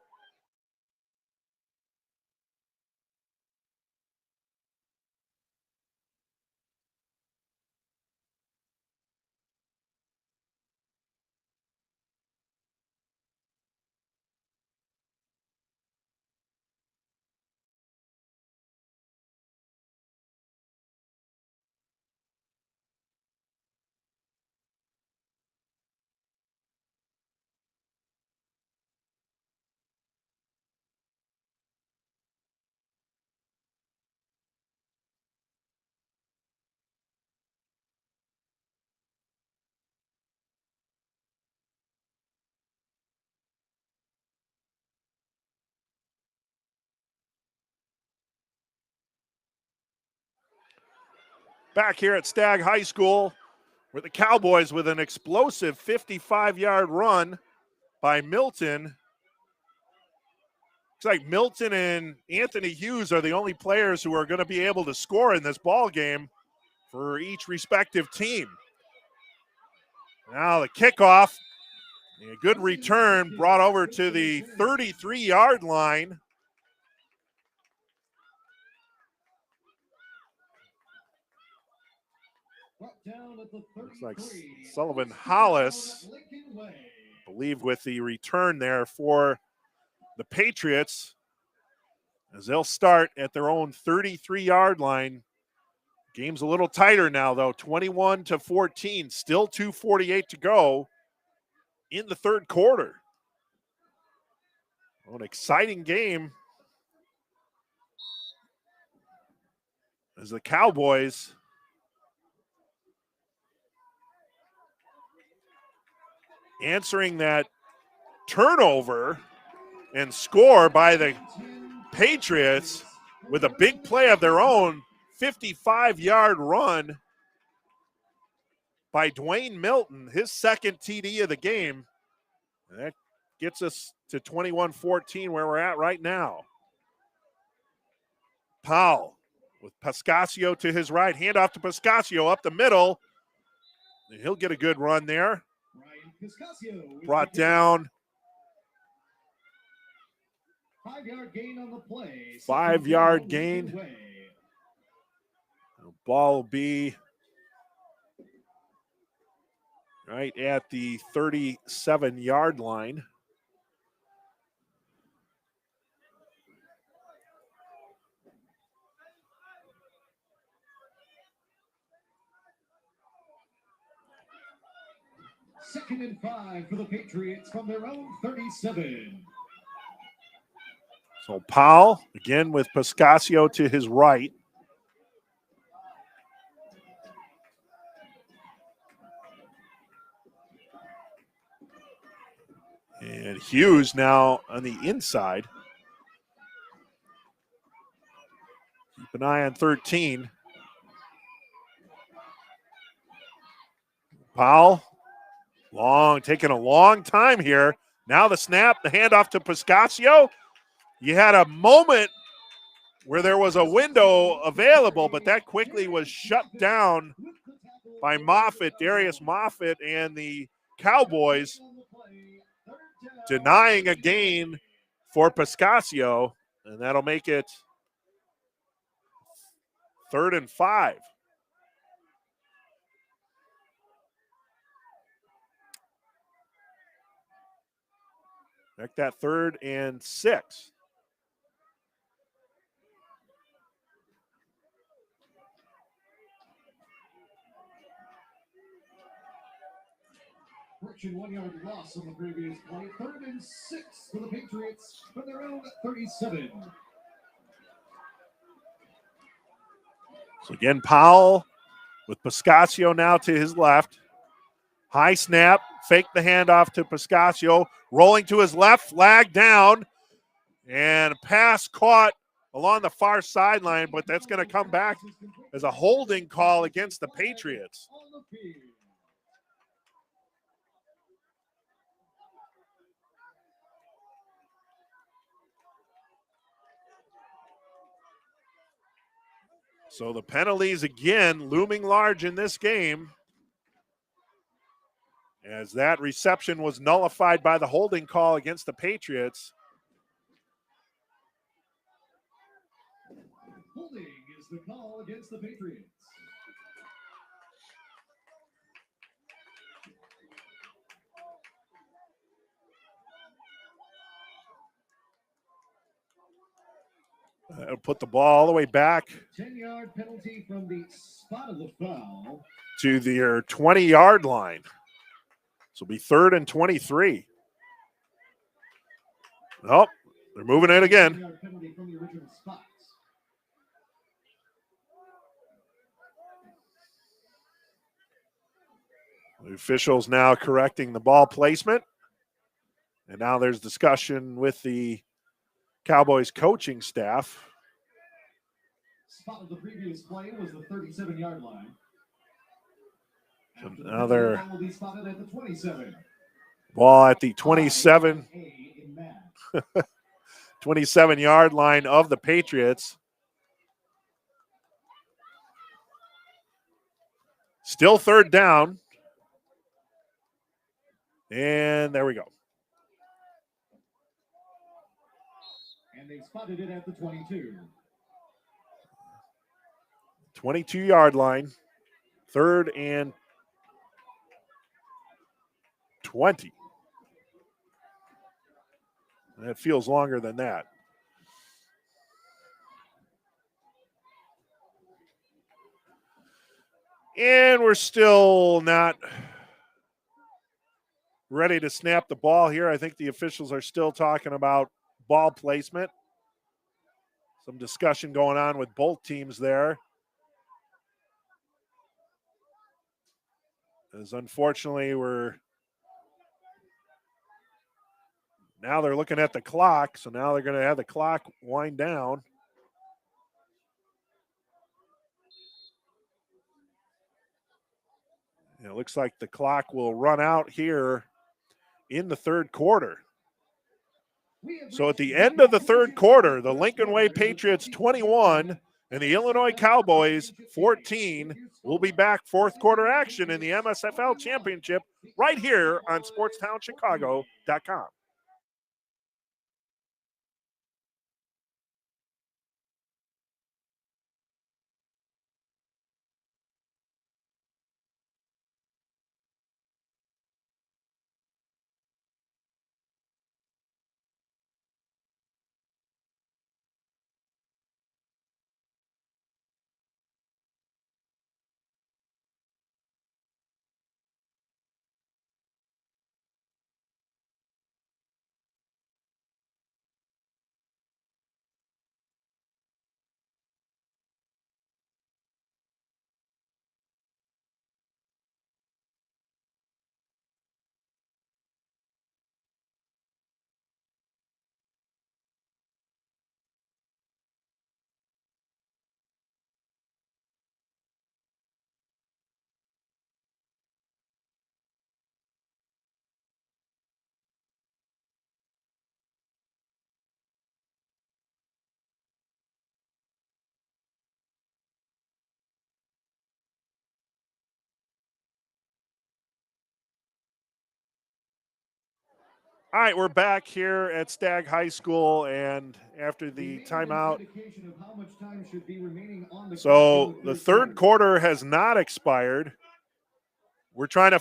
Back here at Stagg High School, where the Cowboys with an explosive 55-yard run by Milton. Looks like Milton and Anthony Hughes are the only players who are going to be able to score in this ball game for each respective team. Now the kickoff, a good return brought over to the 33-yard line. Looks like Sullivan Hollis, I believe, with the return there for the Patriots, as they'll start at their own 33-yard line. Game's a little tighter now, though, 21-14, still 2:48 to go in the third quarter. An exciting game as the Cowboys answering that turnover and score by the Patriots with a big play of their own, 55-yard run by Dwayne Milton, his second TD of the game. And that gets us to 21-14 where we're at right now. Powell with Pascasio to his right. Handoff to Pascasio up the middle. And he'll get a good run there. Brought down. 5-yard gain on the play. 5-yard gain. The ball will be right at the 37-yard line. 2nd and 5 for the Patriots from their own 37. So Powell, again with Pascasio to his right. And Hughes now on the inside. Keep an eye on 13. Powell, taking a long time here. Now the snap, the handoff to Pascasio. You had a moment where there was a window available, but that quickly was shut down by Darius Moffitt, and the Cowboys denying a gain for Pascasio, and that'll make it 3rd and 5. Make that 3rd and 6. Correction, 1-yard loss on the previous play. 3rd and 6 for the Patriots from their own 37. So again, Powell with Pascasio now to his left. High snap, fake the handoff to Pascasio, rolling to his left, flag down, and pass caught along the far sideline, but that's going to come back as a holding call against the Patriots. So the penalties again looming large in this game, as that reception was nullified by the holding call against the Patriots. Holding is the call against the Patriots. That'll put the ball all the way back 10-yard penalty from the spot of the foul to their 20-yard line. So it'll be 3rd and 23. Oh, they're moving it again. 10-yard penalty from the original spot. The officials now correcting the ball placement. And now there's discussion with the Cowboys coaching staff. Spot of the previous play was the 37-yard line. So now they're will be spotted at the 27. Ball at the 27-yard line of the Patriots. Still 3rd down. And there we go. And they spotted it at the 22. 22-yard line. 3rd and 20. That feels longer than that. And we're still not ready to snap the ball here. I think the officials are still talking about ball placement. Some discussion going on with both teams there. As unfortunately now they're looking at the clock, so now they're going to have the clock wind down. And it looks like the clock will run out here in the 3rd quarter. So at the end of the 3rd quarter, the Lincoln Way Patriots 21 and the Illinois Cowboys 14 will be back 4th quarter action in the MSFL Championship right here on SportsTownChicago.com. All right, we're back here at Stagg High School, and after the timeout. So the third quarter has not expired. We're trying to,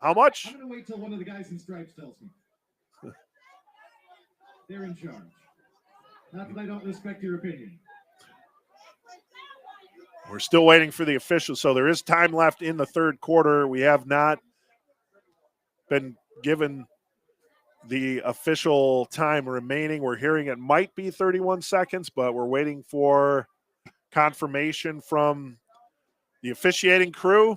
how much? I'm going to wait till one of the guys in stripes tells me. They're in charge. Not that I don't respect your opinion. We're still waiting for the officials, so there is time left in the third quarter. We have not been given the official time remaining. We're hearing it might be 31 seconds, but we're waiting for confirmation from the officiating crew.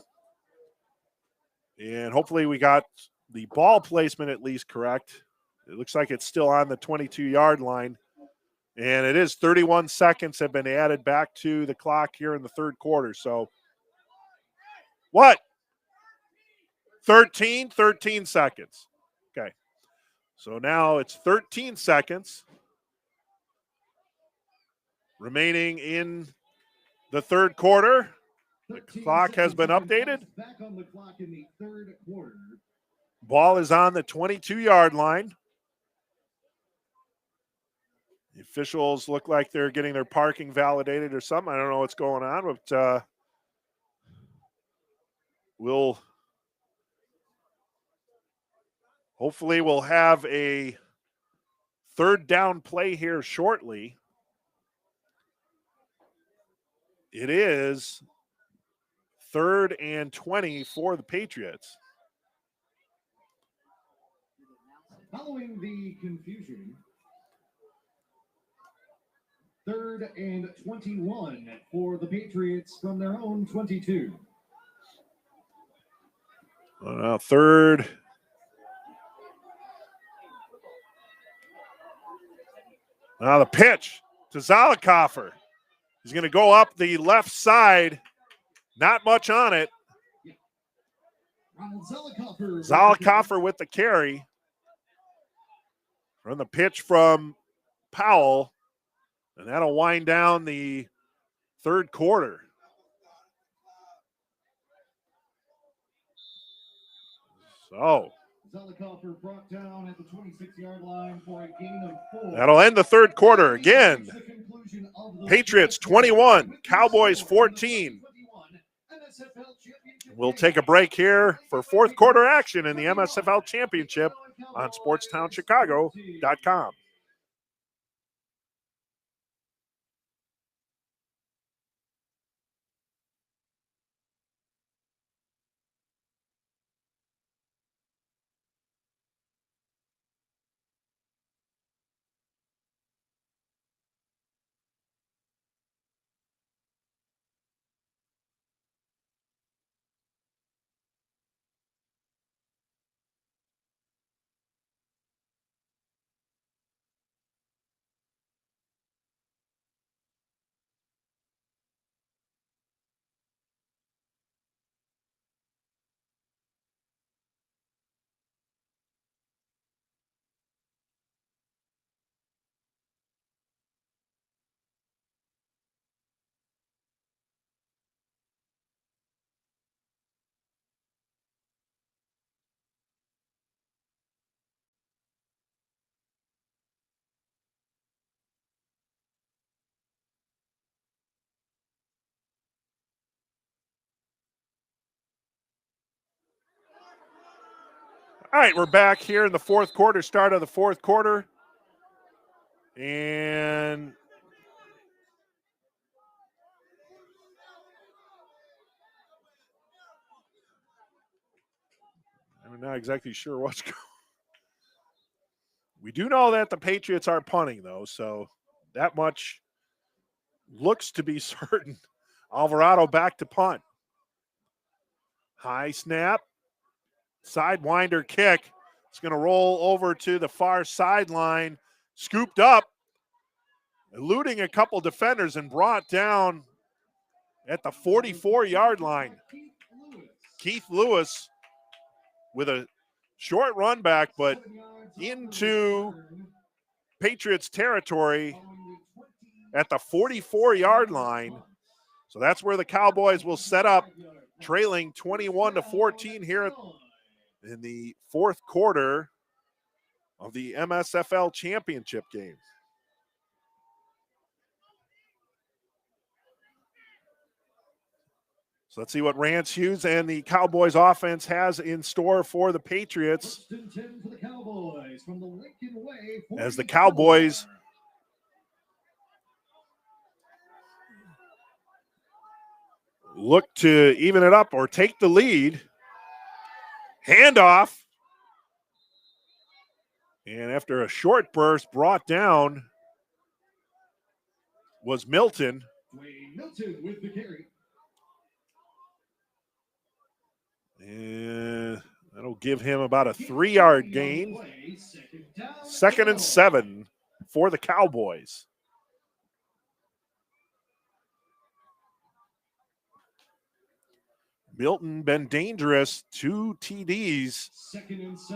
And hopefully we got the ball placement at least correct. It looks like it's still on the 22-yard line. And it is 31 seconds have been added back to the clock here in the third quarter. So what? 13 seconds. Okay. So now it's 13 seconds remaining in the third quarter. The clock has been updated. Back on the clock in the third quarter. Ball is on the 22-yard line. The officials look like they're getting their parking validated or something. I don't know what's going on, but hopefully we'll have a third down play here shortly. It is 3rd and 20 for the Patriots. Following the confusion, 3rd and 21 for the Patriots from their own 22. Third. Now the pitch to Zollicoffer. He's going to go up the left side. Not much on it. Zollicoffer with the carry. From the pitch from Powell. And that'll wind down the third quarter. So Zollicoffer brought down at the 26-yard line for a gain of 4. That'll end the third quarter. Again, Patriots 21, Cowboys 14. We'll take a break here for fourth quarter action in the MSFL Championship on SportsTownChicago.com. All right, we're back here in the fourth quarter, start of the fourth quarter. And I'm not exactly sure what's going on. We do know that the Patriots are punting, though, so that much looks to be certain. Alvarado back to punt. High snap. Sidewinder kick. It's going to roll over to the far sideline. Scooped up. Eluding a couple defenders and brought down at the 44-yard line. Keith Lewis with a short run back, but into Patriots territory at the 44-yard line. So that's where the Cowboys will set up, trailing 21-14 here in the fourth quarter of the MSFL championship game. So let's see what Rance Hughes and the Cowboys offense has in store for the Patriots. As the Cowboys look to even it up or take the lead. Handoff. And after a short burst, brought down was Milton. Milton with the carry. And that'll give him about a 3-yard gain. 2nd and 7 for the Cowboys. Milton been dangerous, 2 TDs,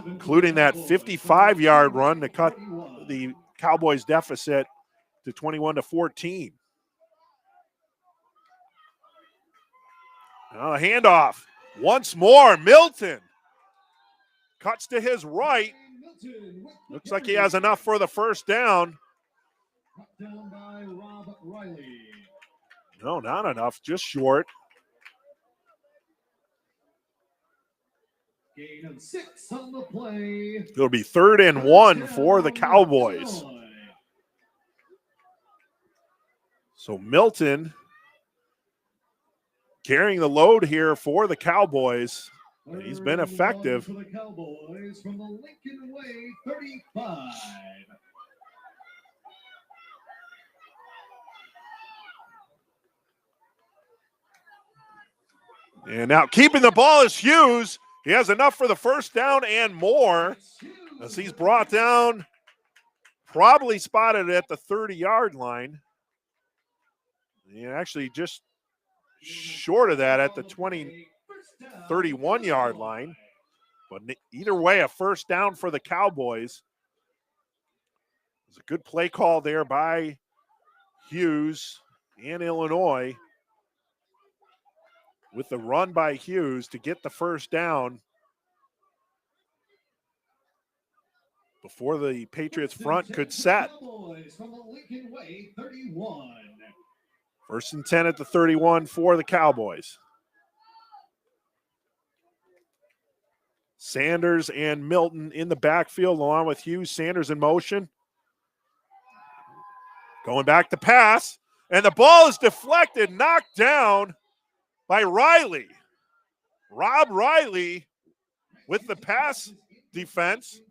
including that 55-yard run to cut the Cowboys deficit to 21-14. Now a handoff. Once more, Milton cuts to his right. Looks like he has enough for the first down. No, not enough, just short. Gain of 6 on the play. It'll be 3rd and 1 for the Cowboys. So Milton carrying the load here for the Cowboys. He's been effective. For the Cowboys from the Lincoln Way 35. And now keeping the ball is Hughes. He has enough for the first down and more as he's brought down, probably spotted at the 30-yard line. And actually just short of that at the 31-yard line. But either way, a first down for the Cowboys. It was a good play call there by Hughes and Illinois, with the run by Hughes to get the first down before the Patriots front could set. First and 10 at the 31 for the Cowboys. Sanders and Milton in the backfield along with Hughes. Sanders in motion. Going back to pass. And the ball is deflected, knocked down by Riley. Rob Riley with the pass defense.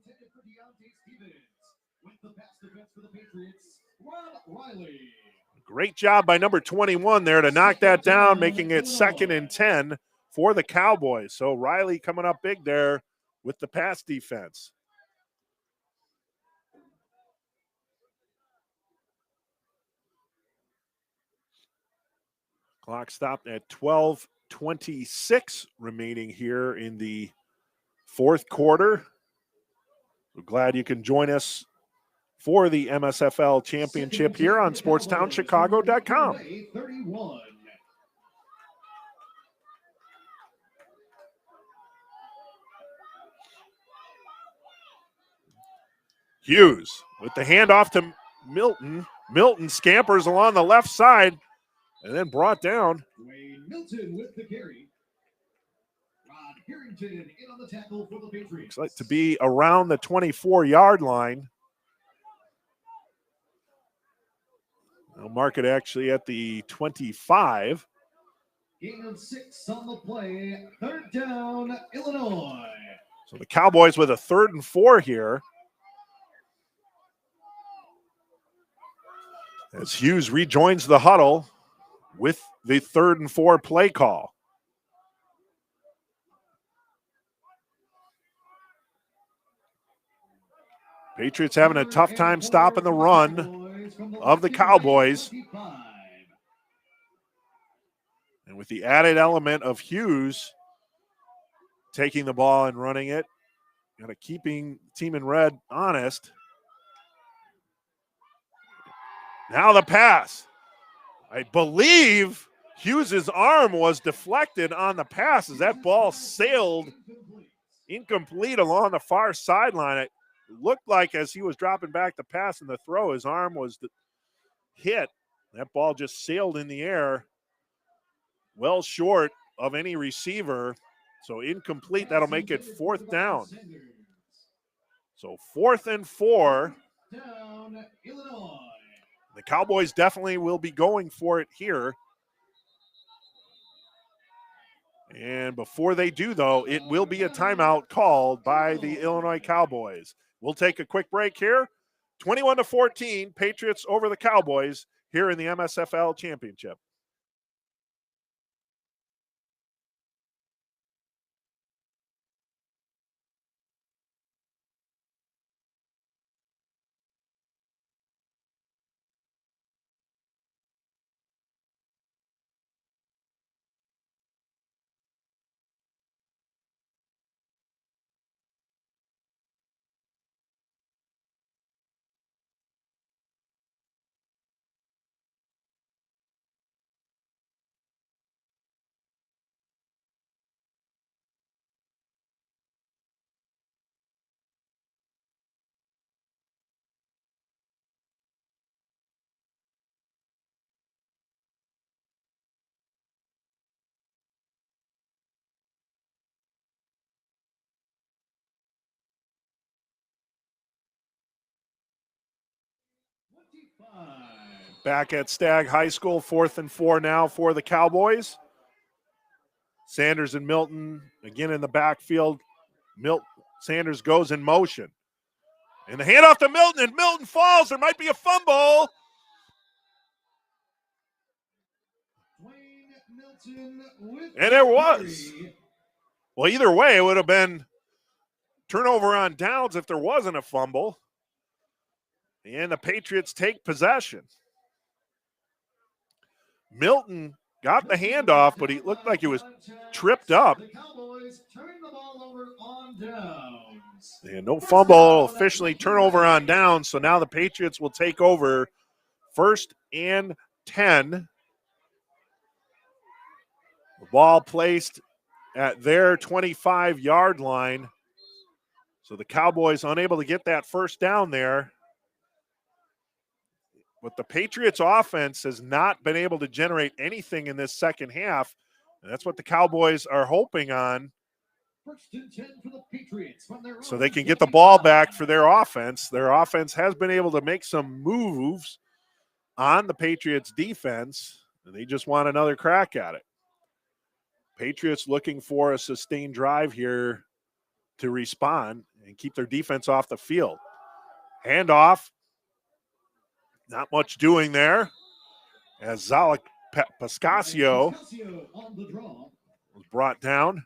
Great job by number 21 there to knock that down, making it 2nd and 10 for the Cowboys. So Riley coming up big there with the pass defense. Clock stopped at 12:26 remaining here in the 4th quarter. We're glad you can join us for the MSFL championship here on SportsTownChicago.com. Hughes with the handoff to Milton. Milton scampers along the left side and then brought down. Milton with the carry. Rod Harrington in on the tackle for the Patriots. Looks like to be around the 24-yard line. I'll mark it actually at the 25. Gain of 6 on the play. 3rd down, Illinois. So the Cowboys with a 3rd and 4 here. As Hughes rejoins the huddle with the 3rd and 4 play call. Patriots having a tough time stopping the run of the Cowboys. And with the added element of Hughes taking the ball and running it, kind of keeping Team in Red honest. Now the pass. I believe Hughes' arm was deflected on the pass as that ball sailed incomplete along the far sideline. looked like as he was dropping back the pass and the throw, his arm was hit. That ball just sailed in the air, well short of any receiver. So incomplete. That'll make it 4th down. So 4th and 4. Down, Illinois. The Cowboys definitely will be going for it here. And before they do, though, it will be a timeout called by the Illinois Cowboys. We'll take a quick break here. 21-14, Patriots over the Cowboys here in the MSFL Championship. Back at Stagg High School, 4th and 4 now for the Cowboys. Sanders and Milton again in the backfield. Sanders goes in motion. And the handoff to Milton, and Milton falls. There might be a fumble. And there was. Well, either way, it would have been turnover on downs if there wasn't a fumble. And the Patriots take possession. Milton got the handoff, but he looked like he was tripped up. The Cowboys turn the ball over on downs. And no fumble, officially turnover on downs. So now the Patriots will take over 1st and 10. The ball placed at their 25-yard line. So the Cowboys unable to get that 1st down there. But the Patriots offense has not been able to generate anything in this second half. And that's what the Cowboys are hoping on. 1st and 10 for the Patriots from their So they can get the ball back for their offense. Their offense has been able to make some moves on the Patriots defense, and they just want another crack at it. Patriots looking for a sustained drive here to respond and keep their defense off the field. Handoff. Not much doing there as Zalek Pascasio was brought down.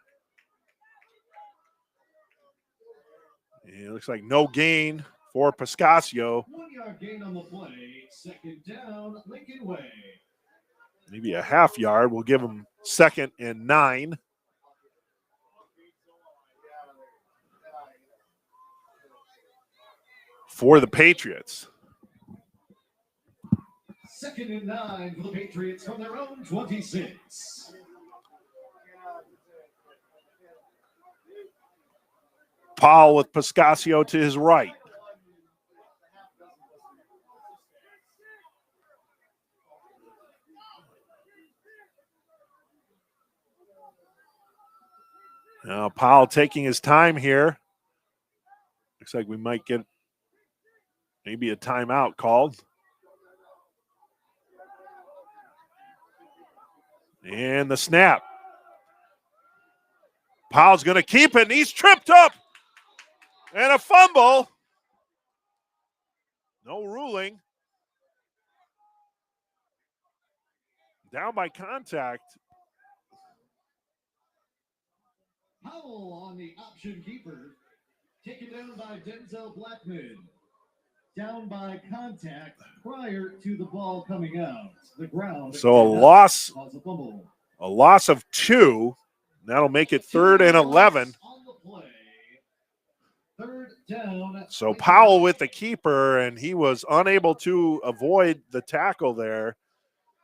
And it looks like no gain for Pascasio. 1-yard gain on the play. 2nd down, Lincoln Way. Maybe a half yard. We'll give him 2nd and 9. For the Patriots. 2nd and 9 for the Patriots from their own 26. Powell with Pascasio to his right. Now Powell taking his time here. Looks like we might get maybe a timeout called. And the snap. Powell's going to keep it, and he's tripped up. And a fumble. No ruling. Down by contact. Powell on the option keeper. Taken down by Denzel Blackman. Down by contact prior to the ball coming out. The ground. So a loss of 2. That'll make it 3rd and 11. On the play. 3rd down. So Powell with the keeper, and he was unable to avoid the tackle there.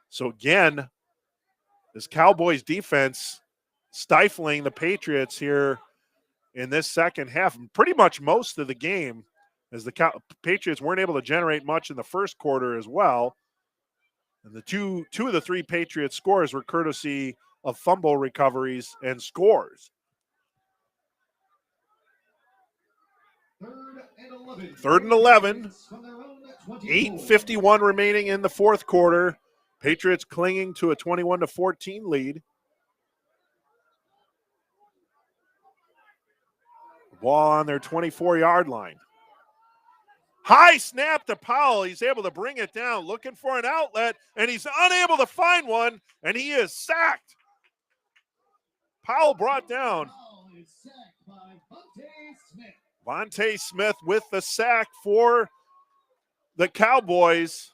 So again, this Cowboys defense stifling the Patriots here in this second half, pretty much most of the game. as the Patriots weren't able to generate much in the first quarter as well. And the two of the three Patriots scores were courtesy of fumble recoveries and scores. 3rd and 11. 8:51 remaining in the fourth quarter. Patriots clinging to a 21-14 lead. Ball on their 24-yard line. High snap to Powell. He's able to bring it down, looking for an outlet, and he's unable to find one, and he is sacked. Powell brought down. Vontae Smith with the sack for the Cowboys.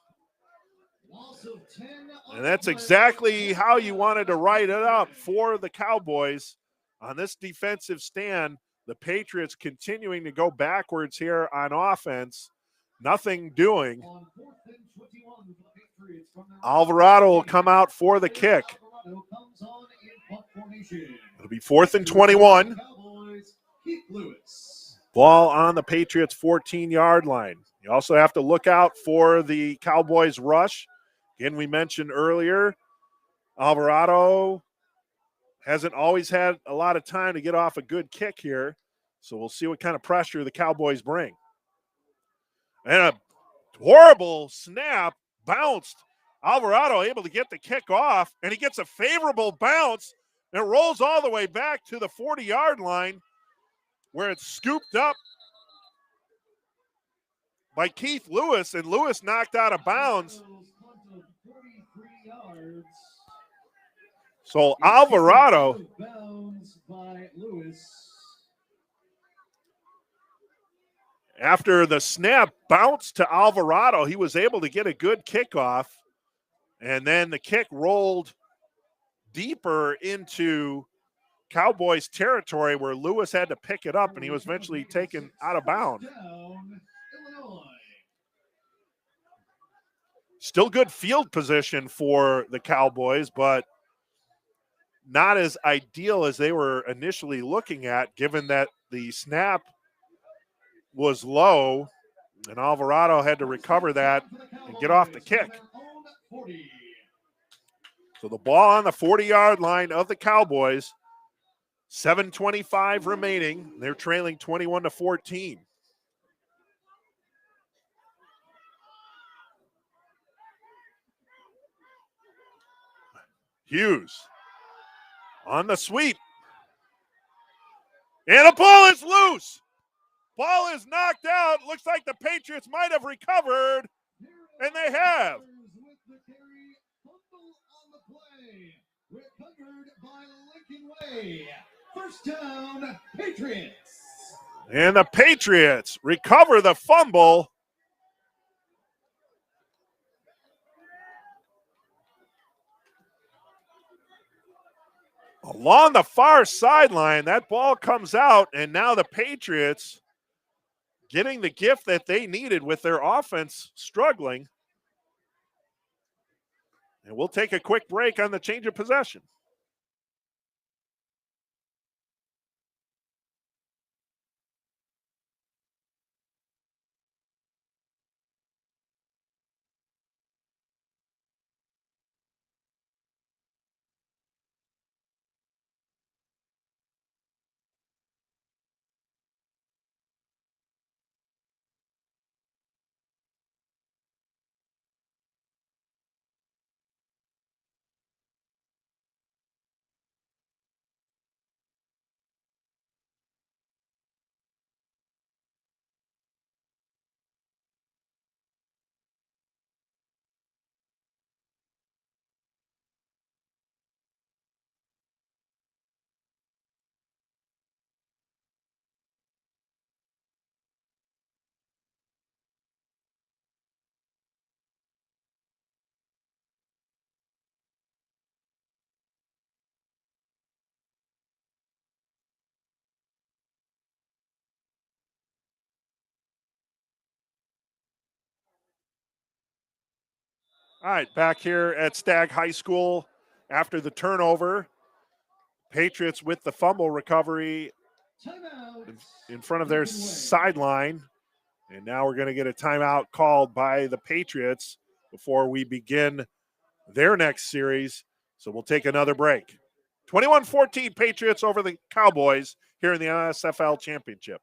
And that's exactly how you wanted to write it up for the Cowboys. On this defensive stand, the Patriots continuing to go backwards here on offense. Nothing doing. Alvarado will come out for the kick. It'll be 4th and 21. Ball on the Patriots' 14-yard line. You also have to look out for the Cowboys' rush. Again, we mentioned earlier, Alvarado hasn't always had a lot of time to get off a good kick here. So we'll see what kind of pressure the Cowboys bring. And a horrible snap, bounced. Alvarado able to get the kick off, and he gets a favorable bounce, and it rolls all the way back to the 40-yard line where it's scooped up by Keith Lewis, and Lewis knocked out of bounds. So Alvarado after the snap bounced to Alvarado, he was able to get a good kickoff, and then the kick rolled deeper into Cowboys territory where Lewis had to pick it up, and he was eventually taken out of bounds. Still good field position for the Cowboys, but not as ideal as they were initially looking at, given that the snap was low, and Alvarado had to recover that and get off the kick. So the ball on the 40-yard line of the Cowboys, 7:25 remaining. They're trailing 21-14. Hughes on the sweep. And the ball is loose. Ball is knocked out. Looks like the Patriots might have recovered, and they have. First down, Patriots. And the Patriots recover the fumble. Along the far sideline, that ball comes out, and now the Patriots getting the gift that they needed with their offense struggling. And we'll take a quick break on the change of possession. All right, back here at Stagg High School after the turnover. Patriots with the fumble recovery in front of their sideline. And now we're going to get a timeout called by the Patriots before we begin their next series. So we'll take another break. 21-14 Patriots over the Cowboys here in the MSFL Championship.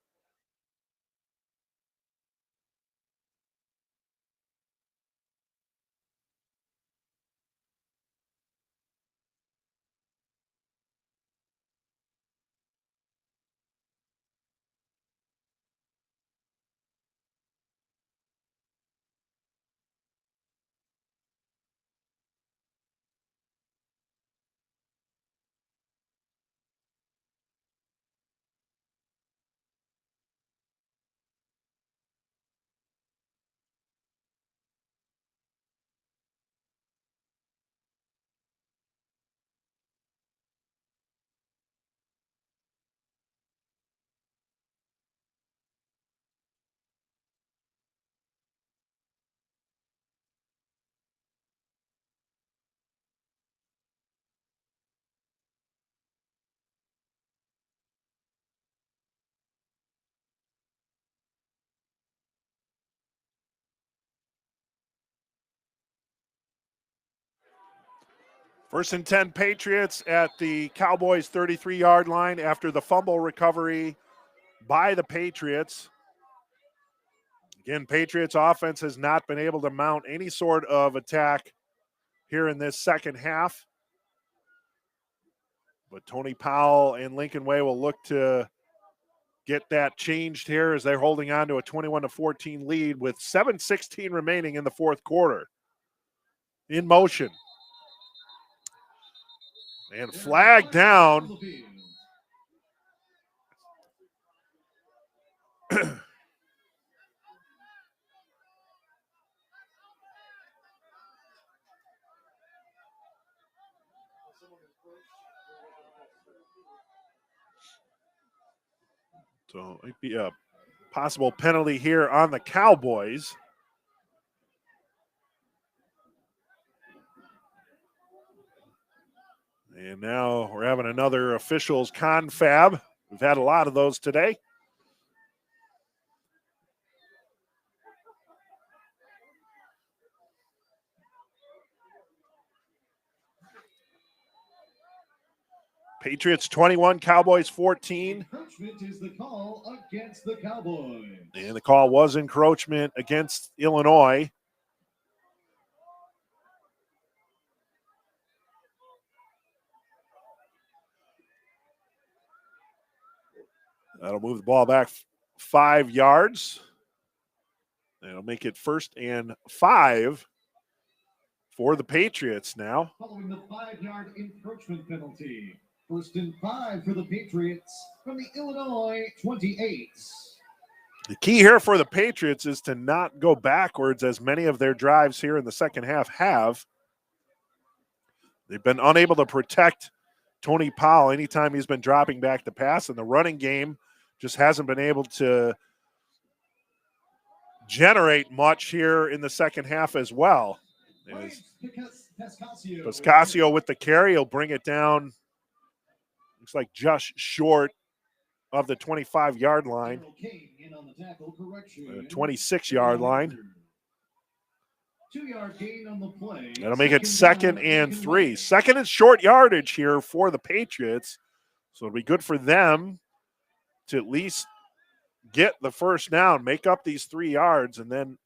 First and 10 Patriots at the Cowboys 33-yard line after the fumble recovery by the Patriots. Again, Patriots offense has not been able to mount any sort of attack here in this second half. But Tony Powell and Lincoln Way will look to get that changed here as they're holding on to a 21-14 lead with 7:16 remaining in the fourth quarter. In motion. And flag down. So it might be a possible penalty here on the Cowboys. And now we're having another officials confab. We've had a lot of those today. Patriots 21, Cowboys 14. Encroachment is the call against the Cowboys. And the call was encroachment against Illinois. That'll move the ball back 5 yards. That'll make it 1st and 5 for the Patriots now. Following the 5-yard encroachment penalty. 1st and 5 for the Patriots from the Illinois 28. The key here for the Patriots is to not go backwards as many of their drives here in the second half have. They've been unable to protect Tony Powell anytime he's been dropping back to pass, and the running game just hasn't been able to generate much here in the second half as well. Pascasio with the carry, he'll bring it down. Looks like just short of the 25-yard line, 26-yard line. 2-yard gain on the play. That'll make it 2nd and 3. Second and short yardage here for the Patriots. So it'll be good for them to at least get the first down, make up these 3 yards, and then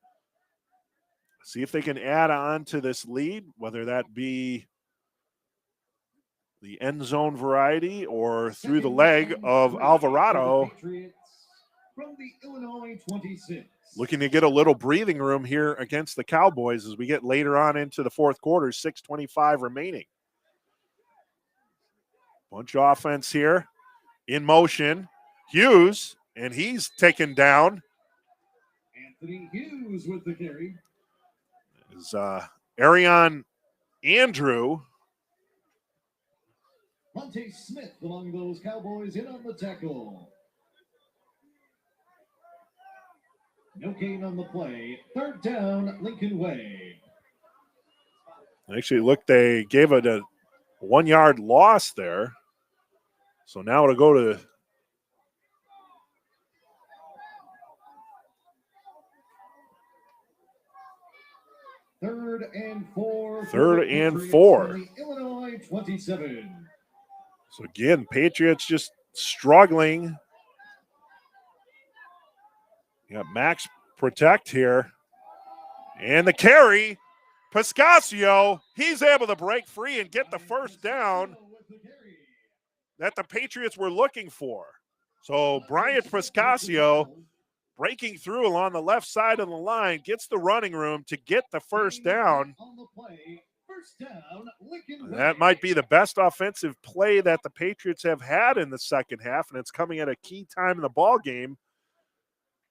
see if they can add on to this lead, whether that be the end zone variety or through the leg of Alvarado. From the Illinois 26. Looking to get a little breathing room here against the Cowboys as we get later on into the fourth quarter, 6:25 remaining. Bunch of offense here. In motion, Hughes, and he's taken down. Anthony Hughes with the carry. Is Arion Andrew. Monte Smith among those Cowboys in on the tackle. No gain on the play. 3rd down, Lincoln Way. Actually, look, they gave it a 1-yard loss there. So now it'll go to Third and 4. Third and 4. From the Illinois 27. So again, Patriots just struggling. You got Max protect here. And the carry, Pascasio, he's able to break free and get the first down that the Patriots were looking for. So Brian Pascasio breaking through along the left side of the line, gets the running room to get the first down. That might be the best offensive play that the Patriots have had in the second half, and it's coming at a key time in the ball game,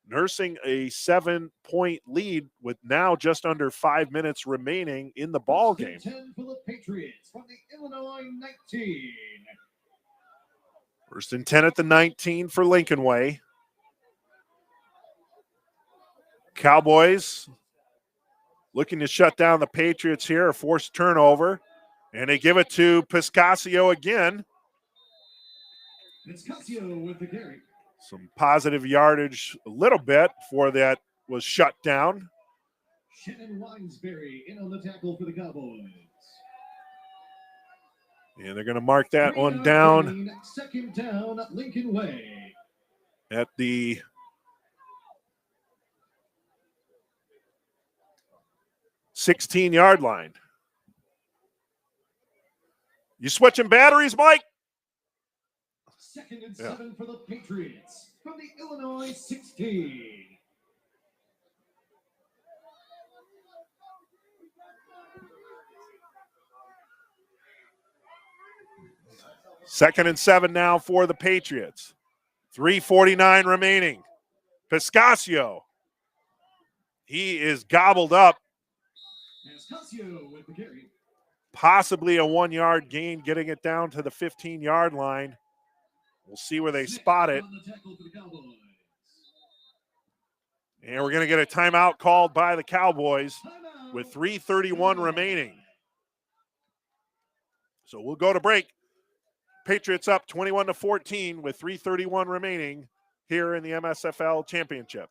nursing a 7-point lead with now just under 5 minutes remaining in the ball game. 10 for the Patriots from the Illinois 19. First and 10 at the 19 for Lincoln Way. Cowboys looking to shut down the Patriots here, a forced turnover, and they give it to Pascasio again. Pascasio with the carry. Some positive yardage a little bit before that was shut down. Shannon Winesberry in on the tackle for the Cowboys. And they're going to mark that one down. Second down, Lincoln Way. At the 16-yard line. You switching batteries, Mike? Second and 7 for the Patriots from the Illinois 16. Second and 7 now for the Patriots. 3:49 remaining. Pascasio. He is gobbled up. Pascasio with the carry. Possibly a 1-yard gain, getting it down to the 15-yard line. We'll see where they spot it. And we're going to get a timeout called by the Cowboys with 3:31 remaining. So we'll go to break. Patriots up 21-14 with 3:31 remaining here in the MSFL Championship.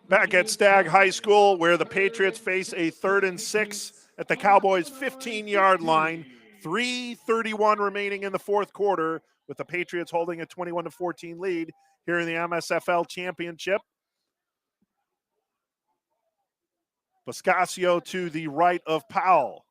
Back at Stagg High School, where the Patriots face a 3rd and 6 at the Cowboys' 15-yard line. 3:31 remaining in the fourth quarter, with the Patriots holding a 21-14 lead here in the MSFL Championship. Pascasio to the right of Powell.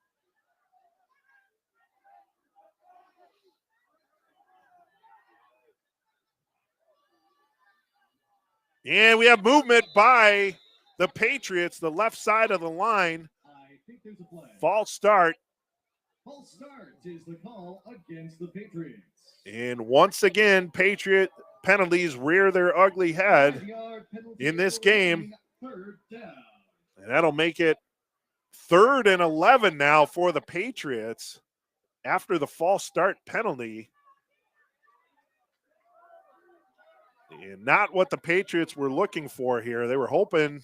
And we have movement by the Patriots, the left side of the line. I think there's a flag. False start. False start is the call against the Patriots. And once again, Patriot penalties rear their ugly head 5-yard penalty in this game. Third down. And that'll make it 3rd and 11 now for the Patriots after the false start penalty. And not what the Patriots were looking for here. They were hoping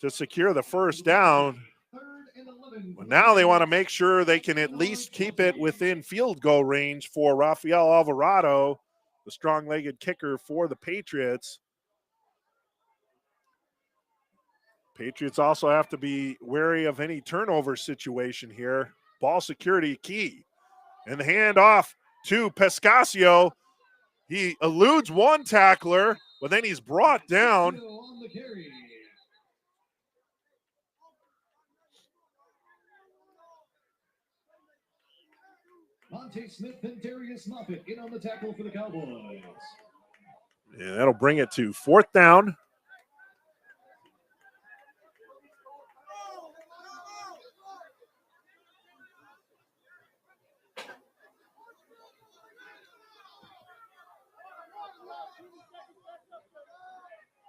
to secure the first down. But now they want to make sure they can at least keep it within field goal range for Rafael Alvarado, the strong-legged kicker for the Patriots. Patriots also have to be wary of any turnover situation here. Ball security key. And the handoff to Pascasio. He eludes one tackler, but then he's brought down. Monte Smith and Darius Moffitt in on the tackle for the Cowboys. And that'll bring it to 4th down.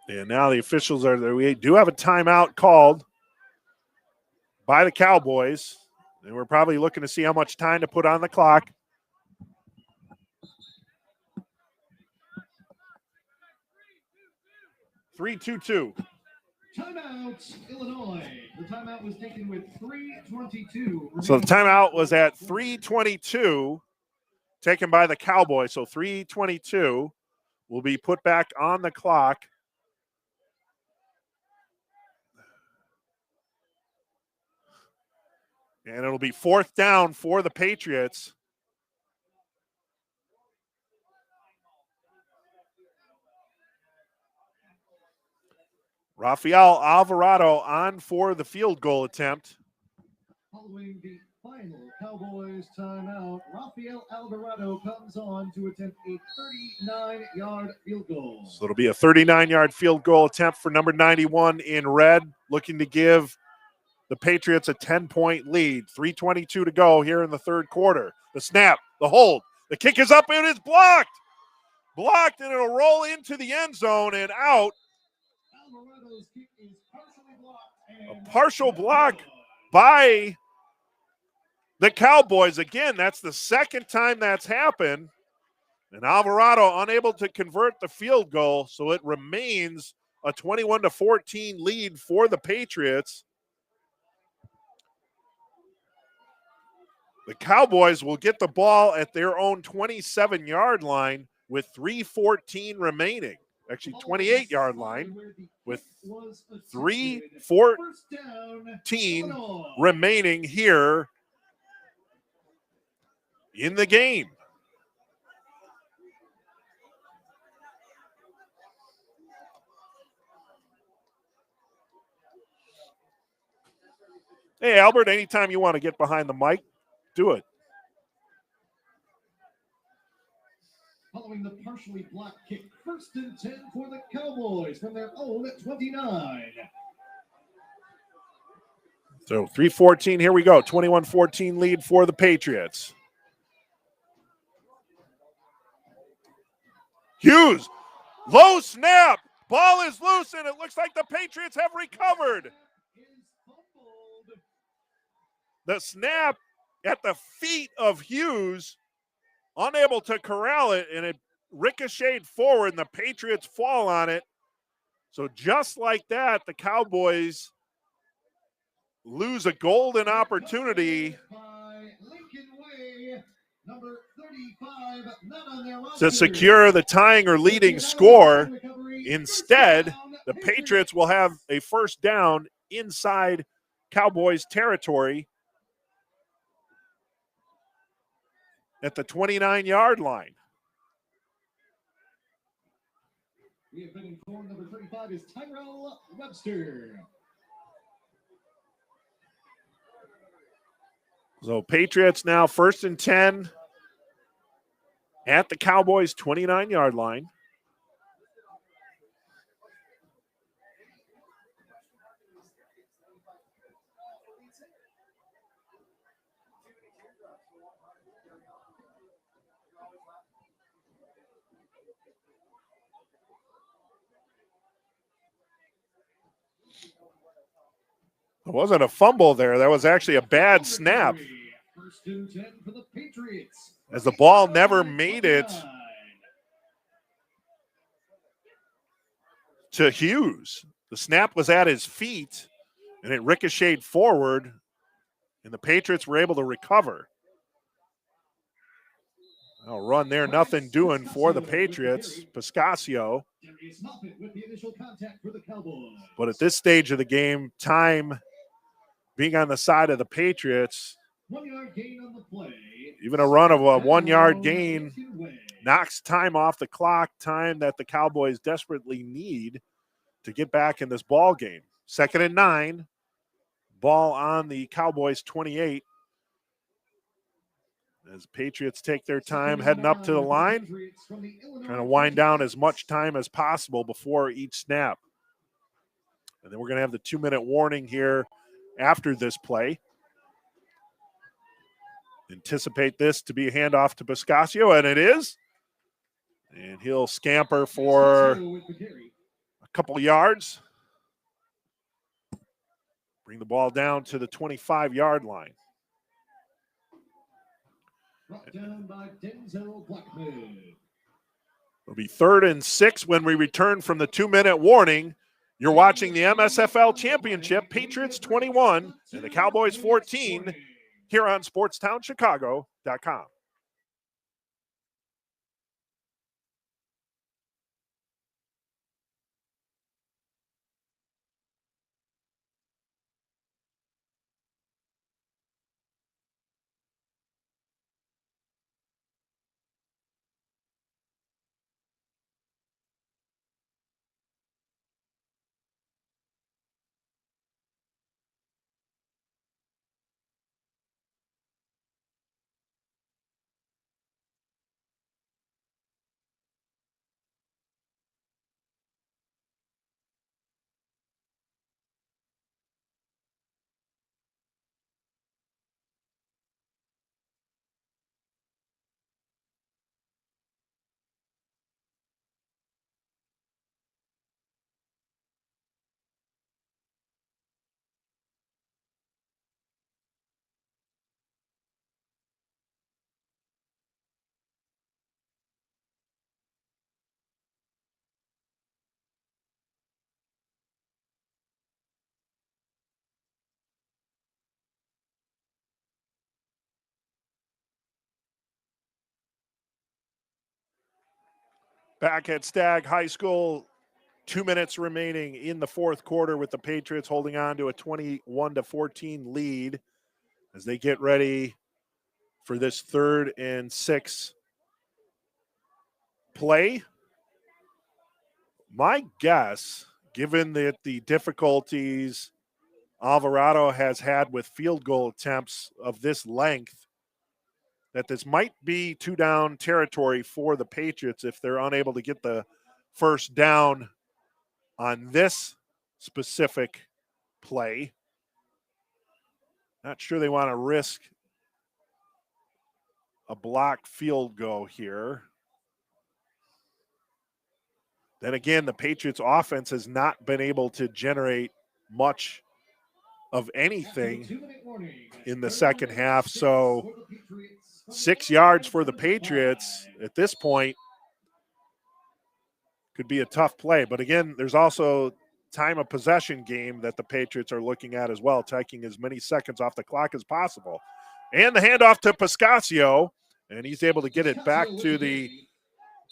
And now the officials are there. We do have a timeout called by the Cowboys. And we're probably looking to see how much time to put on the clock. (3-2-2). Timeout, Illinois. The timeout was taken with 3:22. So the timeout was at 3:22, taken by the Cowboys. So 3:22 will be put back on the clock. And it'll be 4th down for the Patriots. Rafael Alvarado on for the field goal attempt. Following the final Cowboys timeout, Rafael Alvarado comes on to attempt a 39-yard field goal. So it'll be a 39-yard field goal attempt for number 91 in red, looking to give the Patriots a 10-point lead. 3:22 to go here in the 3rd quarter. The snap, the hold, the kick is up and it's blocked. Blocked, and it'll roll into the end zone and out. Alvarado's kick is partially blocked. A partial block by the Cowboys. Again, that's the 2nd time that's happened. And Alvarado unable to convert the field goal, so it remains a 21-14 lead for the Patriots. The Cowboys will get the ball at their own 27-yard line with 3:14 remaining. Actually, 28-yard line with 3:14 remaining here in the game. Hey, Albert, anytime you want to get behind the mic, do it. Following the partially blocked kick, 1st and 10 for the Cowboys from their own 29. So 3:14, here we go. 21-14 lead for the Patriots. Hughes, low snap. Ball is loose, and it looks like the Patriots have recovered. The snap at the feet of Hughes, unable to corral it, and it ricocheted forward, and the Patriots fall on it. So just like that, the Cowboys lose a golden opportunity to secure the tying or leading score. Instead, the Patriots will have a 1st down inside Cowboys territory at the 29-yard line. We have been informed number 35 is Tyrell Webster. So Patriots now 1st and 10 at the Cowboys 29-yard line. It wasn't a fumble there. That was actually a bad snap, 1st and 10 for the Patriots. as the ball never made it to Hughes. The snap was at his feet, and it ricocheted forward, and the Patriots were able to recover. I'll run there, nothing doing for the Patriots. Pascasio. But at this stage of the game, time being on the side of the Patriots, 1 yard gain on the play. even a run of a 1 yard gain knocks time off the clock, time that the Cowboys desperately need to get back in this ball game. 2nd and 9, ball on the Cowboys 28. as Patriots take their time heading up to the line, trying to wind down as much time as possible before each snap. And then we're going to have the 2-minute warning here after this play. Anticipate this to be a handoff to Pascasio, and it is. And he'll scamper for a couple yards. Bring the ball down to the 25-yard line. Down by Denzel Blackman. It'll be 3rd and 6 when we return from the 2-minute warning. You're watching the MSFL Championship, Patriots 21 and the Cowboys 14 here on SportsTownChicago.com. Back at Stagg High School, 2 minutes remaining in the fourth quarter with the Patriots holding on to a 21-14 lead as they get ready for this 3rd and 6 play. My guess, given that the difficulties Alvarado has had with field goal attempts of this length, that this might be 2-down territory for the Patriots if they're unable to get the first down on this specific play. Not sure they want to risk a blocked field goal here. Then again, the Patriots offense has not been able to generate much of anything in the second half. So 6 yards for the Patriots at this point could be a tough play. But again, there's also time of possession game that the Patriots are looking at as well, taking as many seconds off the clock as possible. And the handoff to Pascasio, and he's able to get it back to the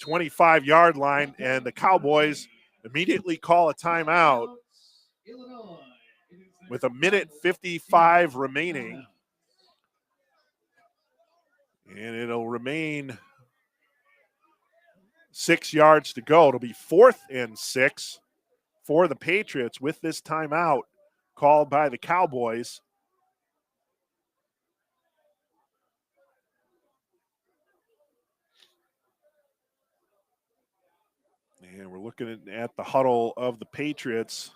25-yard line, and the Cowboys immediately call a timeout with 1:55 remaining. And it'll remain 6 yards to go. It'll be 4th and 6 for the Patriots with this timeout called by the Cowboys. And we're looking at the huddle of the Patriots.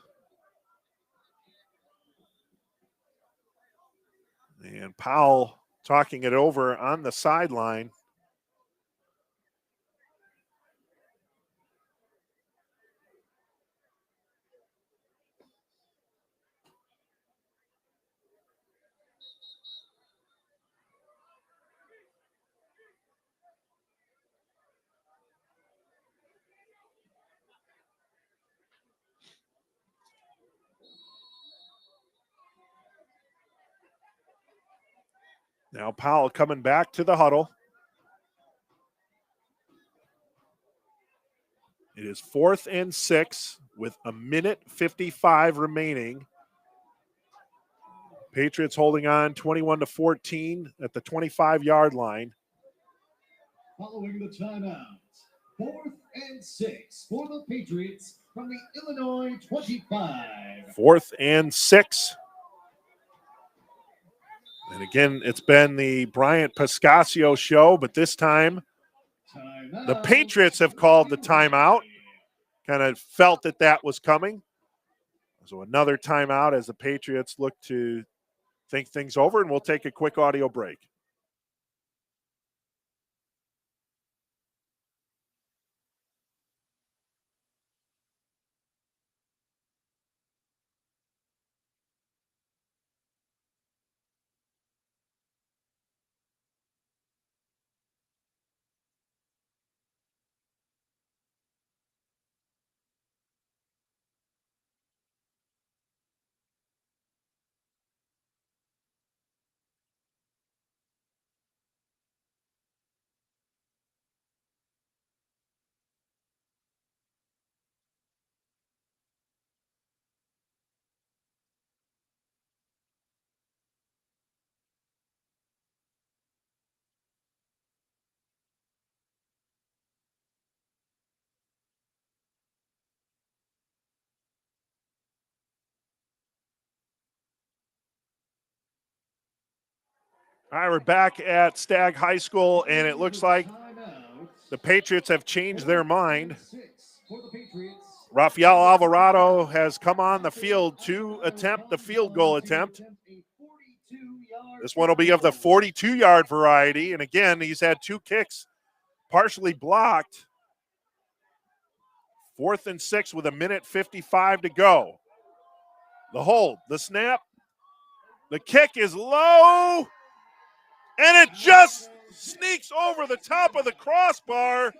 And Powell talking it over on the sideline. Now Powell coming back to the huddle. It is 4th and 6 with 1:55 remaining. Patriots holding on 21-14 at the 25-yard line. Following the timeout, 4th and 6 for the Patriots from the Illinois 25. 4th and 6. And again, it's been the Bryant Pascasio show, but this time the Patriots have called the timeout. Kind of felt that that was coming. So another timeout as the Patriots look to think things over, and we'll take a quick audio break. All right, we're back at Stagg High School, and it looks like the Patriots have changed their mind. Rafael Alvarado has come on the field to attempt the field goal attempt. This one will be of the 42-yard variety, and again, he's had two kicks partially blocked. 4th and 6 with 1:55 to go. The hold, the snap, the kick is low, and it just sneaks over the top of the crossbar.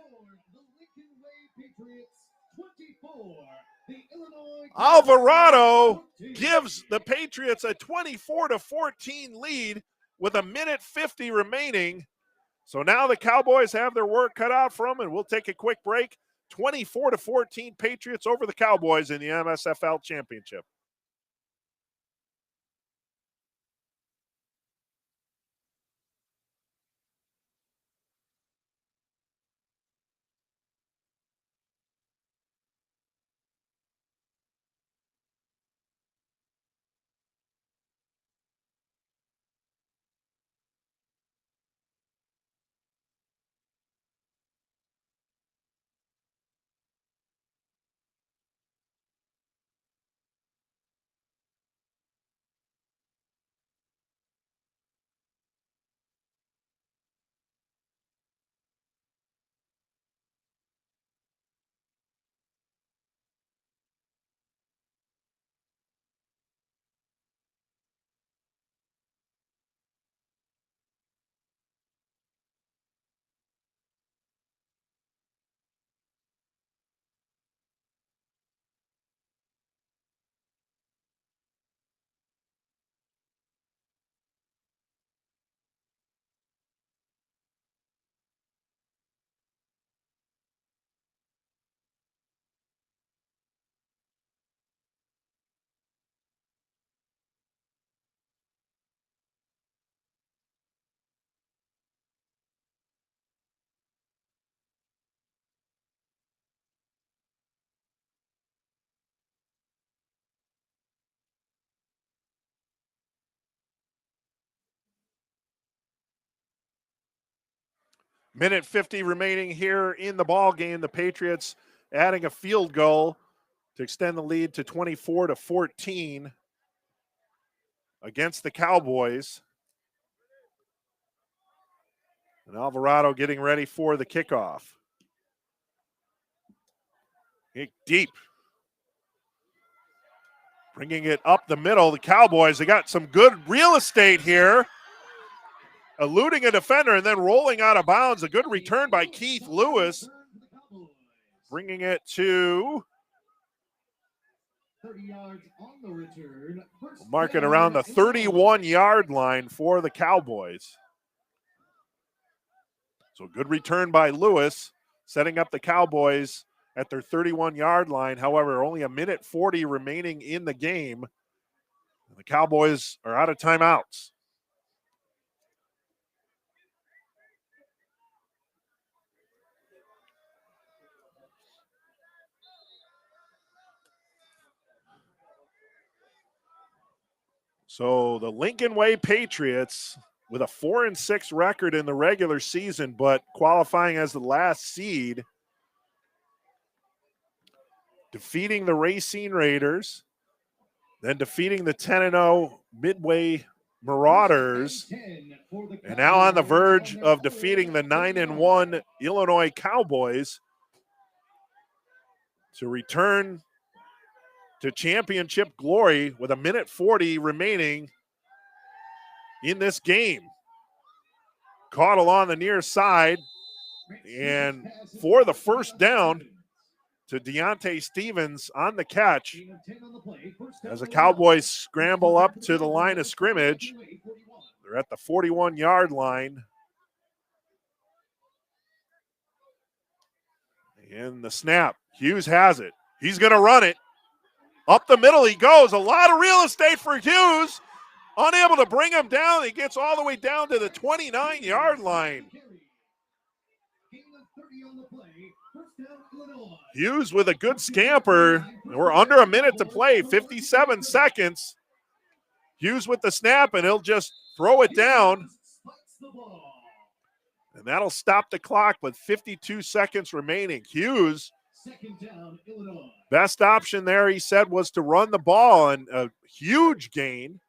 Alvarado gives the Patriots a 24-14 lead with 1:50 remaining. So now the Cowboys have their work cut out for them, and we'll take a quick break. 24-14 Patriots over the Cowboys in the MSFL Championship. Minute 50 remaining here in the ball game. The Patriots adding a field goal to extend the lead to 24-14 against the Cowboys. And Alvarado getting ready for the kickoff. Deep. Bringing it up the middle. The Cowboys, they got some good real estate here. Eluding a defender and then rolling out of bounds. A good return by Keith Lewis. Bringing it to 30 yards on the return. Mark it around the 31-yard line for the Cowboys. So good return by Lewis, setting up the Cowboys at their 31-yard line. However, only 1:40 remaining in the game. The Cowboys are out of timeouts. So the Lincoln Way Patriots with a 4-6 record in the regular season, but qualifying as the last seed, defeating the Racine Raiders, then defeating the 10-0 Midway Marauders, and now on the verge of defeating the 9-1 Illinois Cowboys to return to championship glory with 1:40 remaining in this game. Caught along the near side, and for the first down to Deontay Stevens on the catch as the Cowboys scramble up to the line of scrimmage. They're at the 41-yard line. And the snap. Hughes has it. He's going to run it. Up the middle he goes. A lot of real estate for Hughes. Unable to bring him down. He gets all the way down to the 29-yard line. Hughes with a good scamper. We're under a minute to play, 57 seconds. Hughes with the snap, and he'll just throw it down. And that'll stop the clock with 52 seconds remaining. Hughes, best option there, he said, was to run the ball, and a huge gain.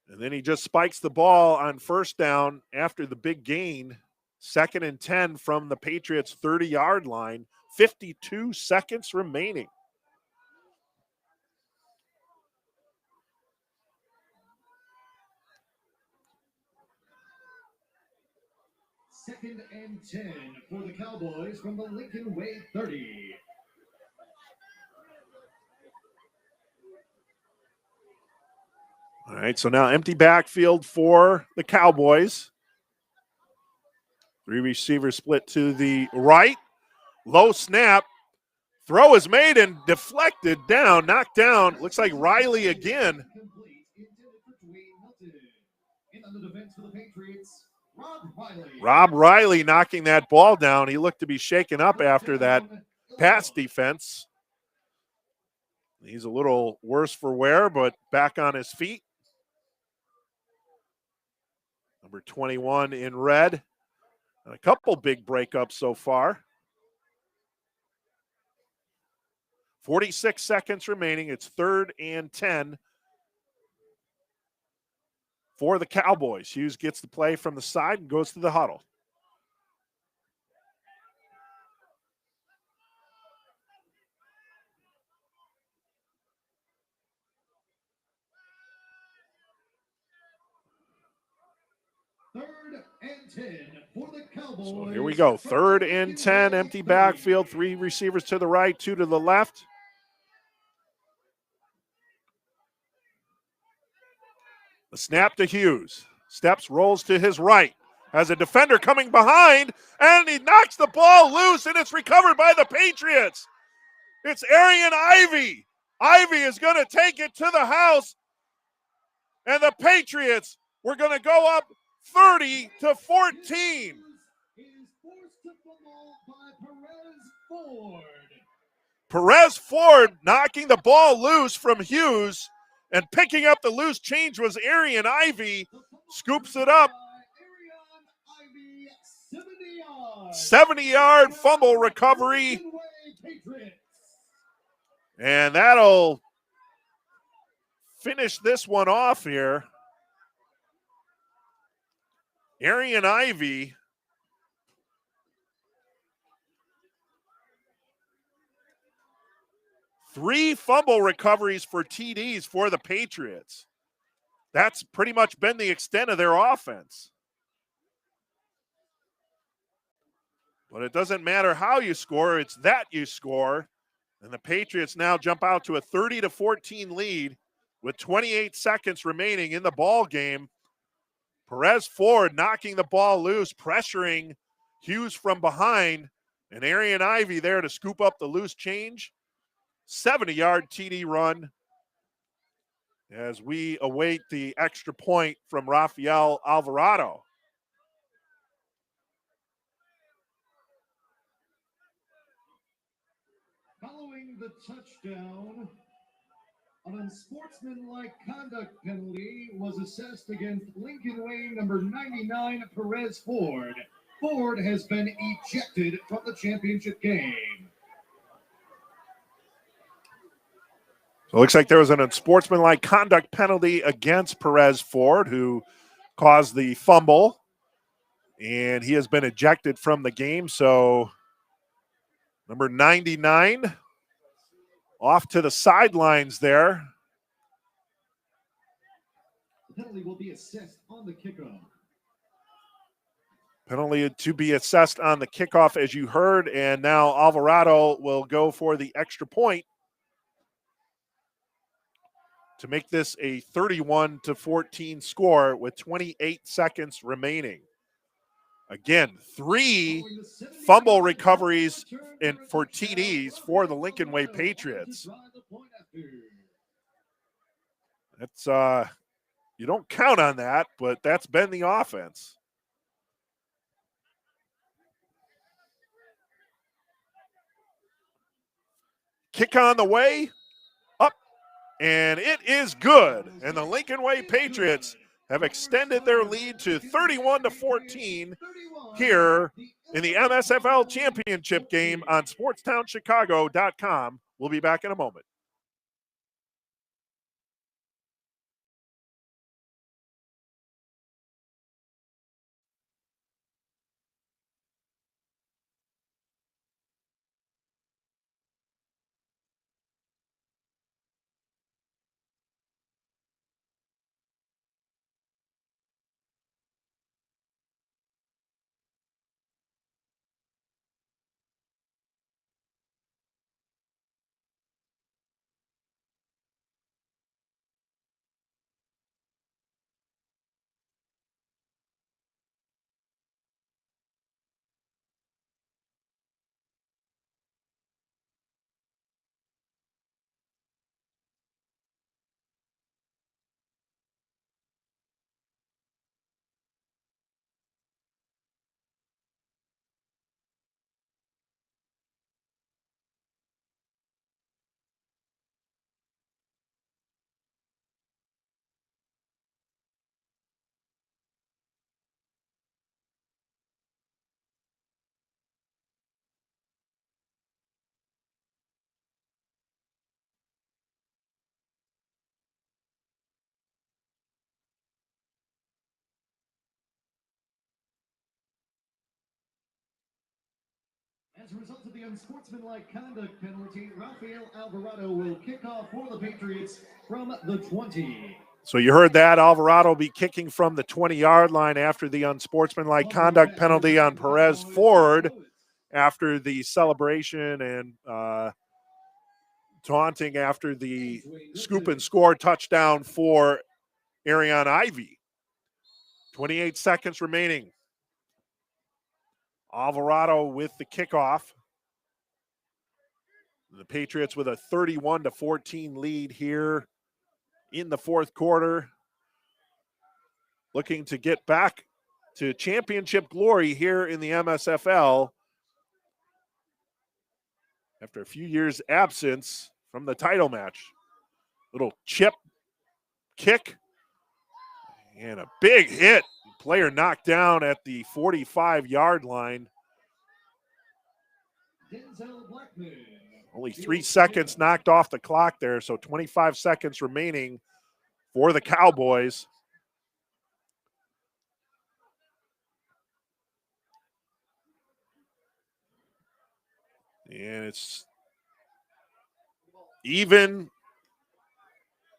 And then he just spikes the ball on first down after the big gain. 2nd and 10 from the Patriots' 30-yard line. 52 seconds remaining. Second and 10 for the Cowboys from the Lincoln Way 30. All right, so now empty backfield for the Cowboys. 3 receivers split to the right. Low snap. Throw is made and deflected down, knocked down. Looks like Riley again. Rob Riley knocking that ball down. He looked to be shaken up after that pass defense. He's a little worse for wear, but back on his feet. Number 21 in red. And a couple big breakups so far. 46 seconds remaining. It's 3rd and 10 for the Cowboys. Hughes gets the play from the side and goes to the huddle. Third and 10 for the Cowboys. So here we go. 3rd and 10, empty backfield. 3 receivers to the right, 2 to the left. The snap to Hughes. Steps, rolls to his right. Has a defender coming behind, and he knocks the ball loose, and it's recovered by the Patriots. It's Arian Ivey. Ivey is going to take it to the house, and the Patriots were going to go up 30-14. Perez Ford knocking the ball loose from Hughes, and picking up the loose change was Arian Ivey. Scoops it up. 70-yard fumble recovery. And that'll finish this one off here. Arian Ivey three fumble recoveries for TDs for the Patriots. That's pretty much been the extent of their offense. But it doesn't matter how you score, it's that you score. And the Patriots now jump out to a 30-14 lead with 28 seconds remaining in the ball game. Perez Ford knocking the ball loose, pressuring Hughes from behind, and Arian Ivey there to scoop up the loose change. 70-yard TD run as we await the extra point from Rafael Alvarado. Following the touchdown, an unsportsmanlike conduct penalty was assessed against Lincoln Way number 99, Perez Ford. Ford has been ejected from the championship game. So it looks like there was an unsportsmanlike conduct penalty against Perez Ford, who caused the fumble, and he has been ejected from the game. So number 99 off to the sidelines there. The penalty will be assessed on the kickoff. Penalty to be assessed on the kickoff, as you heard, and now Alvarado will go for the extra point to make this a 31-14 score with 28 seconds remaining. Again, 3 fumble recoveries for TDs for the Lincoln Way Patriots. That's you don't count on that, but that's been the offense. Kick on the way, up, and it is good. And the Lincoln Way Patriots have extended their lead to 31-14 here in the MSFL championship game on SportsTownChicago.com. We'll be back in a moment. As a result of the unsportsmanlike conduct penalty, Rafael Alvarado will kick off for the Patriots from the 20. So you heard that. Alvarado will be kicking from the 20-yard line after the unsportsmanlike conduct penalty on Perez Ford after the celebration and taunting after the scoop and score touchdown for Arion Ivy. 28 seconds remaining. Alvarado with the kickoff. The Patriots with a 31-14 lead here in the fourth quarter. Looking to get back to championship glory here in the MSFL after a few years' absence from the title match. Little chip kick and a big hit. Player knocked down at the 45-yard line. Only 3 seconds knocked off the clock there, so 25 seconds remaining for the Cowboys. And it's even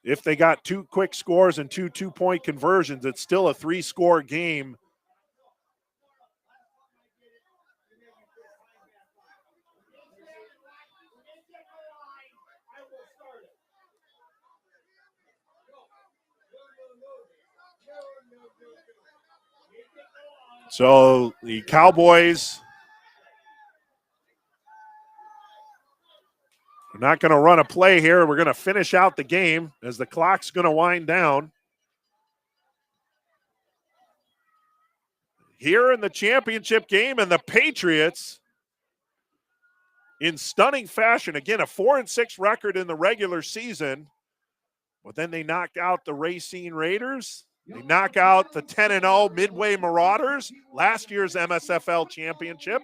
if they got 2 quick scores and 2 two-point conversions, it's still a 3-score game. So the Cowboys are not going to run a play here. We're going to finish out the game as the clock's going to wind down. Here in the championship game, and the Patriots in stunning fashion. Again, a 4-6 record in the regular season, but then they knocked out the Racine Raiders. They knock out the 10-0 Midway Marauders, last year's MSFL championship,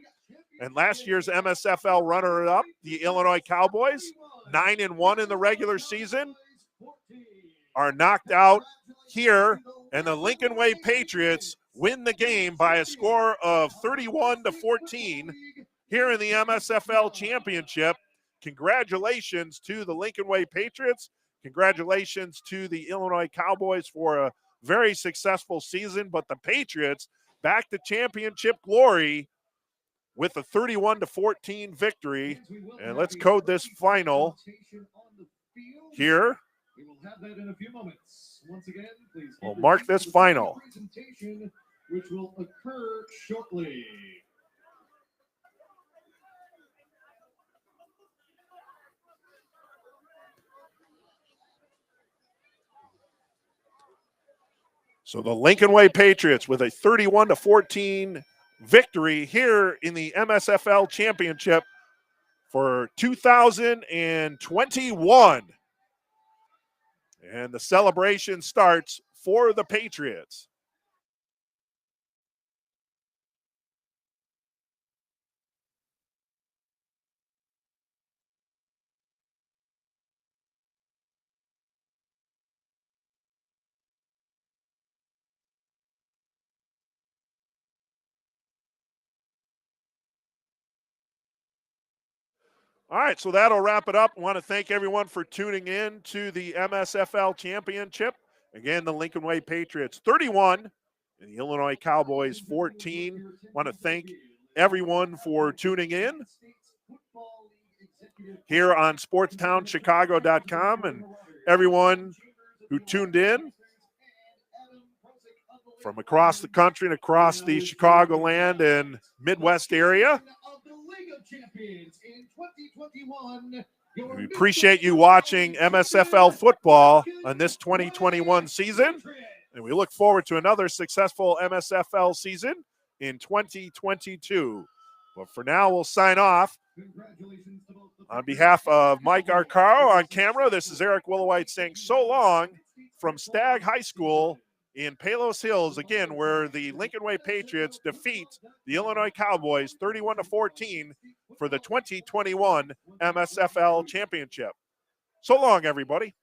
and last year's MSFL runner-up, the Illinois Cowboys, 9-1 in the regular season, are knocked out here, and the Lincoln Way Patriots win the game by a score of 31-14 here in the MSFL championship. Congratulations to the Lincoln Way Patriots. Congratulations to the Illinois Cowboys for a very successful season, but the Patriots back to championship glory with a 31-14 victory. And let's code this final here. We will have that in a few moments. Once again, please. We'll mark this final. Presentation, which will occur shortly. So the Lincoln Way Patriots with a 31-14 victory here in the MSFL championship for 2021. And the celebration starts for the Patriots. All right, so that'll wrap it up. I want to thank everyone for tuning in to the MSFL Championship. Again, the Lincoln Way Patriots 31 and the Illinois Cowboys 14. I want to thank everyone for tuning in here on SportsTownChicago.com and everyone who tuned in from across the country and across the Chicagoland and Midwest area. We appreciate you watching MSFL football on this 2021 season, and we look forward to another successful MSFL season in 2022. But for now, we'll sign off. On behalf of Mike Arcaro on camera, this is Eric Willowite saying so long from Stagg High School in Palos Hills, again, where the Lincoln Way Patriots defeat the Illinois Cowboys 31-14 for the 2021 MSFL Championship. So long, everybody.